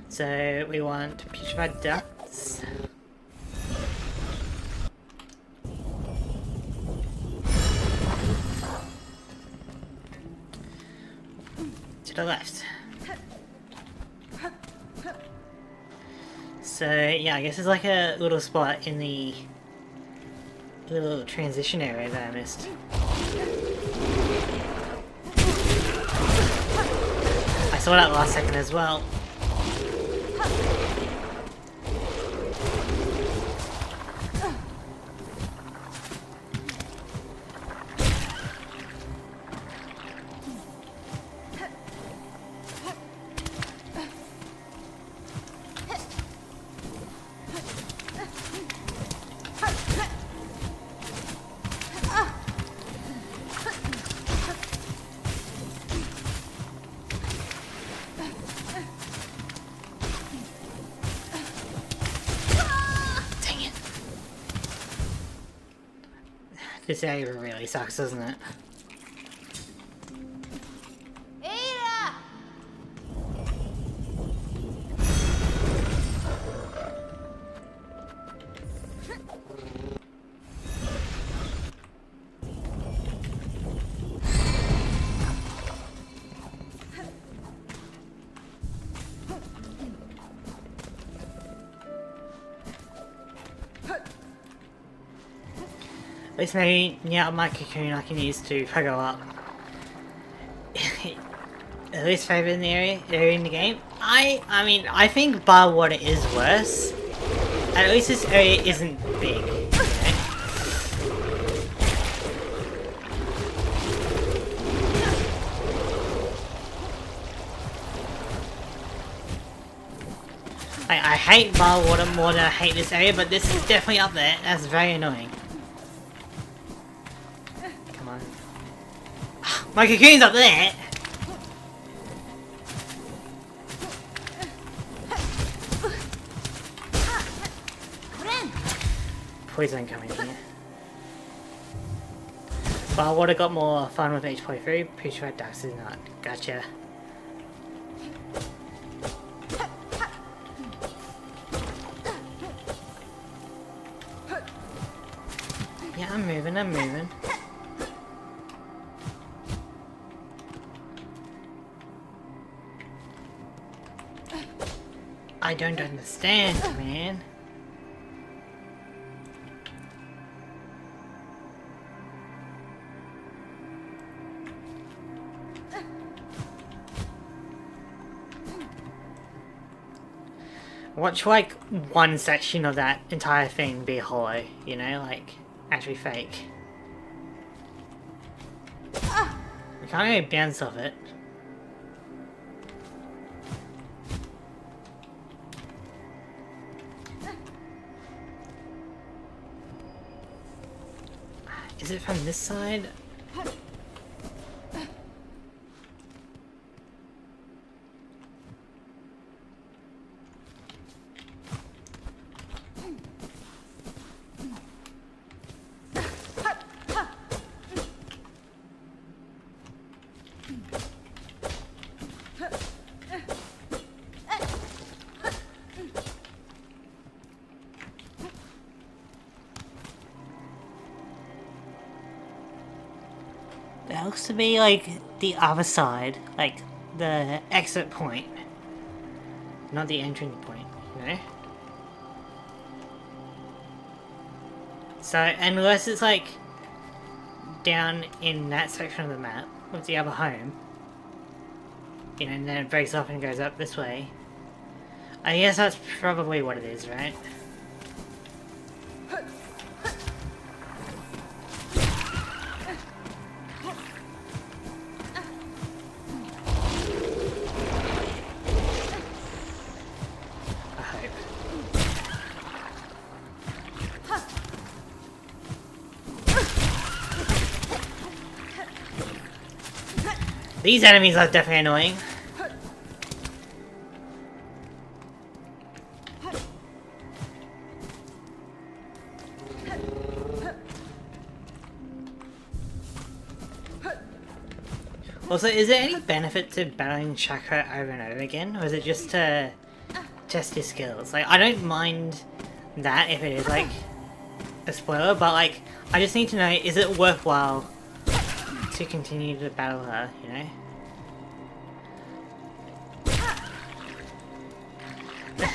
So we want putrefied ducks. To the left. So yeah, I guess it's like a little spot in the little transition area that I missed. I saw that last second as well. This area really sucks, doesn't it? Ada! At least maybe now my cocoon I can use to go up. At least favorite in the area in the game. I mean I think bar water is worse. At least this area isn't big. Okay? I hate bar water more than I hate this area, but this is definitely up there. That's very annoying. Come on. My cocoon's up there! Poison coming here. Bar water got more fun with each playthrough. Pretty sure Dax is not. Gotcha. Yeah, I'm moving. I don't understand, man. Watch like one section of that entire thing be hollow, you know, like actually fake. We can't really bounce off it. Is it from this side? That looks to be like the other side, like the exit point, not the entry point, you know? So, unless it's like down in that section of the map with the other home, you know, and then it breaks off and goes up this way, I guess that's probably what it is, right? These enemies are definitely annoying. Also, is there any benefit to battling Chakra over and over again? Or is it just to test your skills? Like, I don't mind that if it is like a spoiler, but like, I just need to know, is it worthwhile to continue to battle her, you know?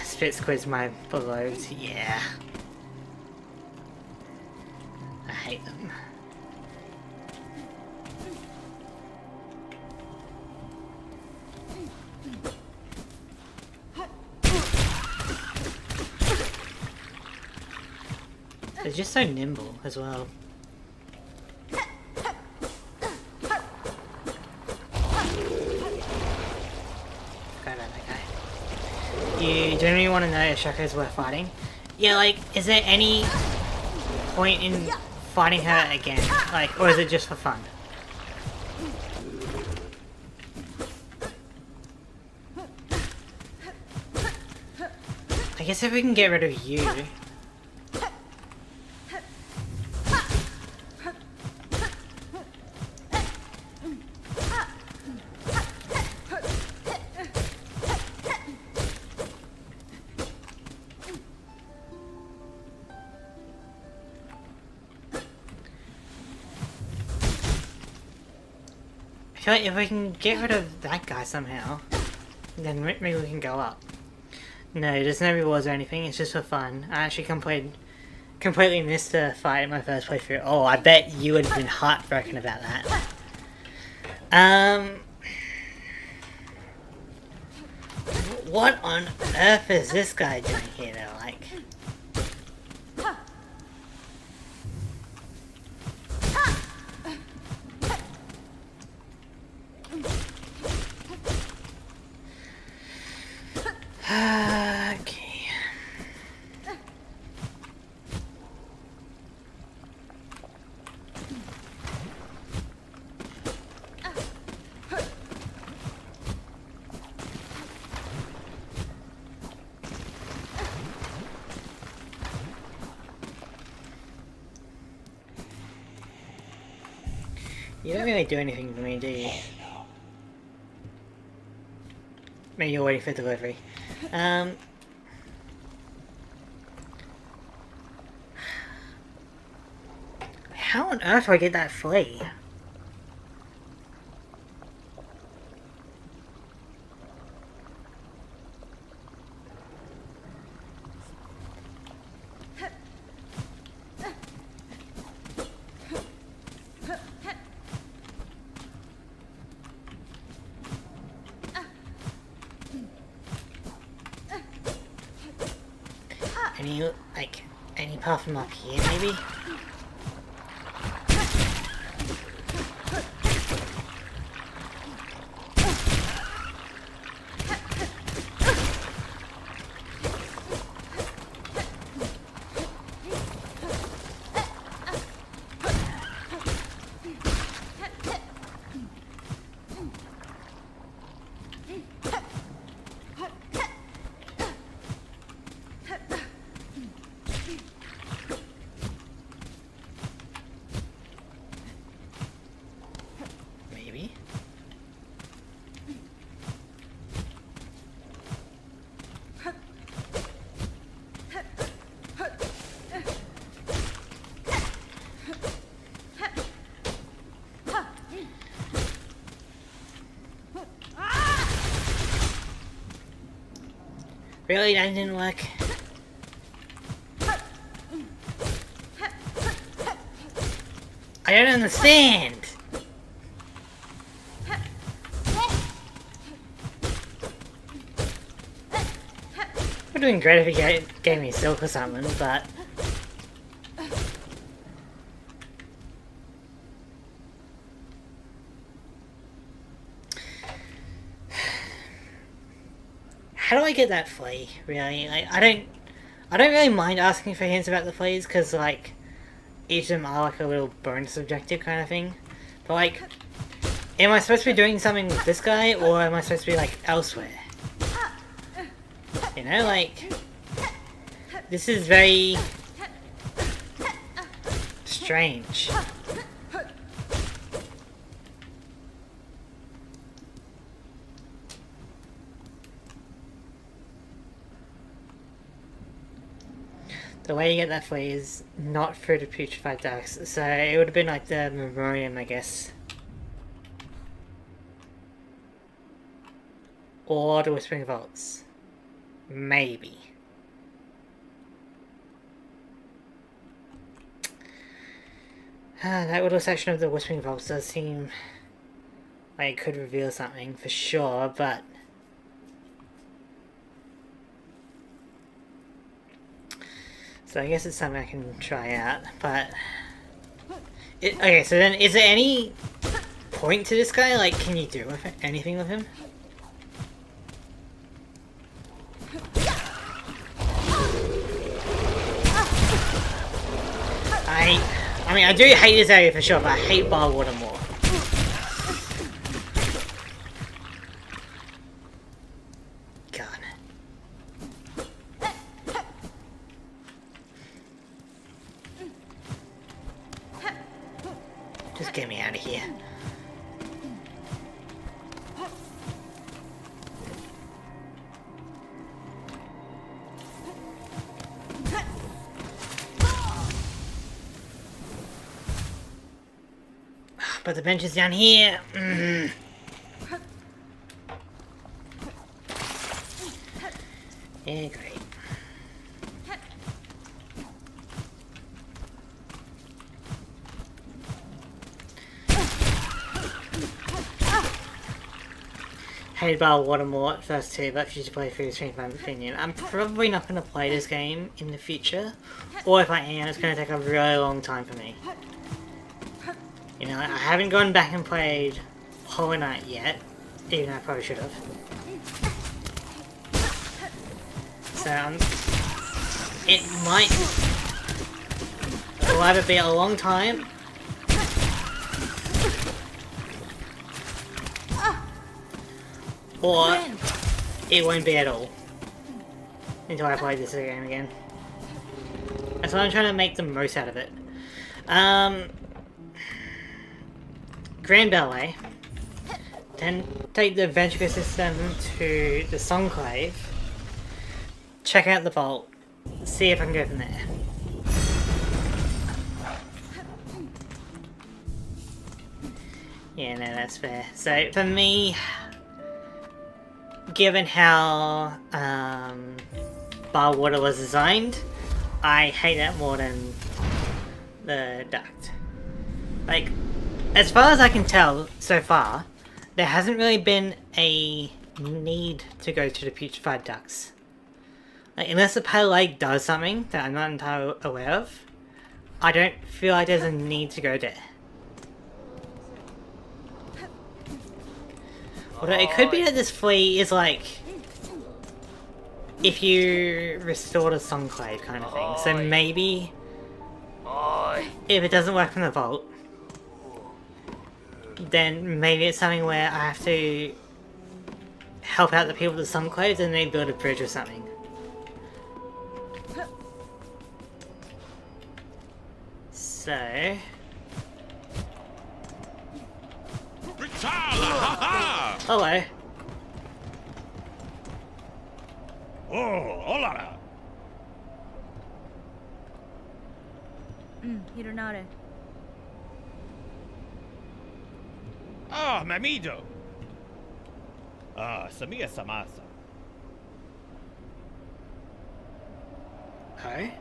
Spit squids my beloved, yeah. I hate them. They're just so nimble as well. You generally want to know if Shaka is worth fighting. Yeah, like, is there any point in fighting her again? Like, or is it just for fun? I guess if we can get rid of you... feel like if we can get rid of that guy somehow, then maybe we can go up. No, there's no rewards or anything, it's just for fun. I actually completely missed the fight in my first playthrough. Oh, I bet you would have been heartbroken about that. What on earth is this guy doing here though, like? Okay. You don't really do anything for me, do you? Maybe you're waiting for delivery. How on earth do I get that flea? Any path from up here, maybe? Really? That didn't work? I don't understand! Would have been great if he gave me silk or something, but... How do I get that flea, really? Like, I don't really mind asking for hints about the fleas, because, like, each of them are, like, a little bonus objective kind of thing. But, like, am I supposed to be doing something with this guy, or am I supposed to be, like, elsewhere? You know, like... This is very... strange. The way you get that flea is not through the putrefied ducks, so it would have been like the memoriam, I guess. Or the Whispering Vaults. Maybe. That little section of the Whispering Vaults does seem like it could reveal something for sure, but... So I guess it's something I can try out, but... Okay, so then is there any point to this guy? Like, can you do anything with him? I mean, I do hate this area for sure, but I hate bar water more. God. Just get me out of here. But the bench is down here. Yeah, great. Hated Bar Watermore at first too, but future playthroughs change my opinion. I'm probably not going to play this game in the future, or if I am, it's going to take a really long time for me. You know, I haven't gone back and played Hollow Knight yet, even though I probably should have. So, it might will either be a long time or it won't be at all until I play this game again. That's why I'm trying to make the most out of it. Grand Ballet. Then take the Venture system to the Songclave. Check out the vault. See if I can go from there. Yeah, no, that's fair. So for me, given how Bar Water was designed, I hate that more than the duct. Like, as far as I can tell so far, there hasn't really been a need to go to the putrefied ducts. Like, unless the Pale Lake does something that I'm not entirely aware of, I don't feel like there's a need to go there. Although it could be that this flea is like, if you restore the Songclave kind of thing. So maybe, if it doesn't work from the vault, then maybe it's something where I have to help out the people with the Songclaves and they build a bridge or something. So... Hello. Oh, hola. Hironare. Ah, Mamido. Ah, Samia Samasa. Hi.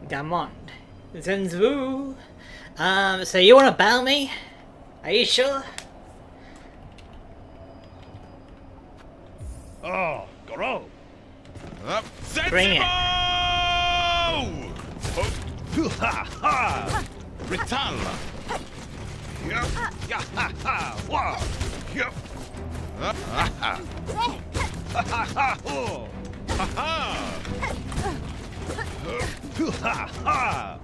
Damond. Zenzu. So you wanna battle me? Are you sure? Oh, Goro. Bring it. Ha ha! Ritala. Ya ha ha! Wow! Yup! Ha ha! Ha ha ha! Oh! Ha ha! Ha ha!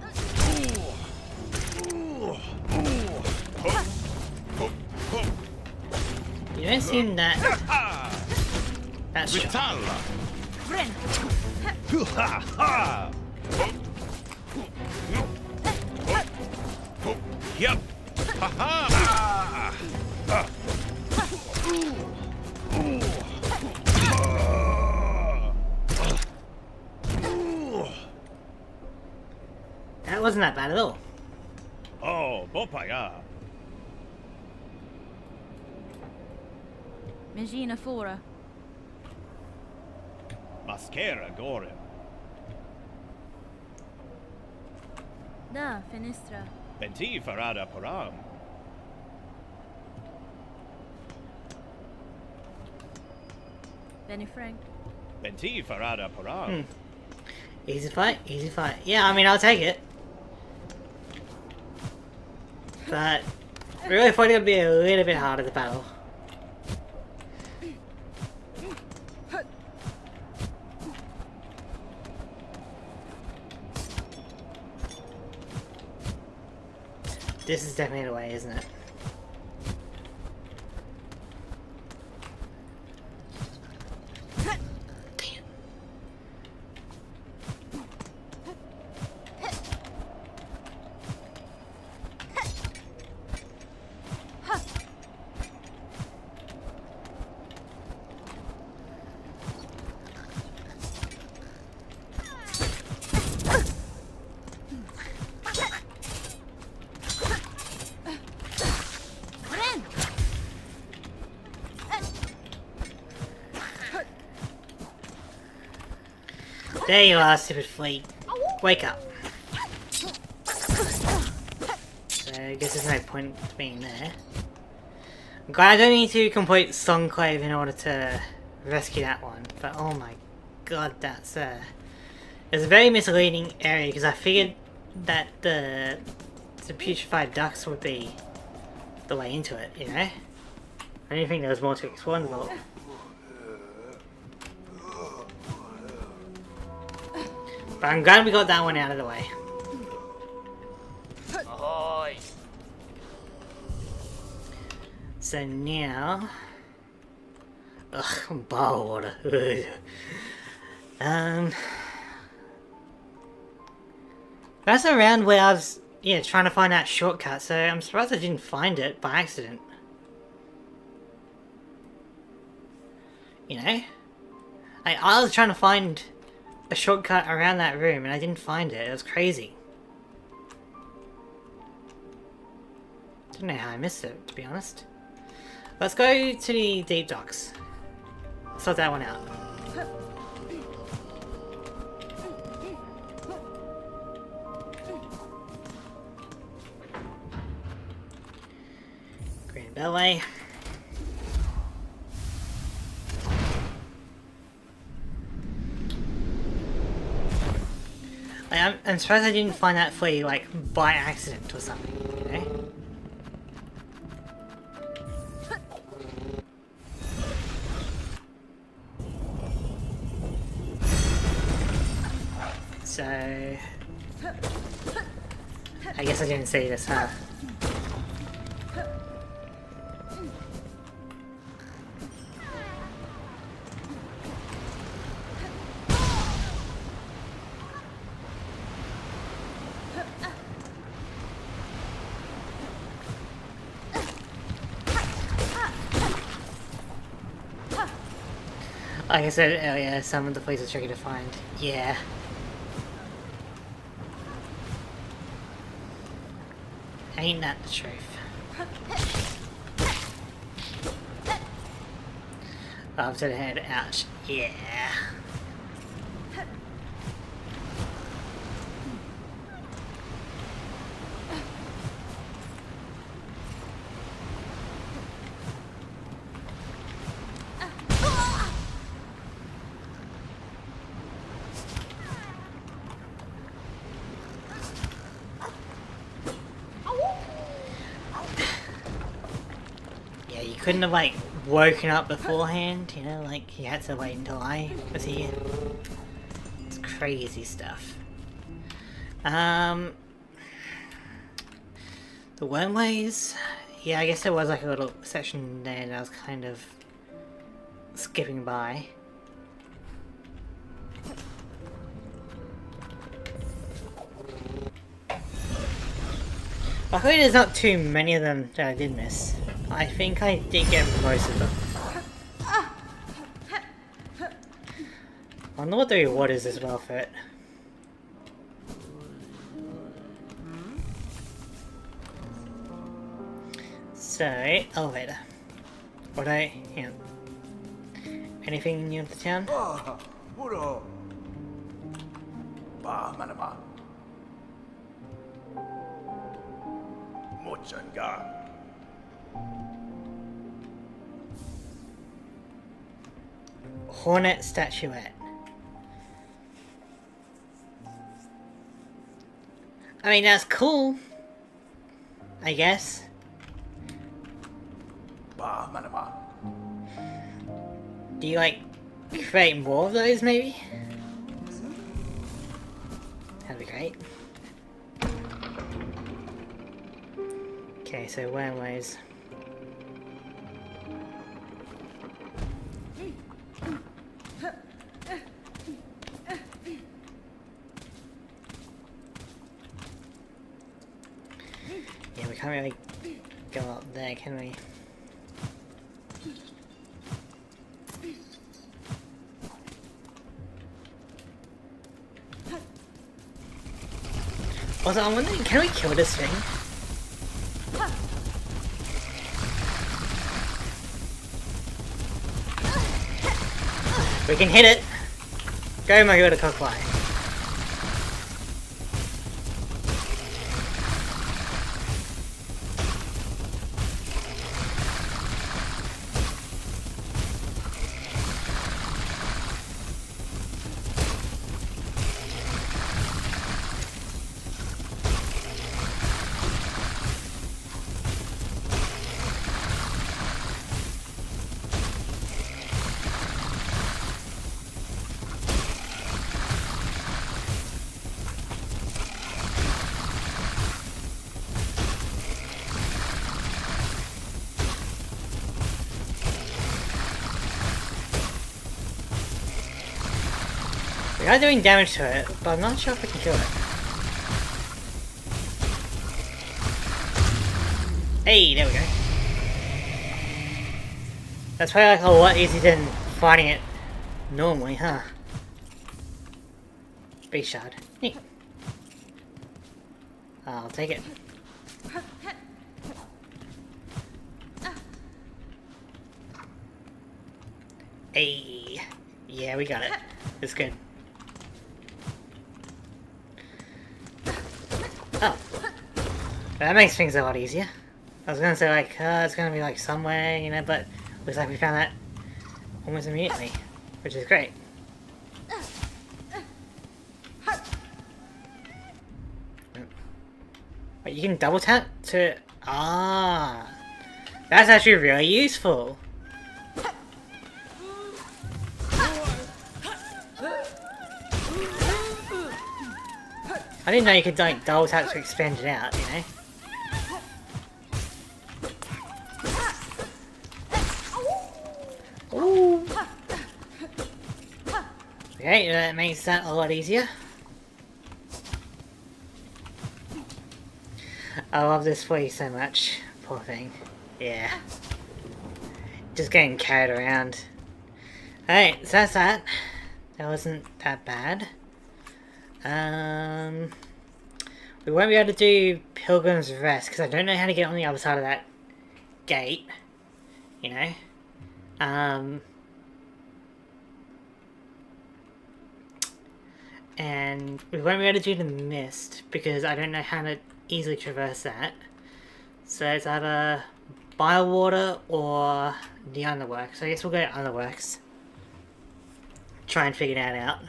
You don't seem that... That's true. Ritala. Ha ha! Yep. Ha ha! That wasn't that bad at all. Oh, Bopaya. Megina Fora. Mascara Gorem. Da, Finistra. Benti Farada Param. Benny Frank. Benti Farada Param. Easy fight, easy fight. Yeah, I mean, I'll take it. But I really thought it would be a little bit harder to battle. This is definitely the way, isn't it? There you are, stupid flea. Wake up. So I guess there's no point to being there. I'm glad I don't need to complete Songclave in order to rescue that one. But oh my god, that's it's a very misleading area because I figured that the putrefied ducks would be the way into it, you know? I didn't think there was more to explore in the vault. But I'm glad we got that one out of the way. Ahoy! So now... Ugh, bottled water. That's around where I was, yeah, trying to find that shortcut, so I'm surprised I didn't find it by accident. You know? I was trying to find a shortcut around that room and I didn't find it. It was crazy. Don't know how I missed it, to be honest. Let's go to the deep docks. Sort that one out. Green Beltway. I'm surprised I didn't find that flea, like, by accident or something, you know? So... I guess I didn't see this, huh? Like I said earlier, some of the fleas are tricky to find. Yeah. Ain't that the truth? Up to the head, ouch. Yeah. You couldn't have, like, woken up beforehand, you know, like, you had to wait until I was here. It's crazy stuff. The wormways, yeah, I guess there was, like, a little section there that I was kind of skipping by. Luckily there's not too many of them that I did miss. I think I did get most of them. I wonder what the reward is as well for it. So, elevator. What yeah. Anything new of the town? Hornet statuette. I mean, that's cool. I guess. Do you, like, create more of those, maybe? That'd be great. Okay, so wormways. Yeah, we can't really go up there, can we? Also, I'm wondering, can we kill this thing? We can hit it. Go, my good cockfly. We are doing damage to it, but I'm not sure if we can kill it. Hey, there we go. That's probably like a lot easier than fighting it normally, huh? Beast shard. Neat. I'll take it. Hey, yeah, we got it. It's good. Oh, that makes things a lot easier. I was gonna say like, it's gonna be like somewhere, you know, but looks like we found that almost immediately, which is great. Wait, you can double tap to... Ah, that's actually really useful. I didn't know you could like double tap to expand it out, you know? Ooh. Okay, that makes that a lot easier. I love this flea so much. Poor thing. Yeah. Just getting carried around. Alright, so that's that. That wasn't that bad. We won't be able to do Pilgrim's Rest because I don't know how to get on the other side of that gate. You know? And we won't be able to do the Mist because I don't know how to easily traverse that. So it's either Bywater or the Underworks. So I guess we'll go to Underworks. Try and figure that out.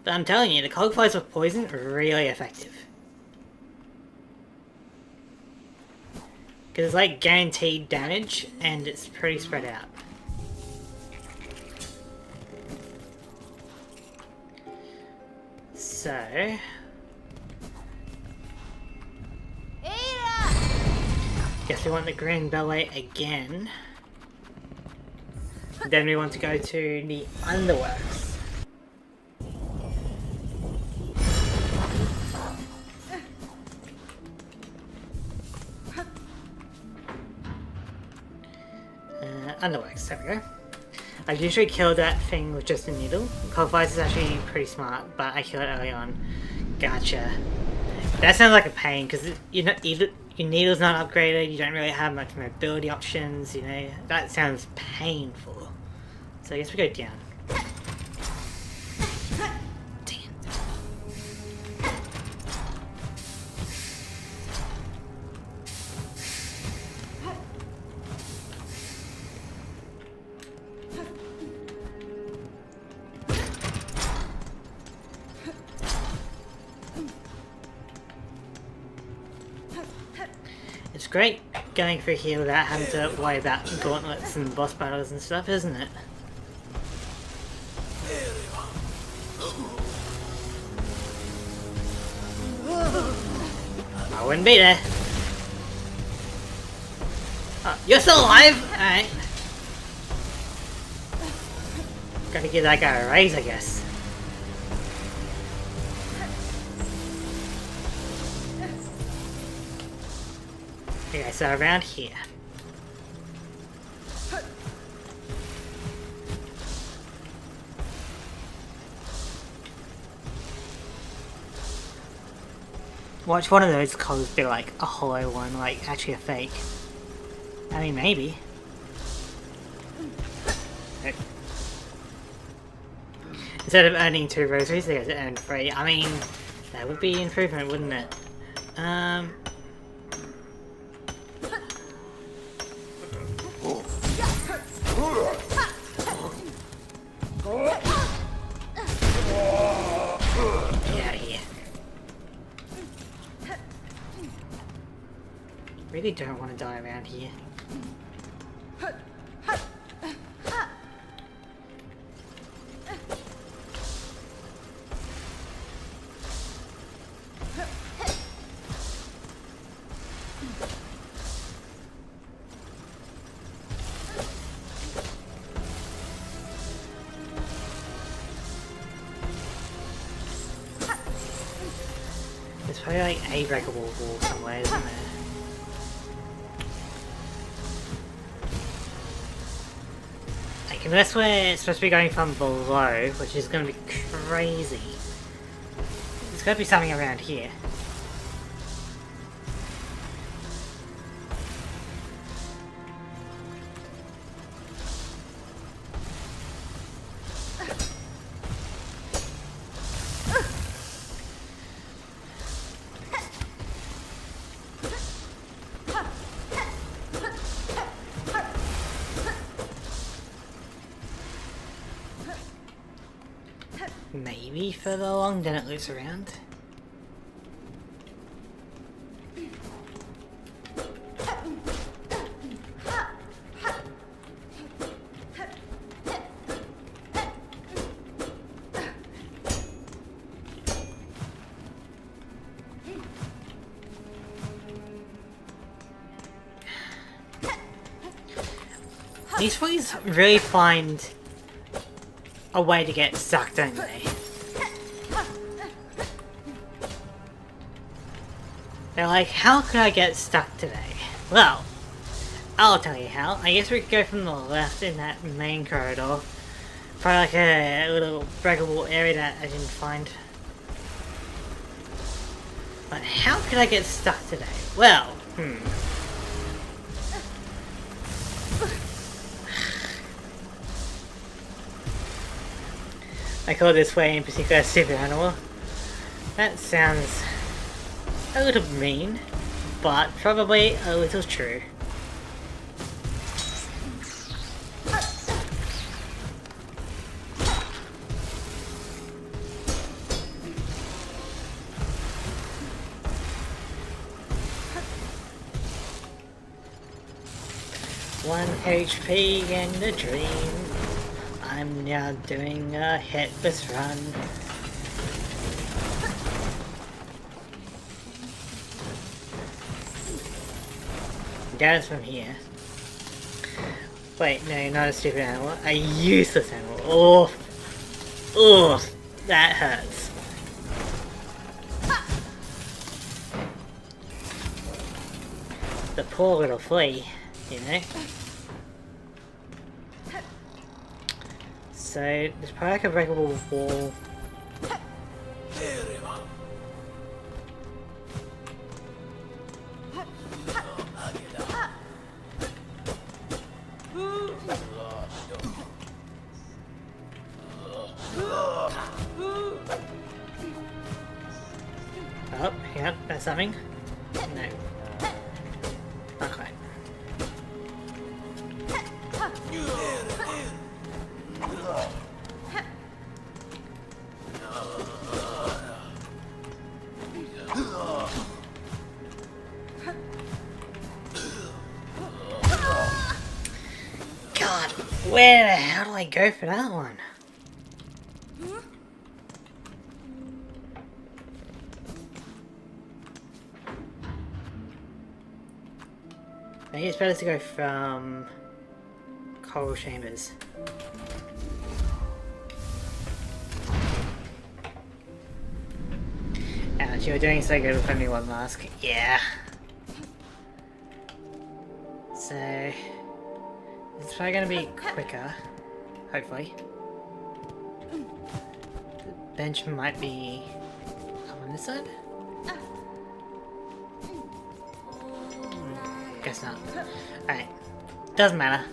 But I'm telling you, the cogflies with poison are really effective. Because it's like guaranteed damage and it's pretty spread out. So... guess we want the Grand Ballet again. Then we want to go to the Underworks. Underworks, there we go. I usually kill that thing with just a needle. Cogflies is actually pretty smart, but I kill it early on. Gotcha. That sounds like a pain, because your needle's not upgraded, you don't really have much mobility options, you know. That sounds painful. So I guess we go down. It's great going through here without having to worry about gauntlets and boss battles and stuff, isn't it? I wouldn't be there. Oh, you're still alive? Alright. Gotta give that guy a raise, I guess. Okay, so around here. Watch one of those colors be like a hollow one, like actually a fake. I mean, maybe. Nope. Instead of earning 2 rosaries, they get to earn 3. I mean, that would be improvement, wouldn't it? Get out of here. Really don't want to die around here. There's probably like a breakable wall somewhere, isn't there? Like, unless we're supposed to be going from below, which is going to be crazy. There's got to be something around here. Maybe further along, then it loops around. These boys really find a way to get stuck, don't they? They're like, how could I get stuck today? Well, I'll tell you how. I guess we could go from the left in that main corridor. Probably like a little breakable area that I didn't find. But how could I get stuck today? Well, I call this way in particular stupid animal. That sounds a little mean, but probably a little true. One HP in the dream. I'm now doing a hitless run. Get us from here. Wait, no, not a stupid animal. A useless animal. Oof. Oof. That hurts. The poor little flea, you know? So, there's probably like a breakable wall. Oh, yep, that's something. No. Not quite. God, where the hell do I go for that one? Maybe it's better to go from coral chambers. Ouch, you're doing so good with only one mask. Yeah. So it's probably gonna be quicker, hopefully. The bench might be up on this side. Guess not. Alright. Doesn't matter.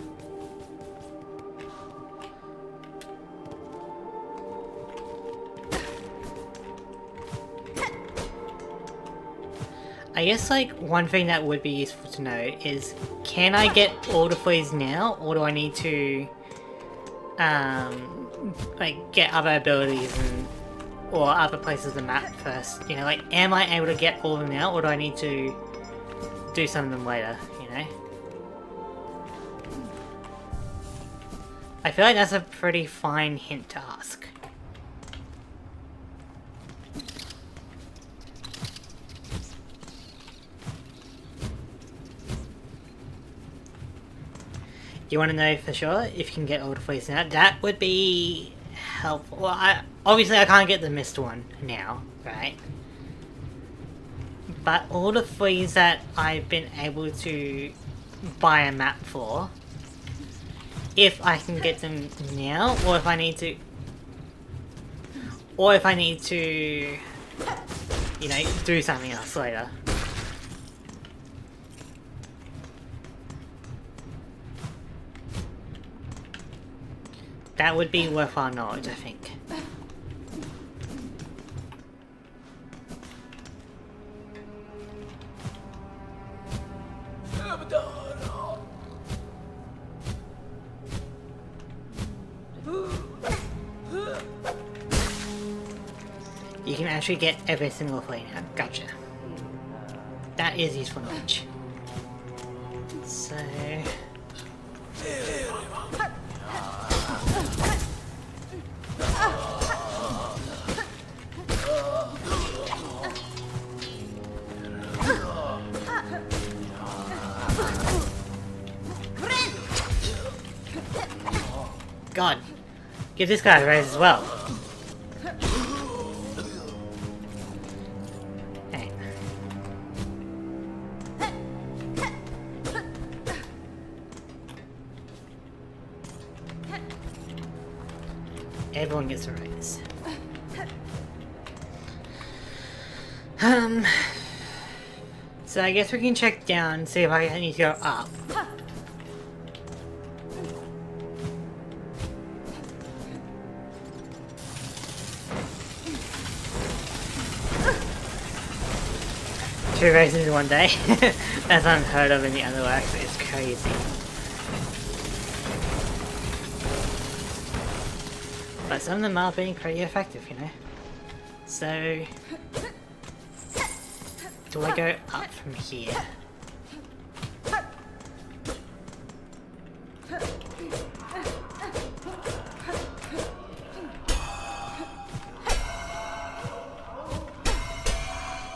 I guess like one thing that would be useful to know is, can I get all the fleas now, or do I need to like get other abilities and or other places of the map first? You know, like, am I able to get all of them now, or do I need to do some of them later, you know? I feel like that's a pretty fine hint to ask. You want to know for sure if you can get all the fleas now? That would be helpful. Well, obviously I can't get the mist one now, right? But all the fleas that I've been able to buy a map for, if I can get them now, or if I need to, you know, do something else later. That would be worthwhile knowledge, I think. You can actually get every single flea now. Gotcha. That is useful knowledge. So... God, give this guy a raise as well. Hey. Everyone gets a raise. So I guess we can check down, see if I need to go up. Two races in one day? That's unheard of in the Underworld, it's crazy. But some of them are being pretty effective, you know? So... do I go up from here?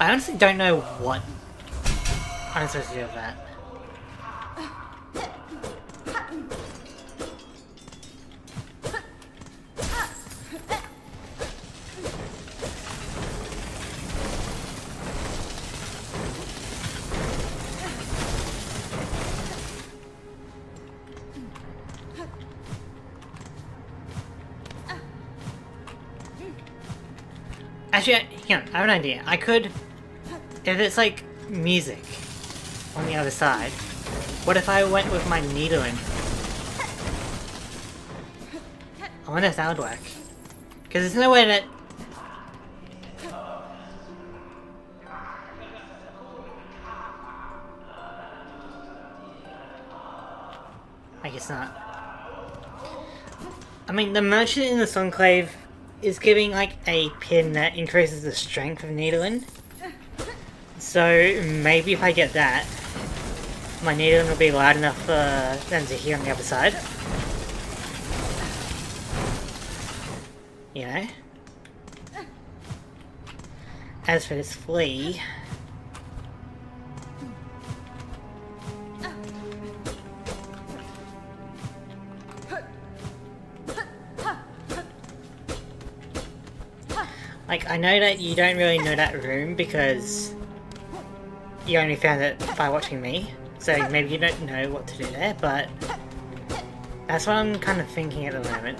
I honestly don't know what I'm supposed to do with that. Actually, hang on, I have an idea. I could... if it's like music on the other side, what if I went with my needling? I wonder if that would work. Because there's no way that... I guess not. I mean, the merchant in the Sunclave is giving like a pin that increases the strength of needling. So maybe if I get that, my needling will be loud enough for them to hear on the other side. You know? As for this flea... like, I know that you don't really know that room because you only found it by watching me, so maybe you don't know what to do there, but that's what I'm kind of thinking at the moment.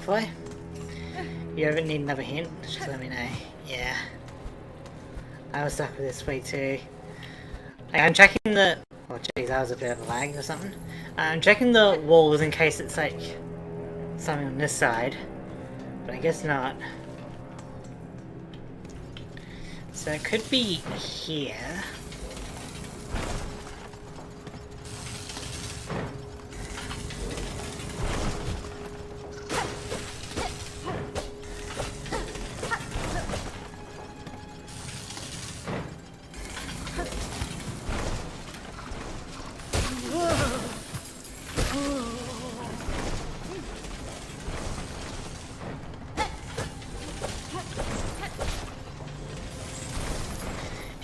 fly. If you ever need another hint, just let me know. Yeah. I was stuck with this way too. I'm checking the... Oh jeez, that was a bit of a lag or something. I'm checking the walls in case it's like something on this side, but I guess not. So it could be here.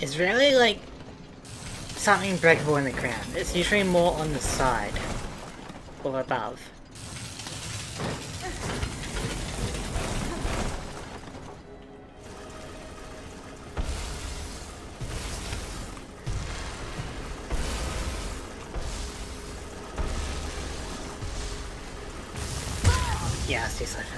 It's rarely like something breakable in the ground. It's usually more on the side or above. Yeah, it's just like that.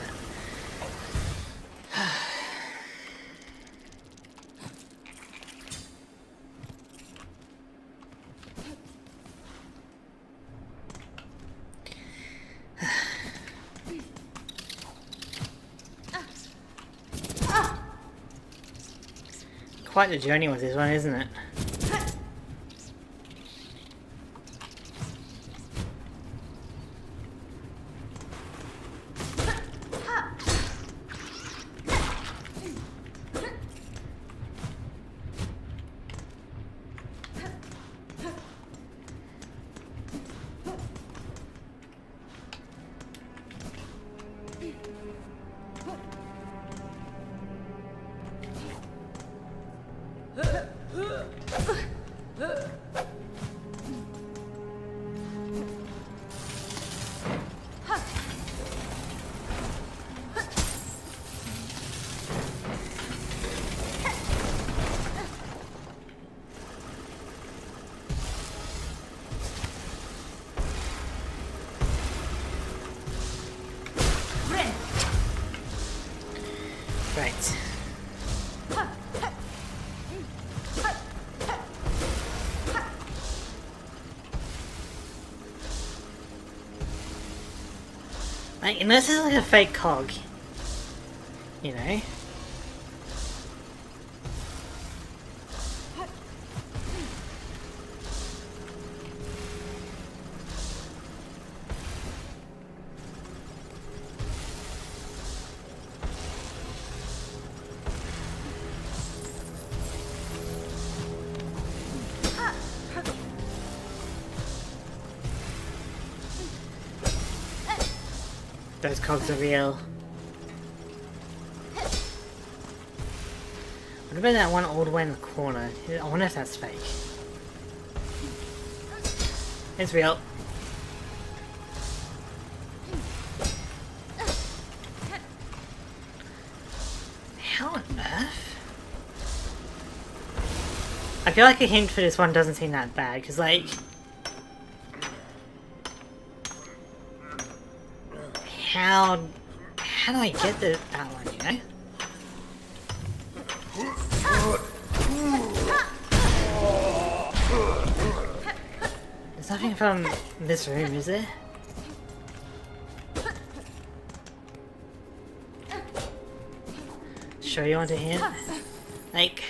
Quite the journey with this one, isn't it? Right. Like, unless it's like a fake cog, you know? Those cogs are real. What about that one all the way in the corner? I wonder if that's fake. It's real. How on earth? I feel like a hint for this one doesn't seem that bad, because like... How do I get that one, you know? There's nothing from this room, is there? Sure you want a hint? Like...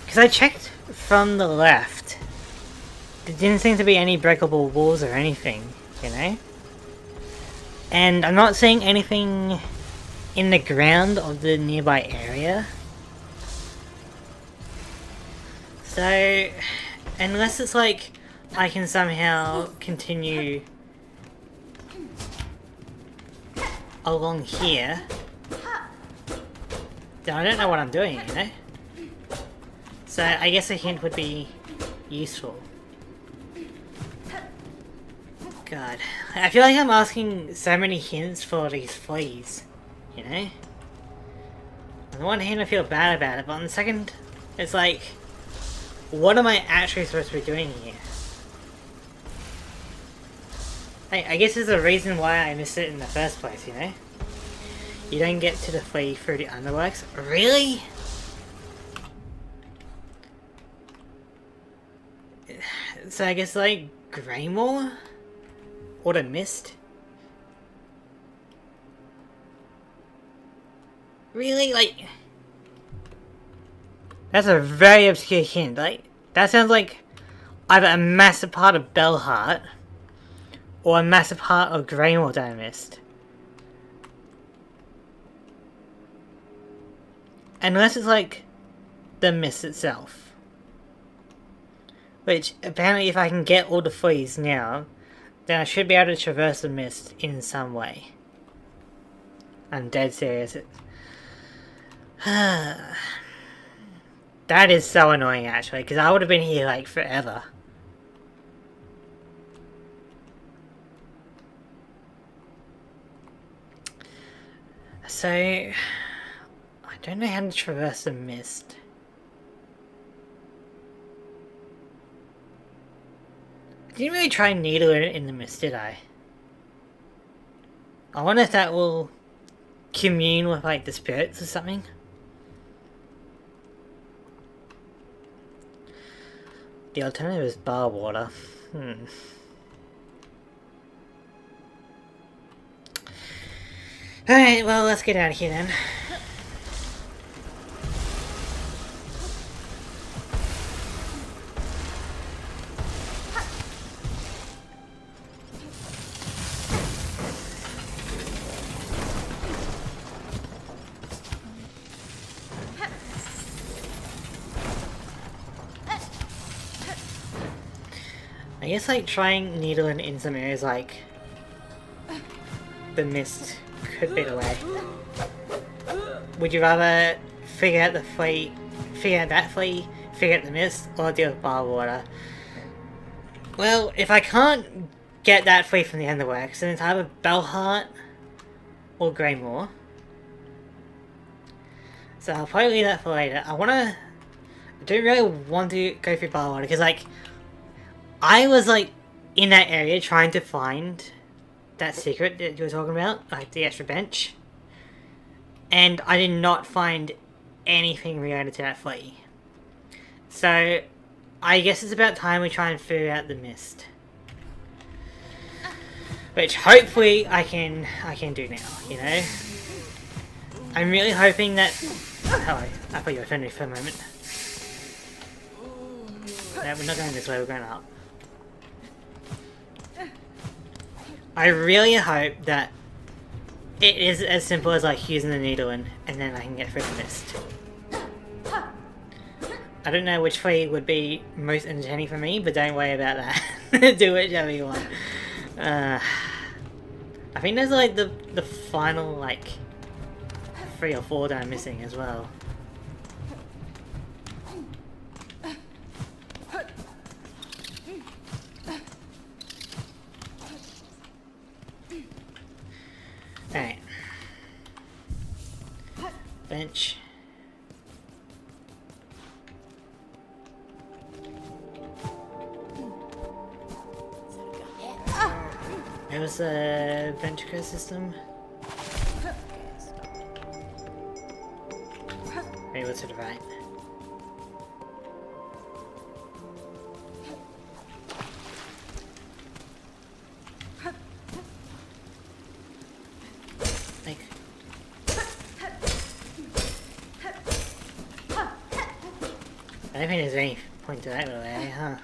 Because I checked from the left. There didn't seem to be any breakable walls or anything, you know? And I'm not seeing anything in the ground of the nearby area. So, unless it's like I can somehow continue along here, then I don't know what I'm doing, you know? So I guess a hint would be useful. God, I feel like I'm asking so many hints for these fleas, you know? On the one hand I feel bad about it, but on the second, it's like, what am I actually supposed to be doing here? I guess there's a reason why I missed it in the first place, you know? You don't get to the flea through the underworks. Really? So I guess like Greymore? Or the Mist? Really? Like... That's a very obscure hint. Like, that sounds like either a massive part of Bellheart or a massive part of Greymore that I missed. Unless it's like the mist itself. Which, apparently if I can get all the fleas now, then I should be able to traverse the mist in some way. I'm dead serious. That is so annoying actually, because I would have been here like forever. So, I don't know how to traverse the mist. I didn't really try needle in the mist, did I? I wonder if that will commune with like the spirits or something. The alternative is bar water. Alright, well, let's get out of here then. I guess like trying needling in some areas like the mist could be the way. Would you rather figure out that flea, figure out the mist, or deal with bar water? Well, if I can't get that flea from the underworks, then it's either Bellheart or Greymore. So I'll probably leave that for later. I don't really want to go through bar water, because like, I was like in that area trying to find that secret that you were talking about, like the extra bench, and I did not find anything related to that flea. So I guess it's about time we try and figure out the mist, which hopefully I can do now. You know, I'm really hoping that. Hello, I thought you were offended for a moment. No, we're not going this way. We're going up. I really hope that it is as simple as like using the needle and then I can get through the mist. I don't know which flea would be most entertaining for me, but don't worry about that. Do whichever you want. I think there's like the final like 3 or 4 that I'm missing as well. Alright. Bench. It was a ventricle system. Maybe what's to the right? I don't think there's any point to that really, huh?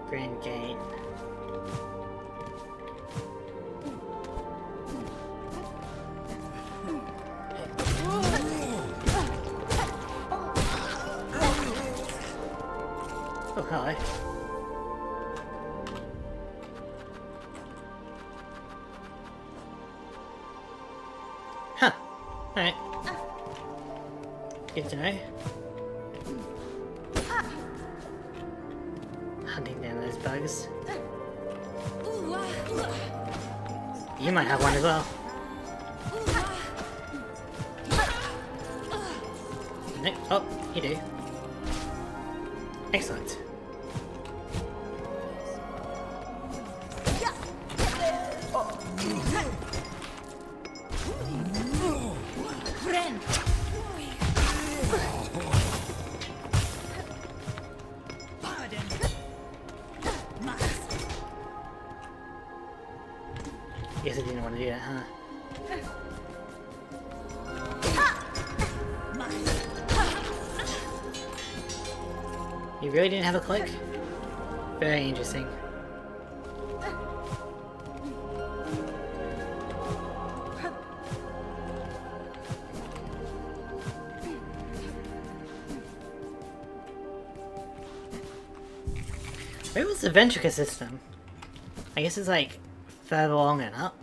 Grand Gate. Oh, hello. Huh. Alright. Good to know. Hunting down those bugs. You might have one as well. Nope. Oh, you do. Excellent. Friend. Guess I didn't want to do that, huh? You really didn't have a click? Very interesting. Where was the ventricle system? I guess it's like further along and up.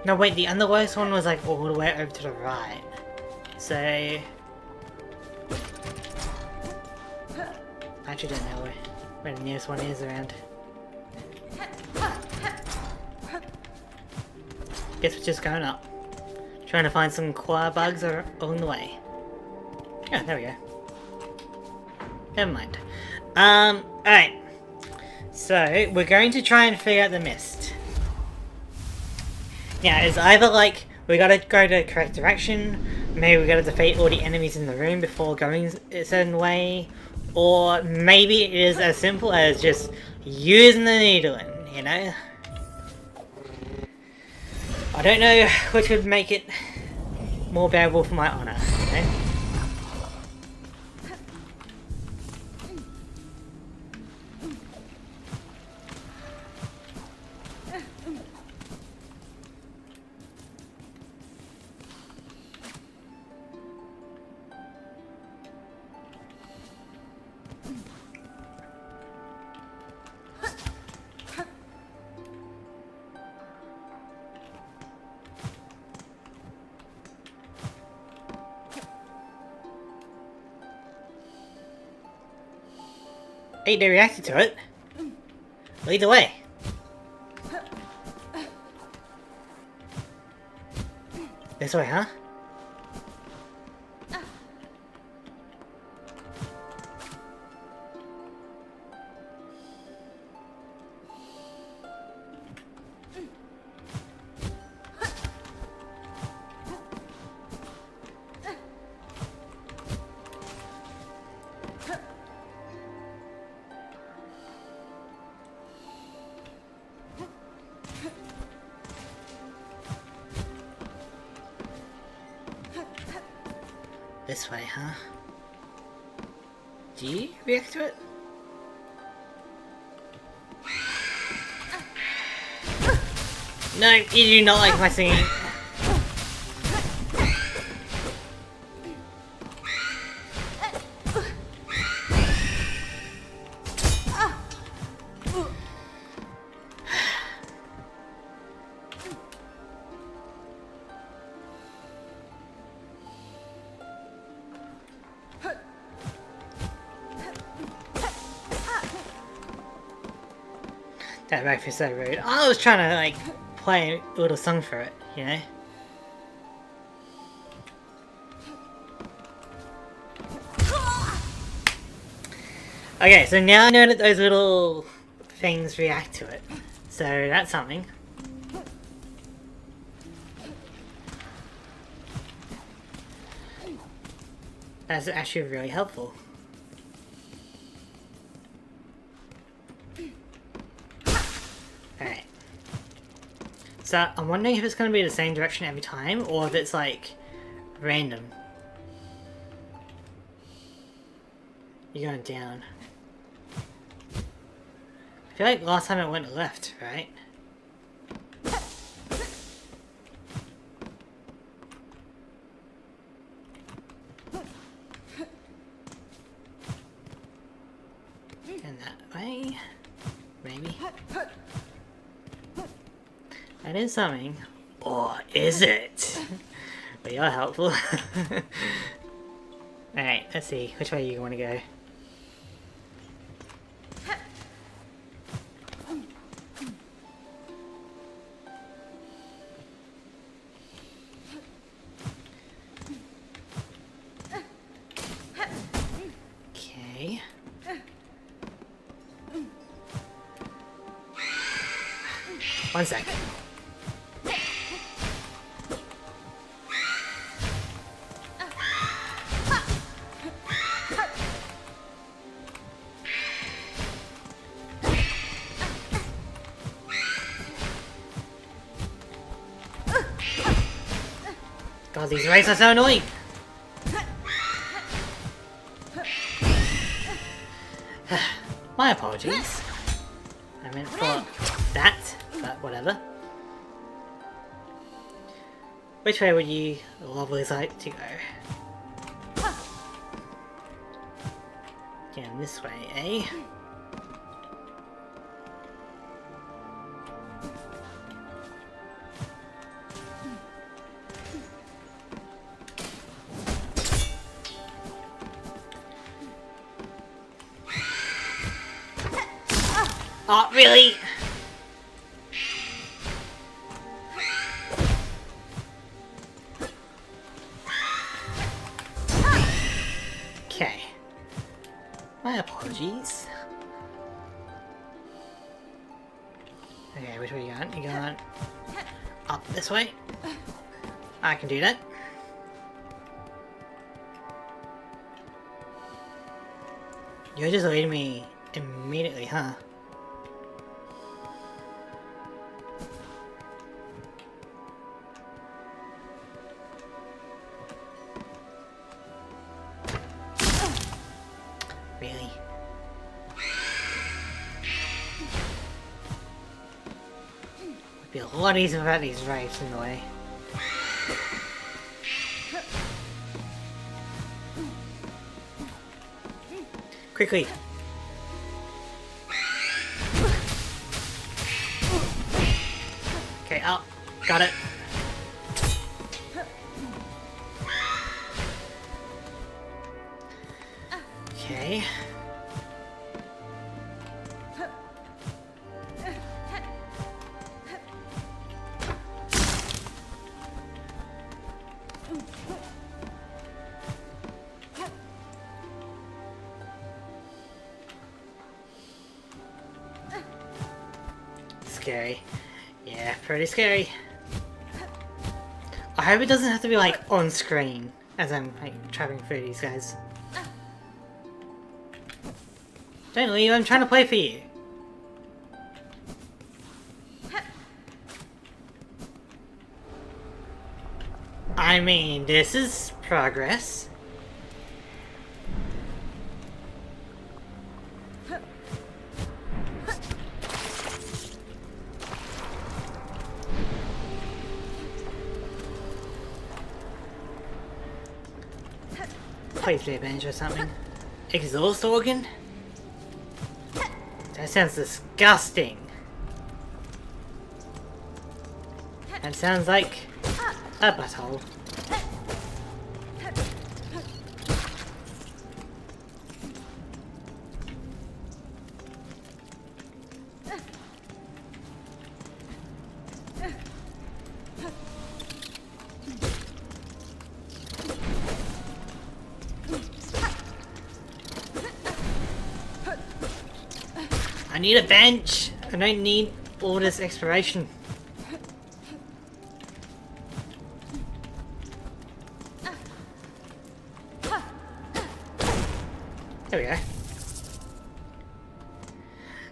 No wait, the underworks one was like all the way over to the right. So I actually don't know where the nearest one is around. Guess we're just going up. Trying to find some koala bugs along the way. Oh, there we go. Never mind. Alright. So, we're going to try and figure out the mist. Now, it's either like, we gotta go the correct direction, maybe we gotta defeat all the enemies in the room before going a certain way, or maybe it is as simple as just using the needle, you know? I don't know which would make it more bearable for my honor, you know? Hey, they reacted to it. Lead the way. This way, huh? This way, huh? Do you react to it? No, you do not like my singing. That makes me so rude. I was trying to like play a little song for it, you know? Okay, so now I know that those little things react to it. So that's something. That's actually really helpful. Alright. So I'm wondering if it's going to be the same direction every time, or if it's like random. You're going down. I feel like last time it went left, right? And that way, maybe. That is something. Or is it? But you're helpful. Alright, let's see. Which way you want to go? One sec. God, these rays are so annoying! My apologies. I meant for that, but whatever. Which way would you lovelies like to go? Down this way, eh? Oh, really? Okay. My apologies. Okay, which way are you going? You going up this way? I can do that. You're just leading me immediately, huh? Really? Would be a lot easier without these rays in the way. Quickly! Okay, up. Got it. Okay. Scary. Yeah, pretty scary. I hope it doesn't have to be like on screen as I'm like traveling through these guys. Don't leave, I'm trying to play for you. I mean, this is progress. Please be a bench or something. Exhaust organ? That sounds disgusting. That sounds like a butthole. I need a bench! I don't need all this exploration. There we go.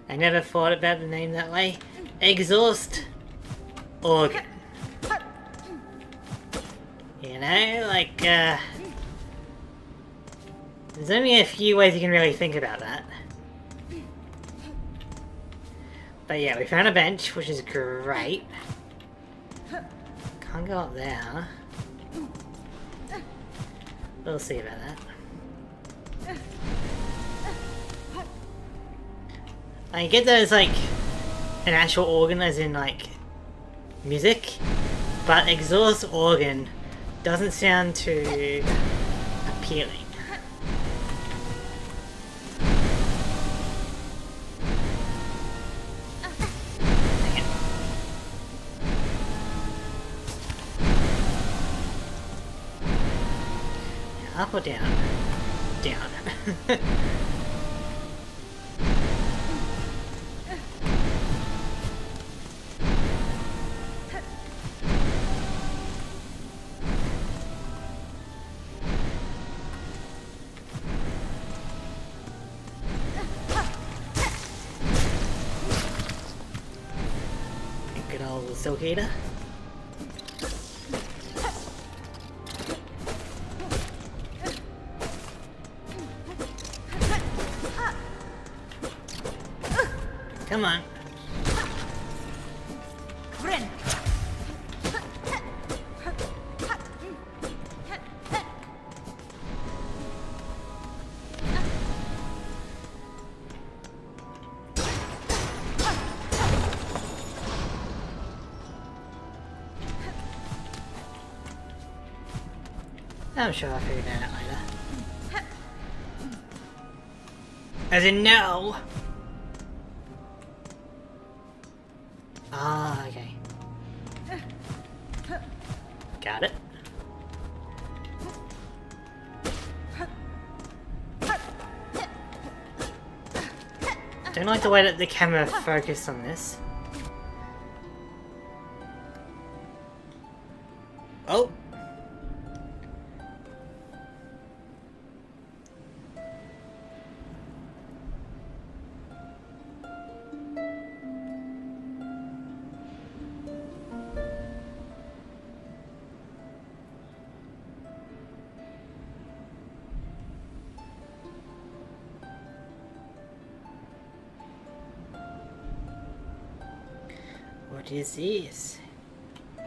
I never thought about the name that way. Exhaust organ. You know, like, there's only a few ways you can really think about that. But yeah, we found a bench, which is great. Can't go up there. We'll see about that. I get that it's like an actual organ, as in like music, but exhaust organ doesn't sound too appealing. Up or down? Down. old Silk Eater. Come on. Friend. I'm sure I figured that out later. As in no! Ah, okay. Got it. Don't like the way that the camera focused on this. Oh! What is this? I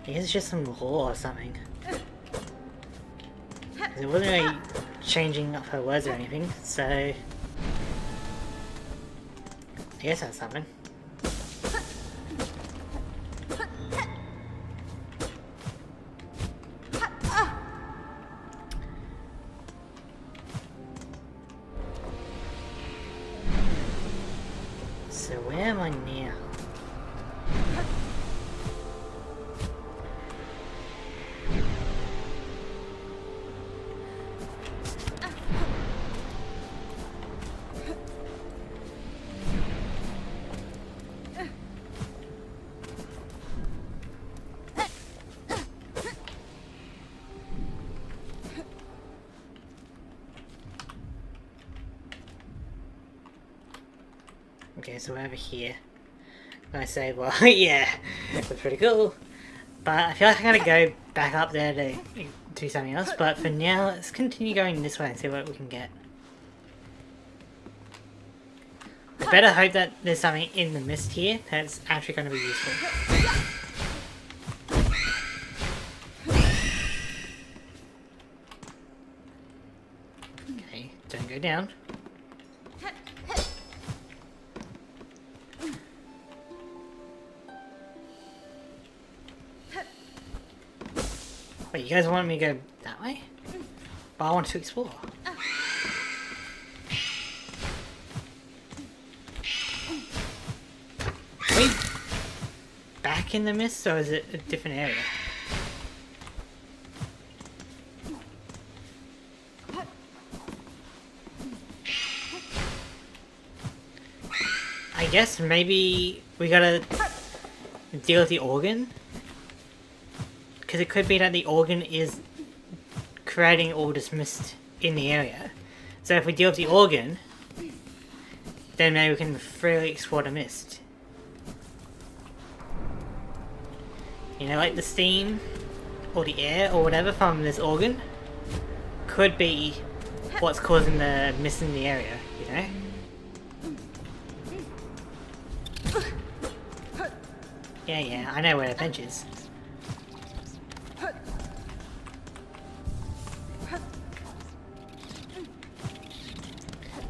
guess it's just some lore or something. 'Cause it wasn't really changing up her words or anything, so... I guess that's something. So where am I now? Okay, so we're over here. And I say, well, yeah, that's pretty cool. But I feel like I'm gonna go back up there to do something else. But for now, let's continue going this way and see what we can get. I better hope that there's something in the mist here that's actually going to be useful. Okay, don't go down. Wait, you guys want me to go that way? But I want to explore. Are we back in the mist, or is it a different area? I guess maybe we gotta deal with the organ? Because it could be that the organ is creating all this mist in the area. So if we deal with the organ, then maybe we can freely explore the mist. You know, like the steam, or the air, or whatever from this organ, could be what's causing the mist in the area, you know? Yeah, I know where the bench is.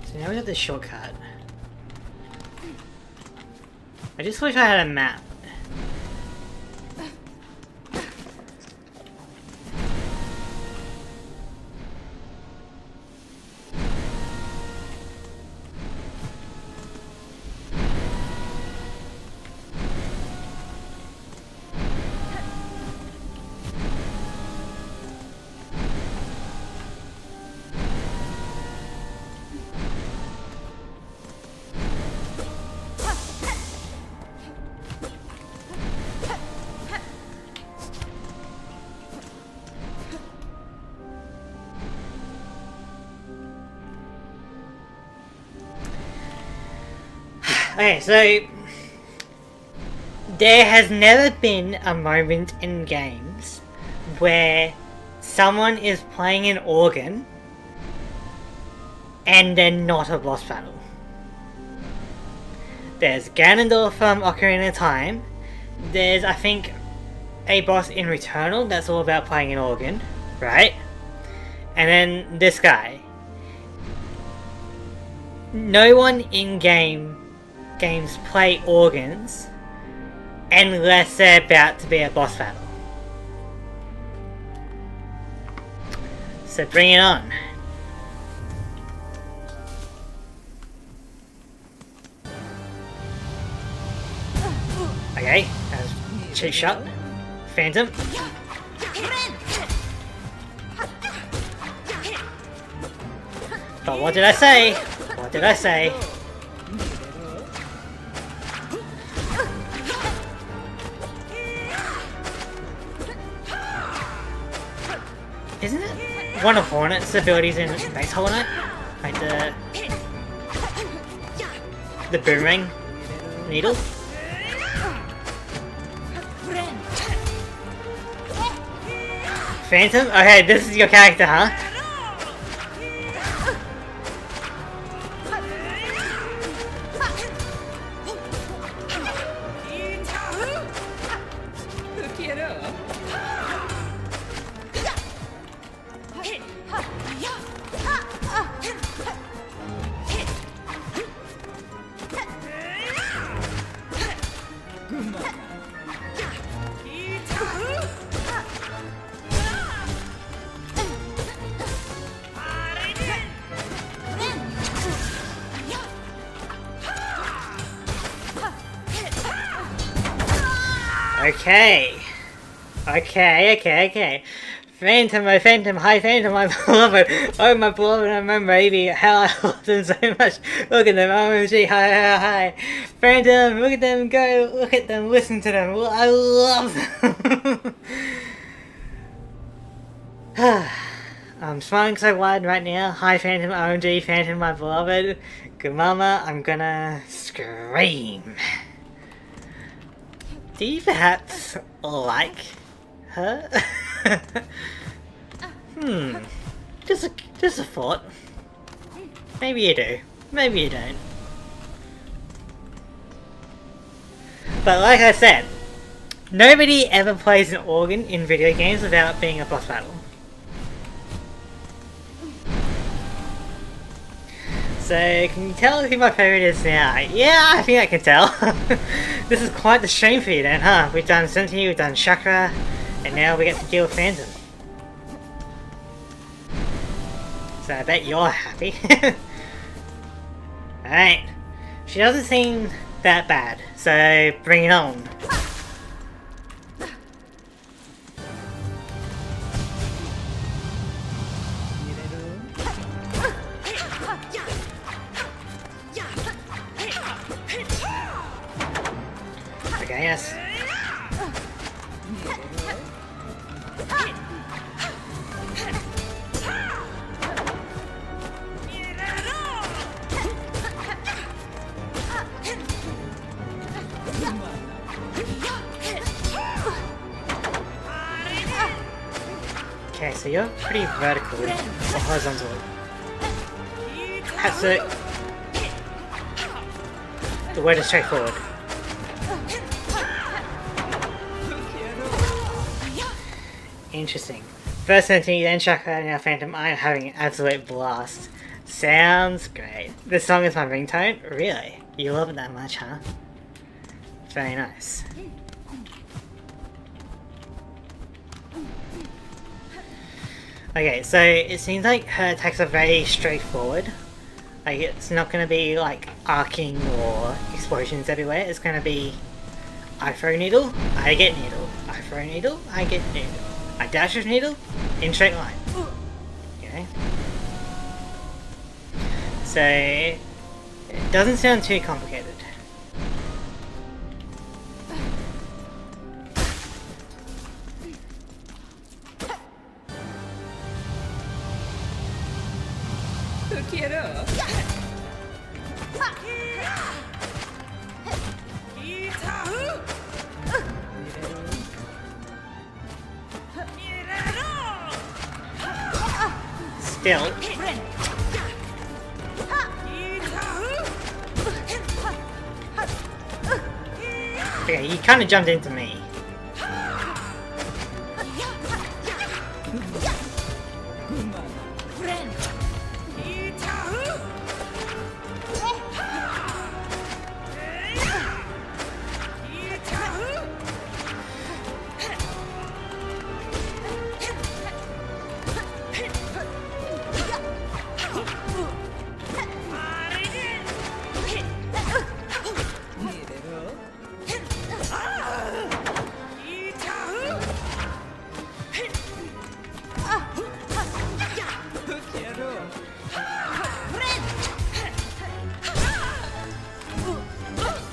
So now we got this shortcut. I just wish I had a map. Okay, so There has never been a moment in games where someone is playing an organ and they're not a boss battle. There's Ganondorf from Ocarina of Time. There's, I think, a boss in Returnal that's all about playing an organ, right? And then this guy. No one in games play organs unless they're about to be a boss battle. So bring it on. Okay, that was cheap shot. Phantom. But what did I say? What did I say? Isn't it one of Hornet's abilities in Base Hollow Knight? Like the boomerang needle? Phantom? Okay, this is your character, huh? Okay. Phantom, my Phantom, hi Phantom, my beloved. Oh my beloved, I'm my baby. How I love them so much. Look at them, OMG, hi. Phantom, look at them go, look at them, listen to them. I love them. I'm smiling so wide right now. Hi Phantom, OMG, Phantom, my beloved. Good mama, I'm gonna scream. Do you perhaps like her? Just a thought. Maybe you do. Maybe you don't. But like I said, nobody ever plays an organ in video games without being a boss battle. So, can you tell who my favourite is now? Yeah, I think I can tell. This is quite the stream for you then, huh? We've done Senti, we've done Chakra, and now we get to deal with Phantom. So I bet you're happy. Alright. She doesn't seem that bad, so bring it on. Okay, yes. Okay, so you're pretty vertical or horizontal. That's it. The word is straightforward. Interesting. First Senti, then Chakra, now Phantom. I'm having an absolute blast. Sounds great. This song is my ringtone? Really? You love it that much, huh? Very nice. Okay, so it seems like her attacks are very straightforward. Like, it's not going to be like arcing or explosions everywhere. It's going to be I throw needle, I get needle. I throw needle, I get needle. I dash with needle in straight line. Okay. So it doesn't sound too complicated. Still. Okay, he kind of jumped into me.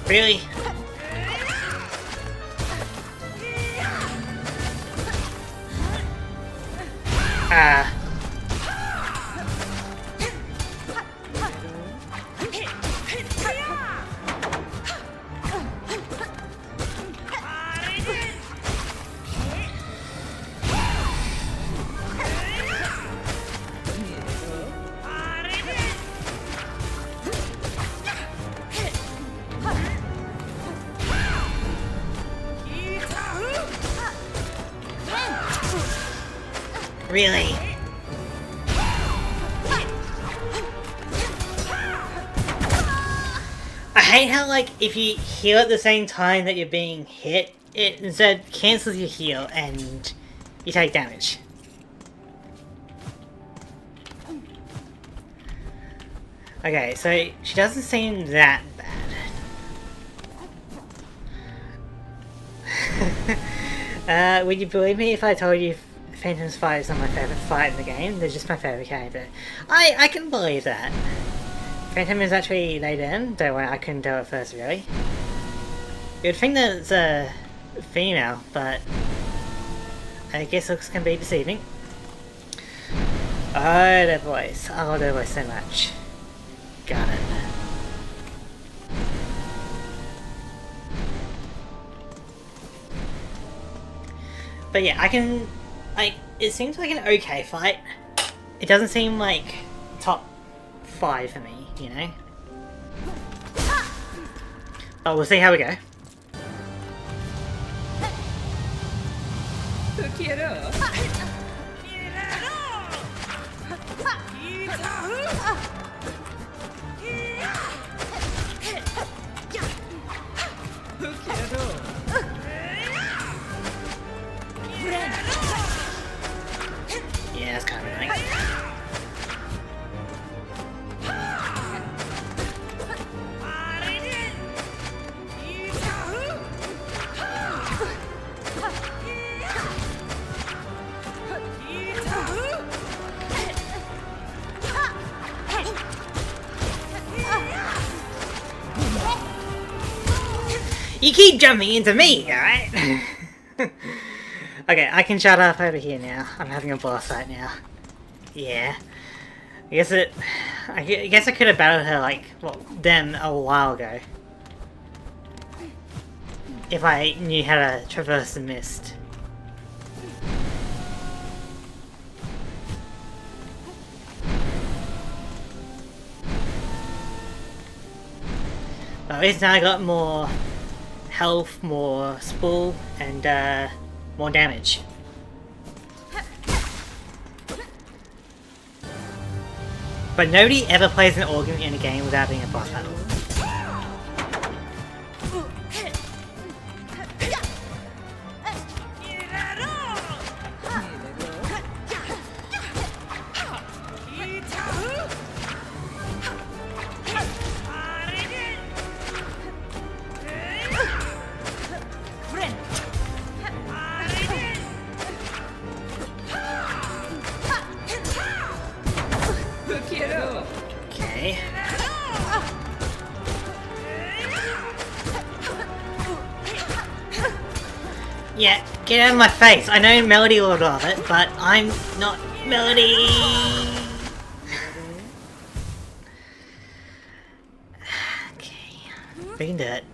Really? Ah. Really? I hate how, like, if you heal at the same time that you're being hit, it instead cancels your heal and you take damage. Okay, so she doesn't seem that bad. Would you believe me if I told you Phantom's fight is not my favourite fight in the game? They're just my favourite character. I can believe that. Phantom is actually laid in. Don't worry, I couldn't tell at first, really. You'd think that it's a female, but I guess looks can be deceiving. Oh, their voice. Oh, their voice so much. Got it. But yeah, I can... like, it seems like an okay fight. It doesn't seem like top 5 for me, you know? But we'll see how we go. Yeah, that's kind of annoying. You keep jumping into me, alright? Okay, I can shut up over here now. I'm having a boss fight now. Yeah. I guess I could have battled her like, well, them a while ago. If I knew how to traverse the mist. But at least now I got more health, more spool, and more damage. But nobody ever plays an organ in a game without being a boss battle. Okay. Yeah, get out of my face. I know Melody will love it, but I'm not Melody. Okay, we can do it.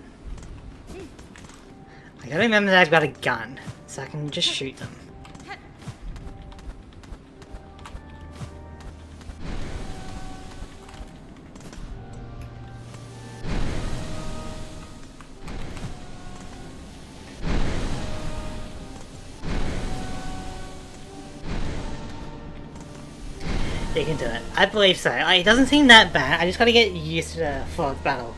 I gotta remember that I've got a gun, so I can just shoot them. You can do it. I believe so. It doesn't seem that bad. I just gotta get used to the flow of battle.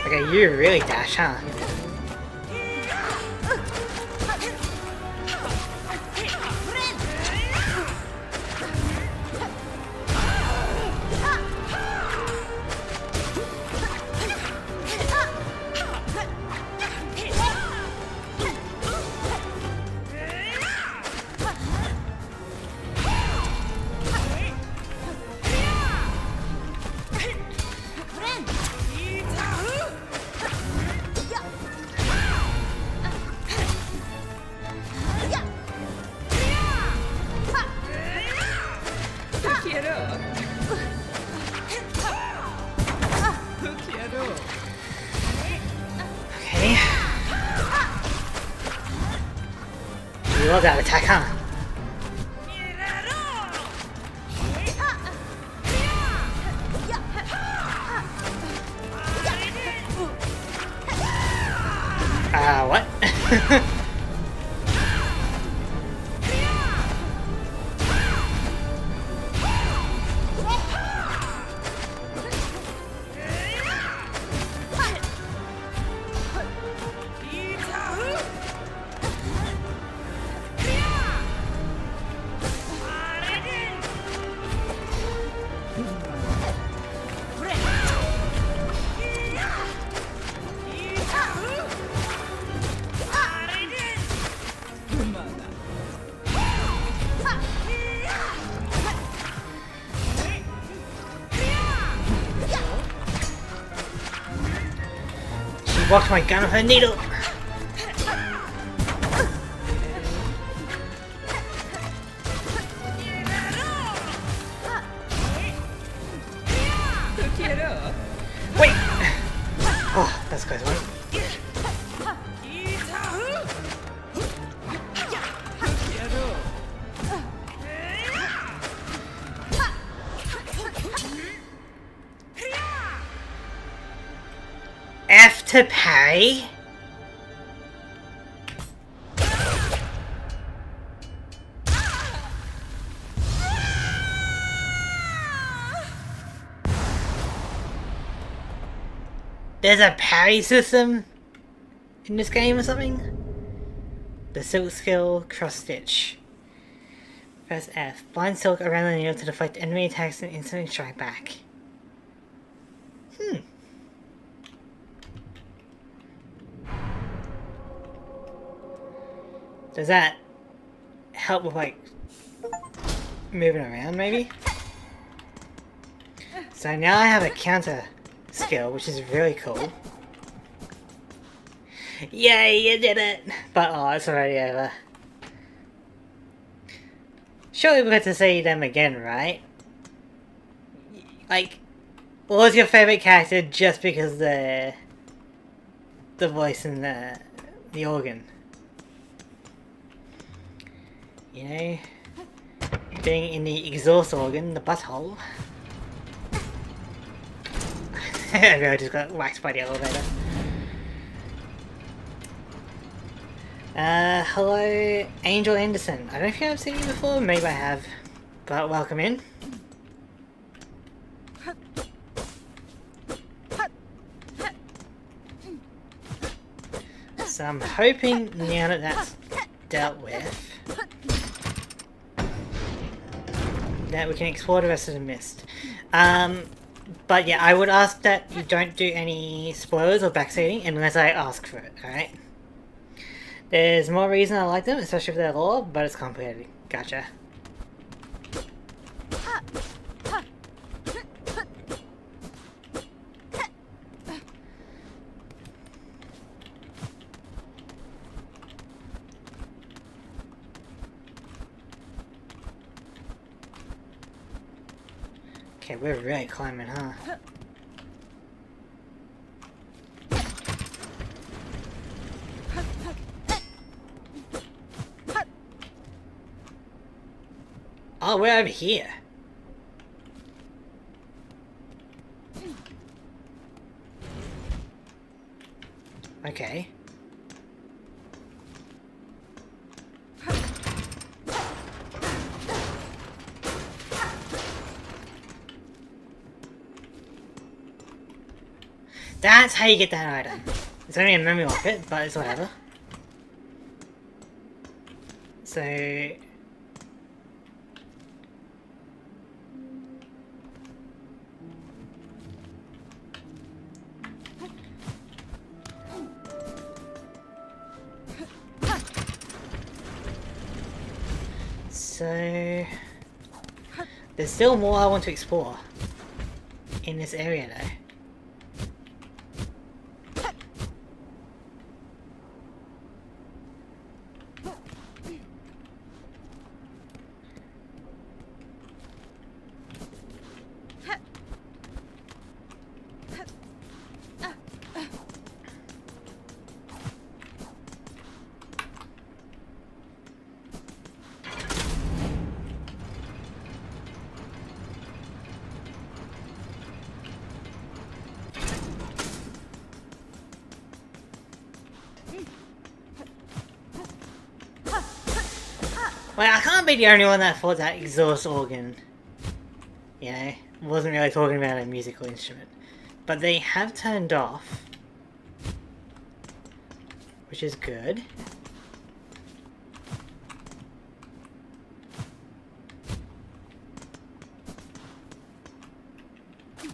Okay, you really dash, huh? Okay. You love that attack, huh? What? She blocked my gun with her needle. Wait! Oh, that's a close one. F to parry? There's a parry system in this game or something? The silk skill cross stitch. Press F. Blind silk around the needle to deflect enemy attacks and instantly strike back. Does that help with like moving around maybe? So now I have a counter skill, which is really cool. Yay, you did it! But oh, it's already over. Surely we'll get to see them again, right? Like, what was your favorite character just because the voice and the organ? You know, being in the exhaust organ, the butthole. I really just got whacked by the elevator. Hello, Angel Anderson. I don't know if I've seen you before, maybe I have, but welcome in. So I'm hoping now that that's dealt with, that we can explore the rest of the mist. But yeah, I would ask that you don't do any spoilers or backseating unless I ask for it, alright? There's more reason I like them, especially for their lore, but it's complicated. Gotcha. Okay, we're really climbing, huh? Oh, we're over here. Okay. That's how you get that item. It's only a memory of it, but it's whatever. So... So... There's still more I want to explore in this area though. Well, I can't be the only one that thought that exhaust organ, you know, wasn't really talking about a musical instrument. But they have turned off, which is good. I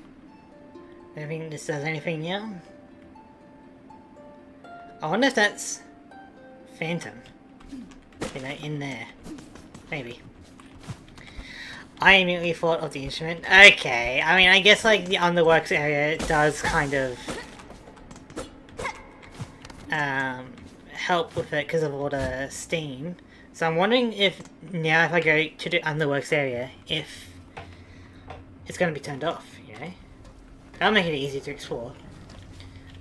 don't think this does anything now. I wonder if that's Phantom, you know, in there. Maybe. I immediately thought of the instrument. Okay, I mean, I guess like the underworks area does kind of help with it because of all the steam. So I'm wondering if now if I go to the underworks area, if it's going to be turned off, you know? That'll make it easier to explore.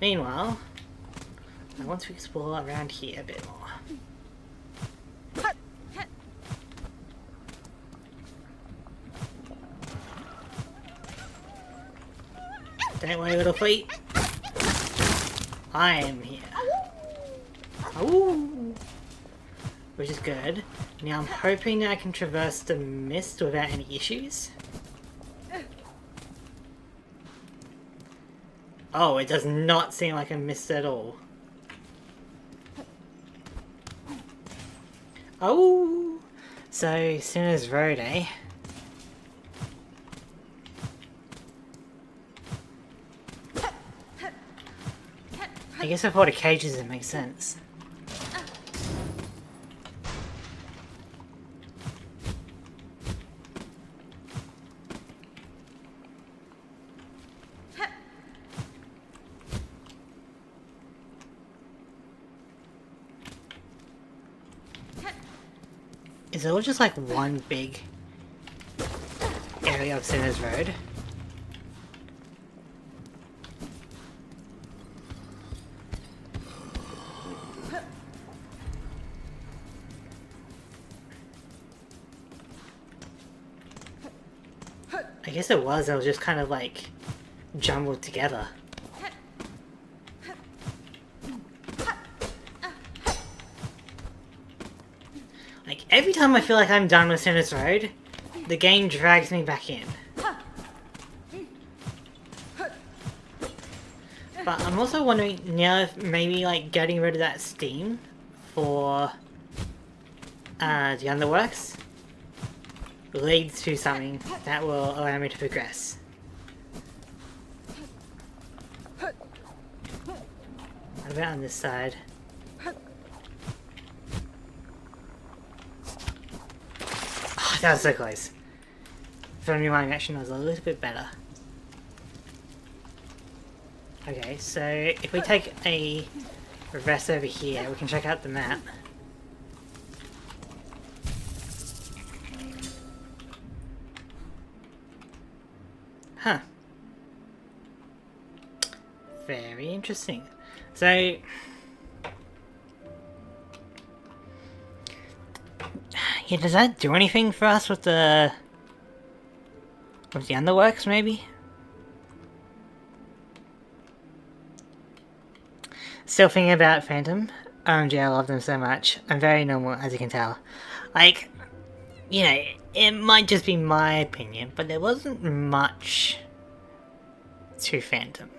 Meanwhile, I want to explore around here a bit more. Don't worry, little feet. I am here. Ooh. Which is good. Now I'm hoping I can traverse the mist without any issues. Oh, it does not seem like a mist at all. Oh! So, Sinner's Road, eh? I guess I thought the cages would make sense. Is it all just like one big area of Sinner's Road? I guess it was just kind of like jumbled together. Like every time I feel like I'm done with Sinner's Road, the game drags me back in. But I'm also wondering now if maybe like getting rid of that steam for the underworks leads to something that will allow me to progress. about on this side? Oh, that was so close. If only my action was a little bit better. Okay, so if we take a rest over here, we can check out the map. Huh. Very interesting. So, yeah, does that do anything for us with the underworks, maybe? Still thinking about Phantom. OMG, I love them so much. I'm very normal, as you can tell. Like, you know, it might just be my opinion, but there wasn't much to Phantom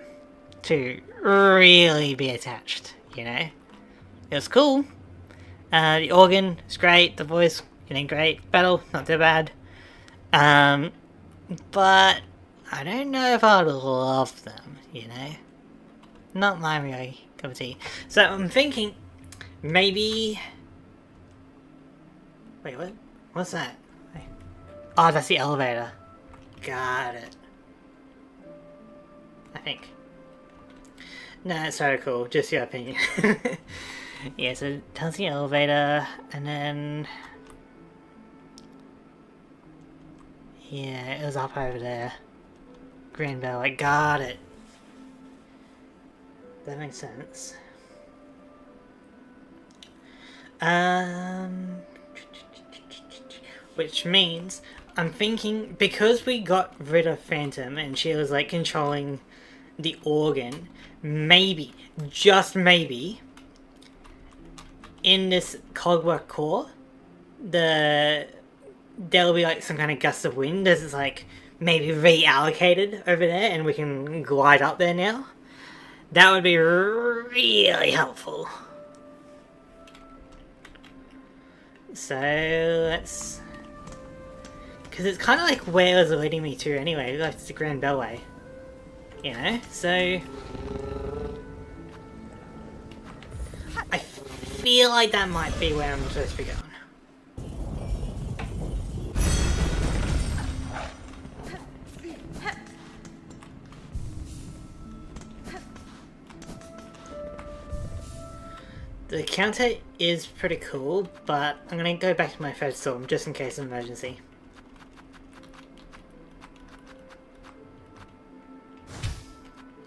to really be attached, you know? It was cool. The organ is great, the voice, great. Battle, not too bad. But I don't know if I'd love them, you know? Not my really cup of tea. So I'm thinking, maybe... Wait, what? What's that? Oh, that's the elevator. Got it. I think. No, it's so cool. Just your opinion. Yeah, so that's the elevator, and then... Yeah, it was up over there. Green bell, I got it. That makes sense. Which means, I'm thinking, because we got rid of Phantom and she was like controlling the organ, maybe, just maybe, in this Cogwork core, there'll be like some kind of gust of wind as it's like maybe reallocated over there and we can glide up there now. That would be really helpful. So let's... Because it's kind of like where it was leading me to anyway, like it's the Grand Bellway. You know? So... I feel like that might be where I'm supposed to be going. The counter is pretty cool, but I'm gonna go back to my first storm just in case of emergency.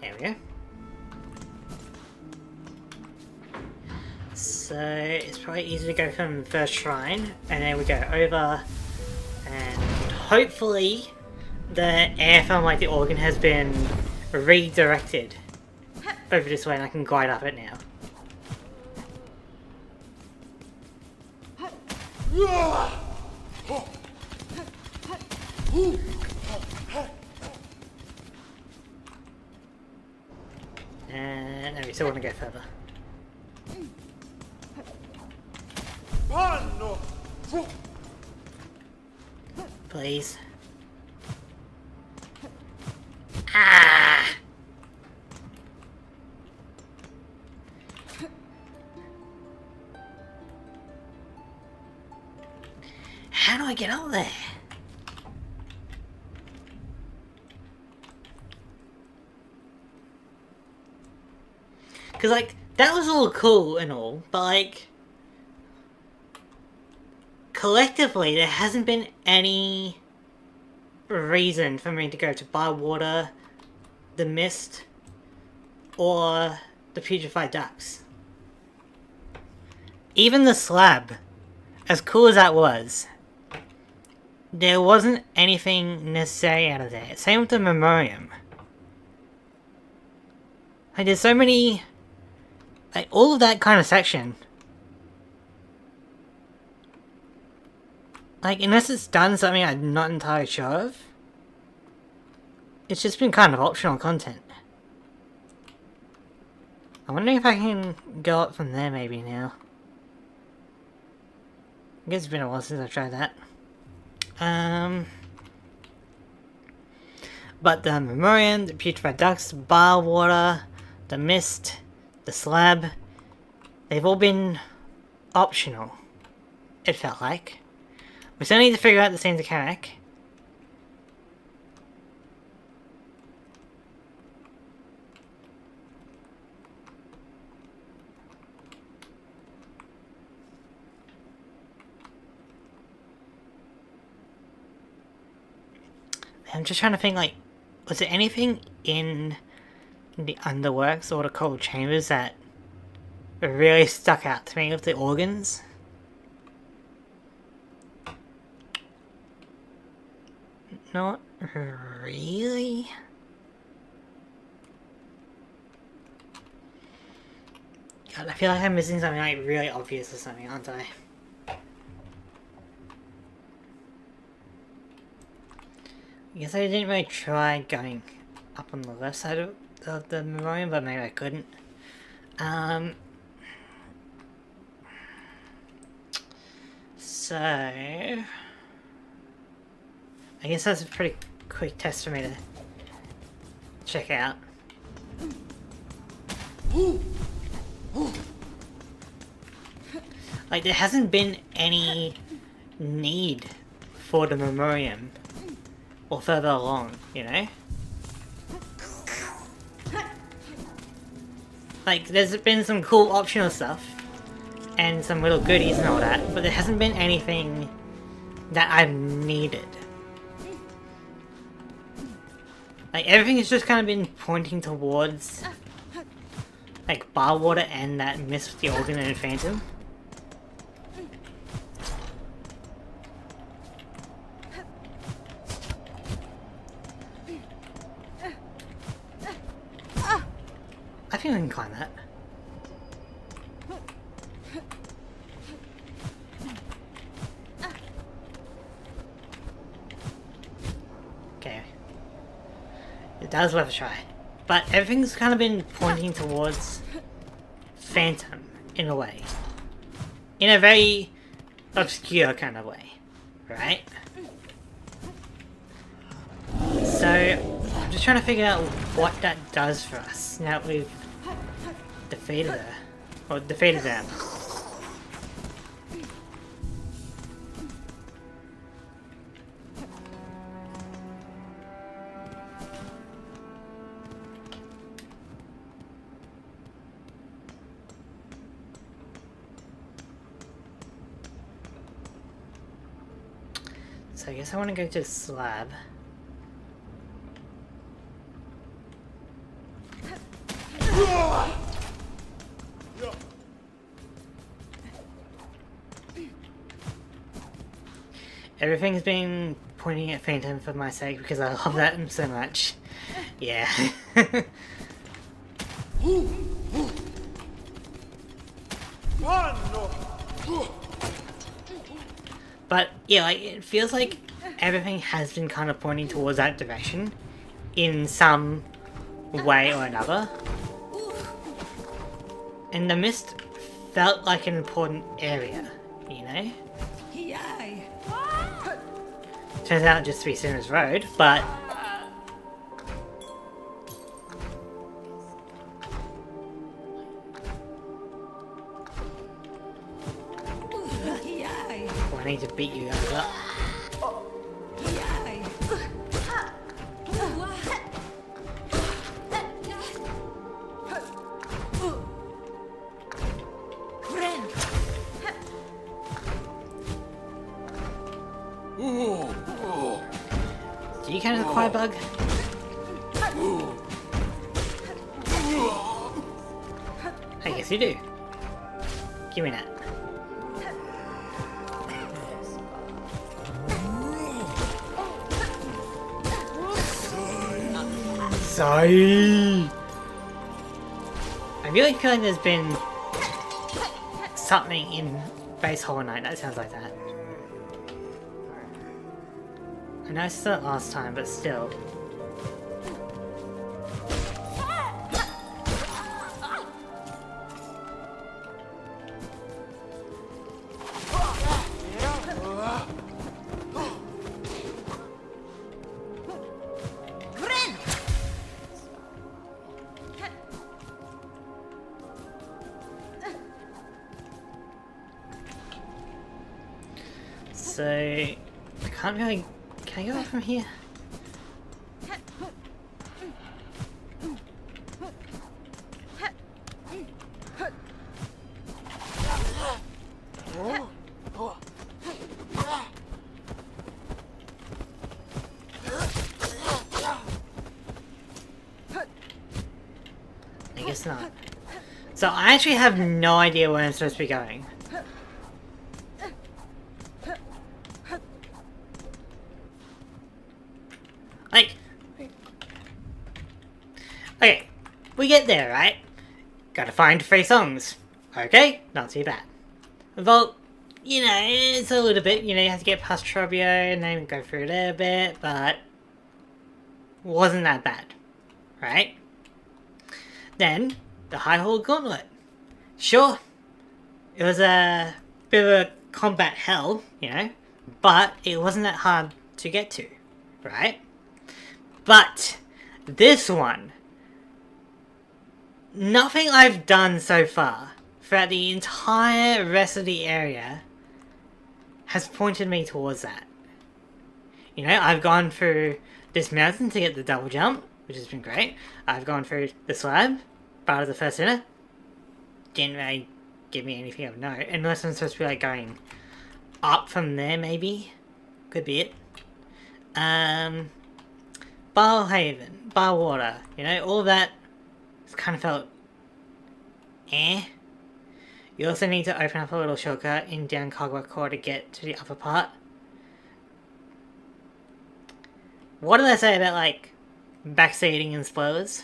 There we go. So it's probably easy to go from the first shrine, and then we go over, and hopefully the air from like the organ has been redirected over this way and I can glide up it now. And no, we still want to go further. Please. Ah! How do I get up there? Because, like, that was all cool and all, but, like, collectively, there hasn't been any reason for me to go to Bywater, the Mist, or the Putrefied Ducks. Even the slab, as cool as that was, there wasn't anything necessary out of there. Same with the Memoriam. Like, there's so many... Like, all of that kind of section. Like, unless it's done something I'm not entirely sure of, it's just been kind of optional content. I'm wondering if I can go up from there maybe now. I guess it's been a while since I've tried that. But the Memoriam, the Putrefied Ducks, Bywater, the Mist, the slab, they've all been optional, it felt like. We still need to figure out the same mechanic. I'm just trying to think, like, was there anything in the underworks or the cold chambers that really stuck out to me with the organs? Not really. God, I feel like I'm missing something like really obvious or something, aren't I? I guess I didn't really try going up on the left side of the memoriam, but maybe I couldn't. So I guess that's a pretty quick test for me to check out. Like, there hasn't been any need for the memoriam or further along, you know? Like, there's been some cool optional stuff and some little goodies and all that, but there hasn't been anything that I've needed. Like, everything has just kind of been pointing towards like Barwater and that miss with the organ and phantom. I think we can climb that. Okay. That was worth a try. But everything's kind of been pointing towards Phantom, in a way. In a very obscure kind of way. Right? So, I'm just trying to figure out what that does for us now that we've defeated her. Or defeated them. So I guess I want to go to the slab. Everything's been pointing at Phantom for my sake because I love that so much. Yeah. But yeah, like, it feels like everything has been kind of pointing towards that direction in some way or another. And the mist felt like an important area, you know? Turns out just to be Sinner's Road, but I need to beat you guys up. Do you count as a quiet bug? I guess you do. Give me that. Sorry. I really feel like there's been something in Base Hollow Knight that sounds like that. I know I said it last time, but still. So I can't really. Can I go up from here? I guess not. So I actually have no idea where I'm supposed to be going. Like, okay, we get there, right? Gotta find 3 songs. Okay, not too bad. Well, you know, it's a little bit, you know, you have to get past Trobio and then go through there a bit, but wasn't that bad, right? Then, the High Hall Gauntlet. Sure, it was a bit of a combat hell, you know, but it wasn't that hard to get to, right? But this one, nothing I've done so far throughout the entire rest of the area has pointed me towards that. You know, I've gone through this mountain to get the double jump, which has been great. I've gone through the slab, part of the first dinner. Didn't really give me anything of note, unless I'm supposed to be like going up from there maybe. Could be it. Bar Haven, Bar Water, you know, all that kind of felt eh. You also need to open up a little shortcut in down Cogwork Core to get to the upper part. What did I say about, like, backseating and spoilers?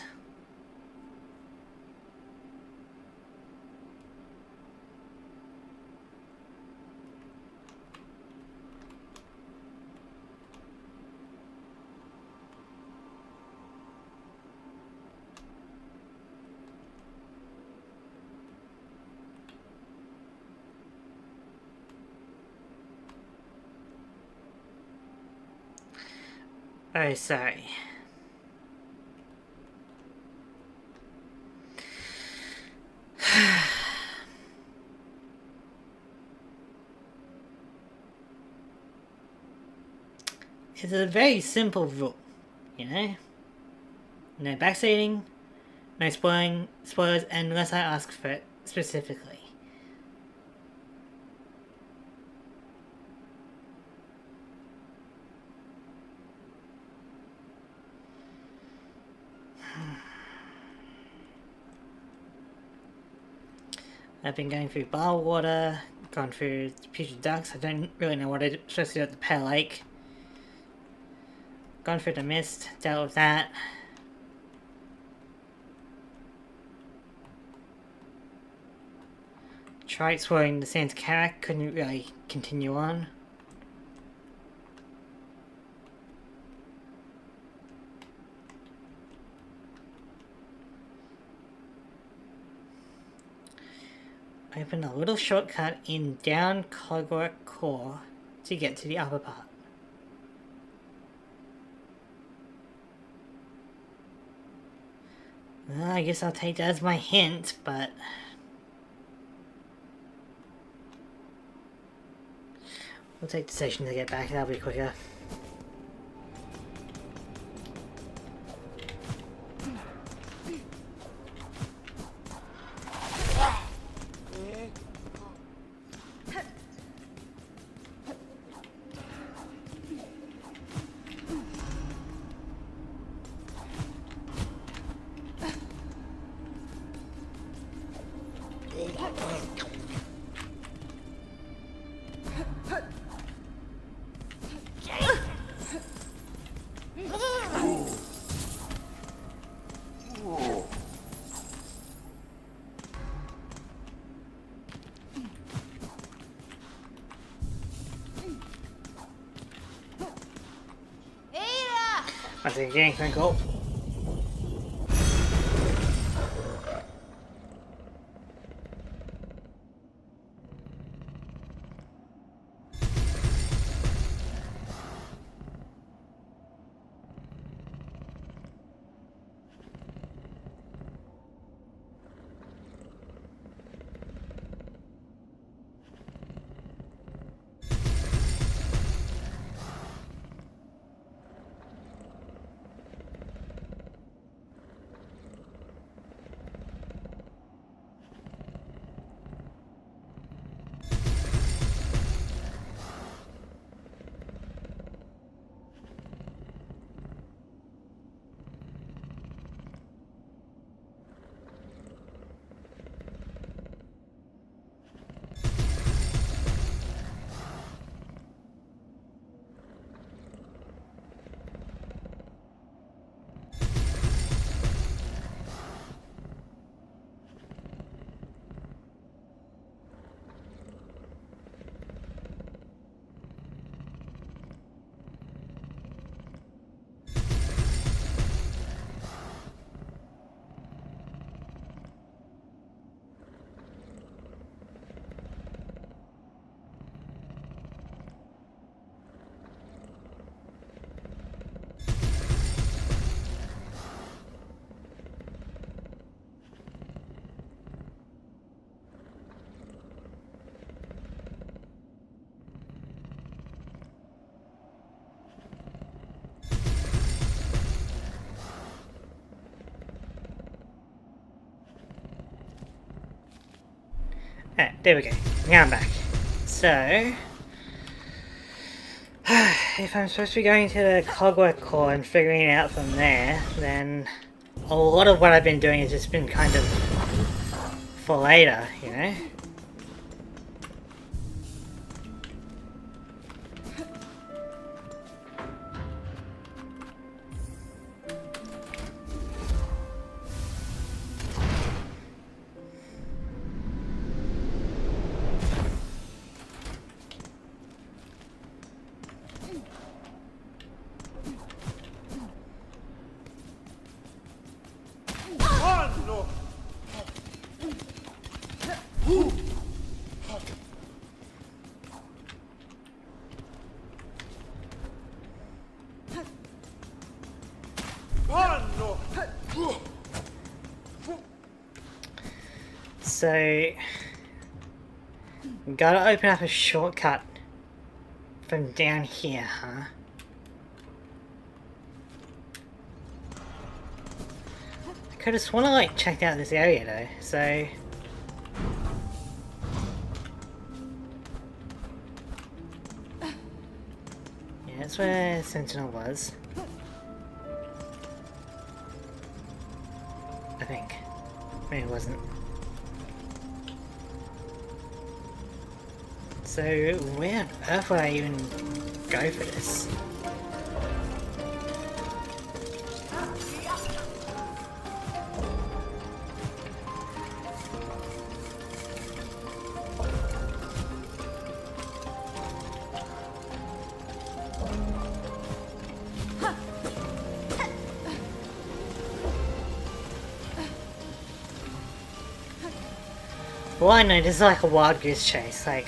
Oh, sorry. It's a very simple rule, you know? No backseating, no spoilers unless I ask for it specifically. I've been going through Bar Water, gone through Putrid Ducks. I don't really know what I'm supposed to do at the Pale Lake. Gone through the Mist, dealt with that. Tried exploring the Santa Carac, couldn't really continue on. Open a little shortcut in down Cogwork Core to get to the upper part. Well, I guess I'll take that as my hint, but we'll take the session to get back, that'll be quicker. Once again, can I go? there we go. Now I'm back. So, if I'm supposed to be going to the Cogwork Core and figuring it out from there, then a lot of what I've been doing has just been kind of for later, you know? So, gotta open up a shortcut from down here, huh? I could have sworn I like checked out this area though, so yeah, that's where Sentinel was. I think. Maybe it wasn't. So, where on earth would I even go for this? Well, I know, this is like a wild goose chase, like...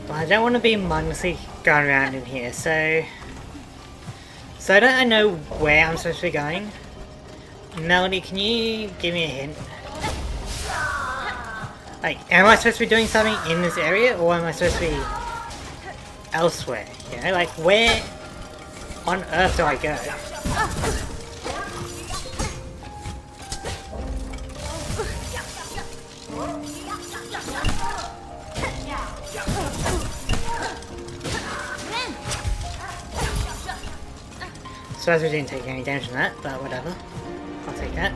Well, I don't want to be mindlessly going around in here, so I don't know where I'm supposed to be going. Melody, can you give me a hint? Like, am I supposed to be doing something in this area, or am I supposed to be elsewhere? You know, like, where on earth do I go? Suppose we didn't take any damage from that, but whatever. I'll take that.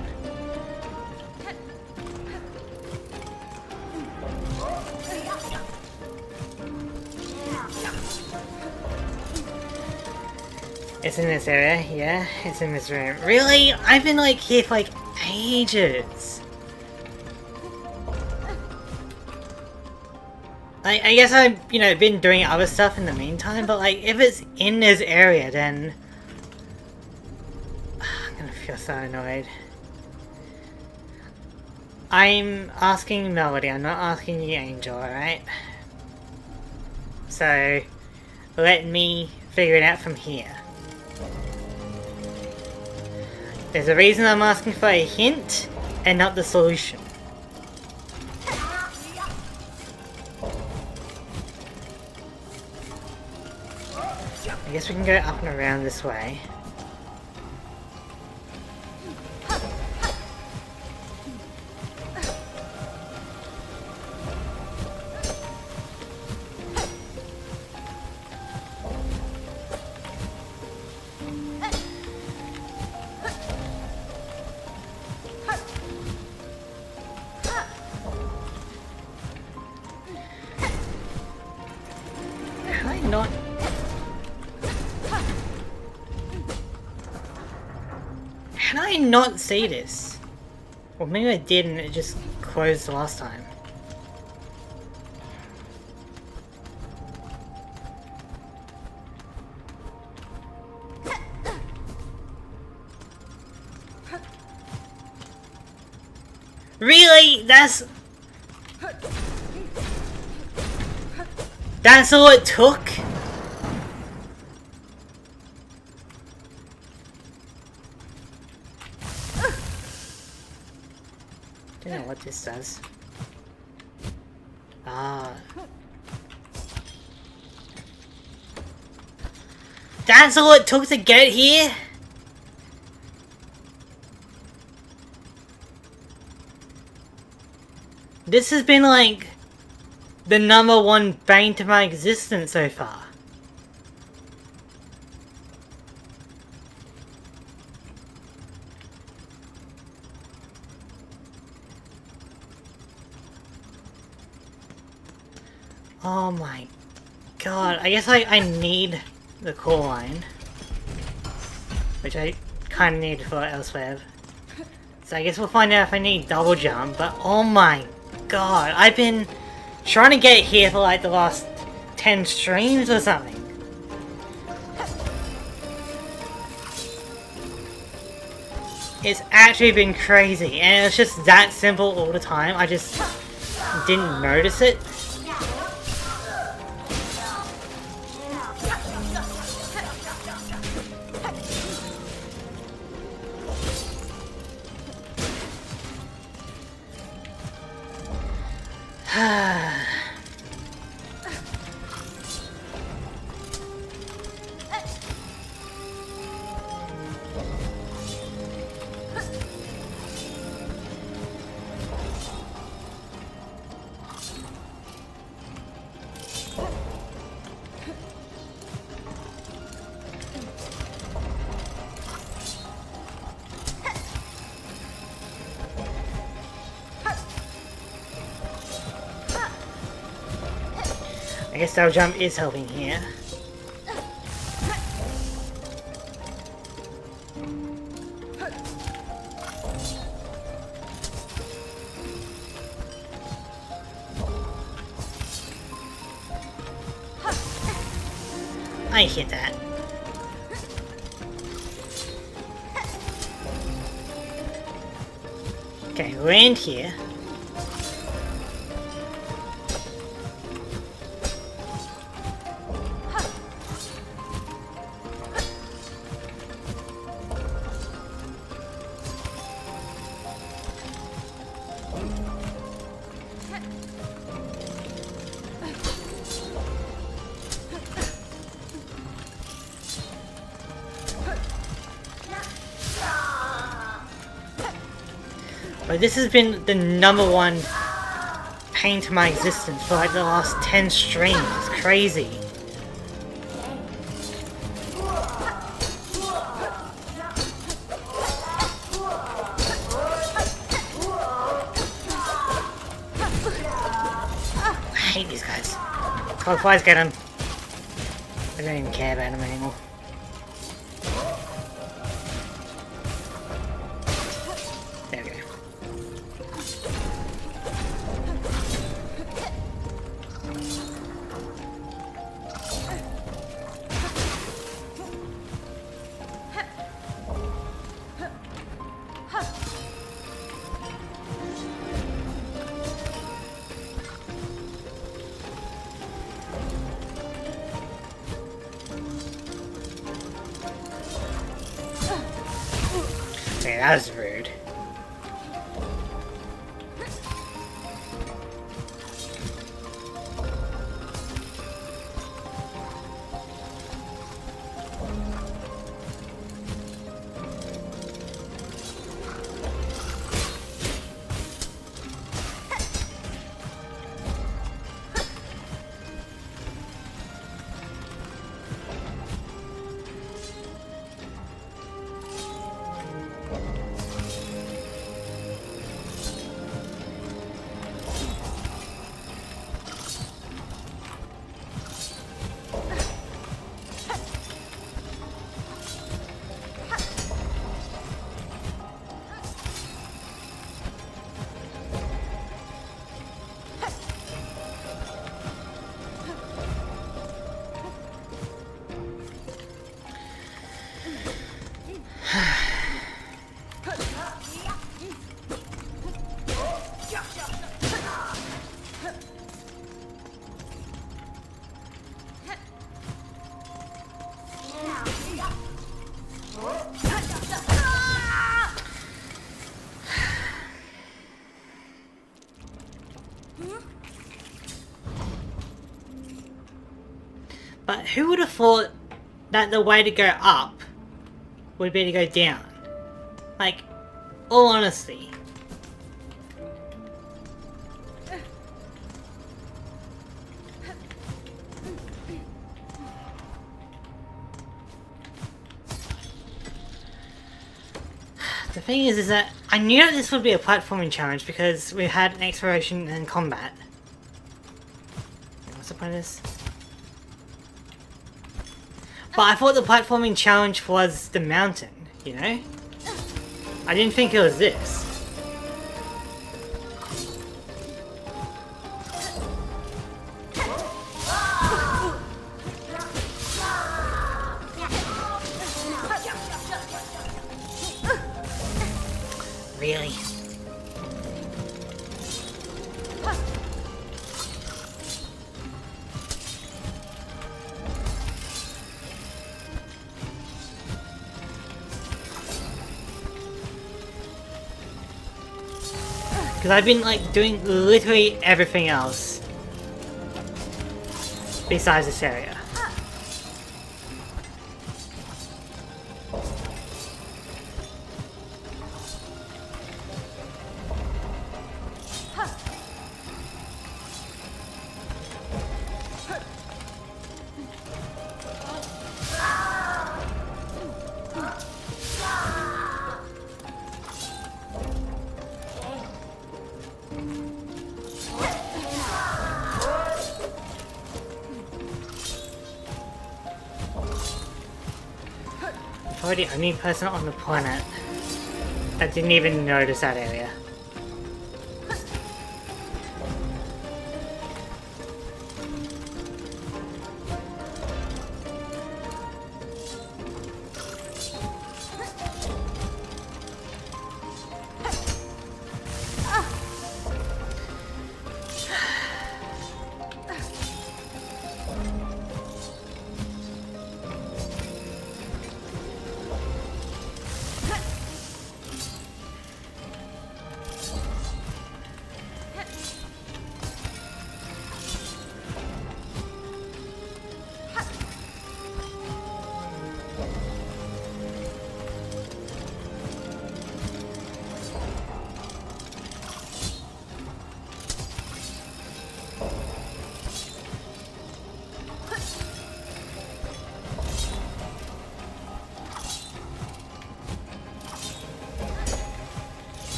It's in this area, yeah, it's in this room. Really? I've been like here for like ages. I guess I've, you know, been doing other stuff in the meantime, but like if it's in this area, then I'm gonna feel so annoyed. I'm asking Melody, I'm not asking you, Angel, alright? So let me figure it out from here. There's a reason I'm asking for a hint, and not the solution. I guess we can go up and around this way. Can I not? Can I not see this? Or maybe I did and it just closed the last time. Really? That's all it took? Don't know what this does. Ah. That's all it took to get here? This has been like the #1 bane to my existence so far. Oh my god, I guess I need the core line. Which I kinda need for elsewhere. So I guess we'll find out if I need double jump, but oh my god, I've been trying to get here for like the last 10 streams or something. It's actually been crazy, and it's just that simple all the time. I just didn't notice it. I guess double jump is helping here. I hit that. Okay, land here. But this has been the #1 pain to my existence for like the last 10 streams. It's crazy. I hate these guys. Oh, flies get them. I don't even care about them anymore. There we go. Okay, that was rude. But who would have thought that the way to go up would be to go down? Like, all honesty. The thing is that I knew that this would be a platforming challenge because we had an exploration and combat. What's the point of this? But I thought the platforming challenge was the mountain, you know? I didn't think it was this. Really? Because I've been like doing literally everything else besides this area. Probably the only person on the planet that didn't even notice that area.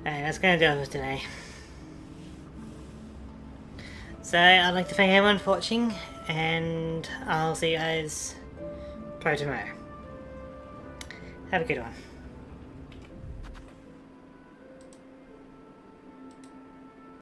Alright, that's gonna do it for today. So, I'd like to thank everyone for watching, and I'll see you guys probably tomorrow. Have a good one.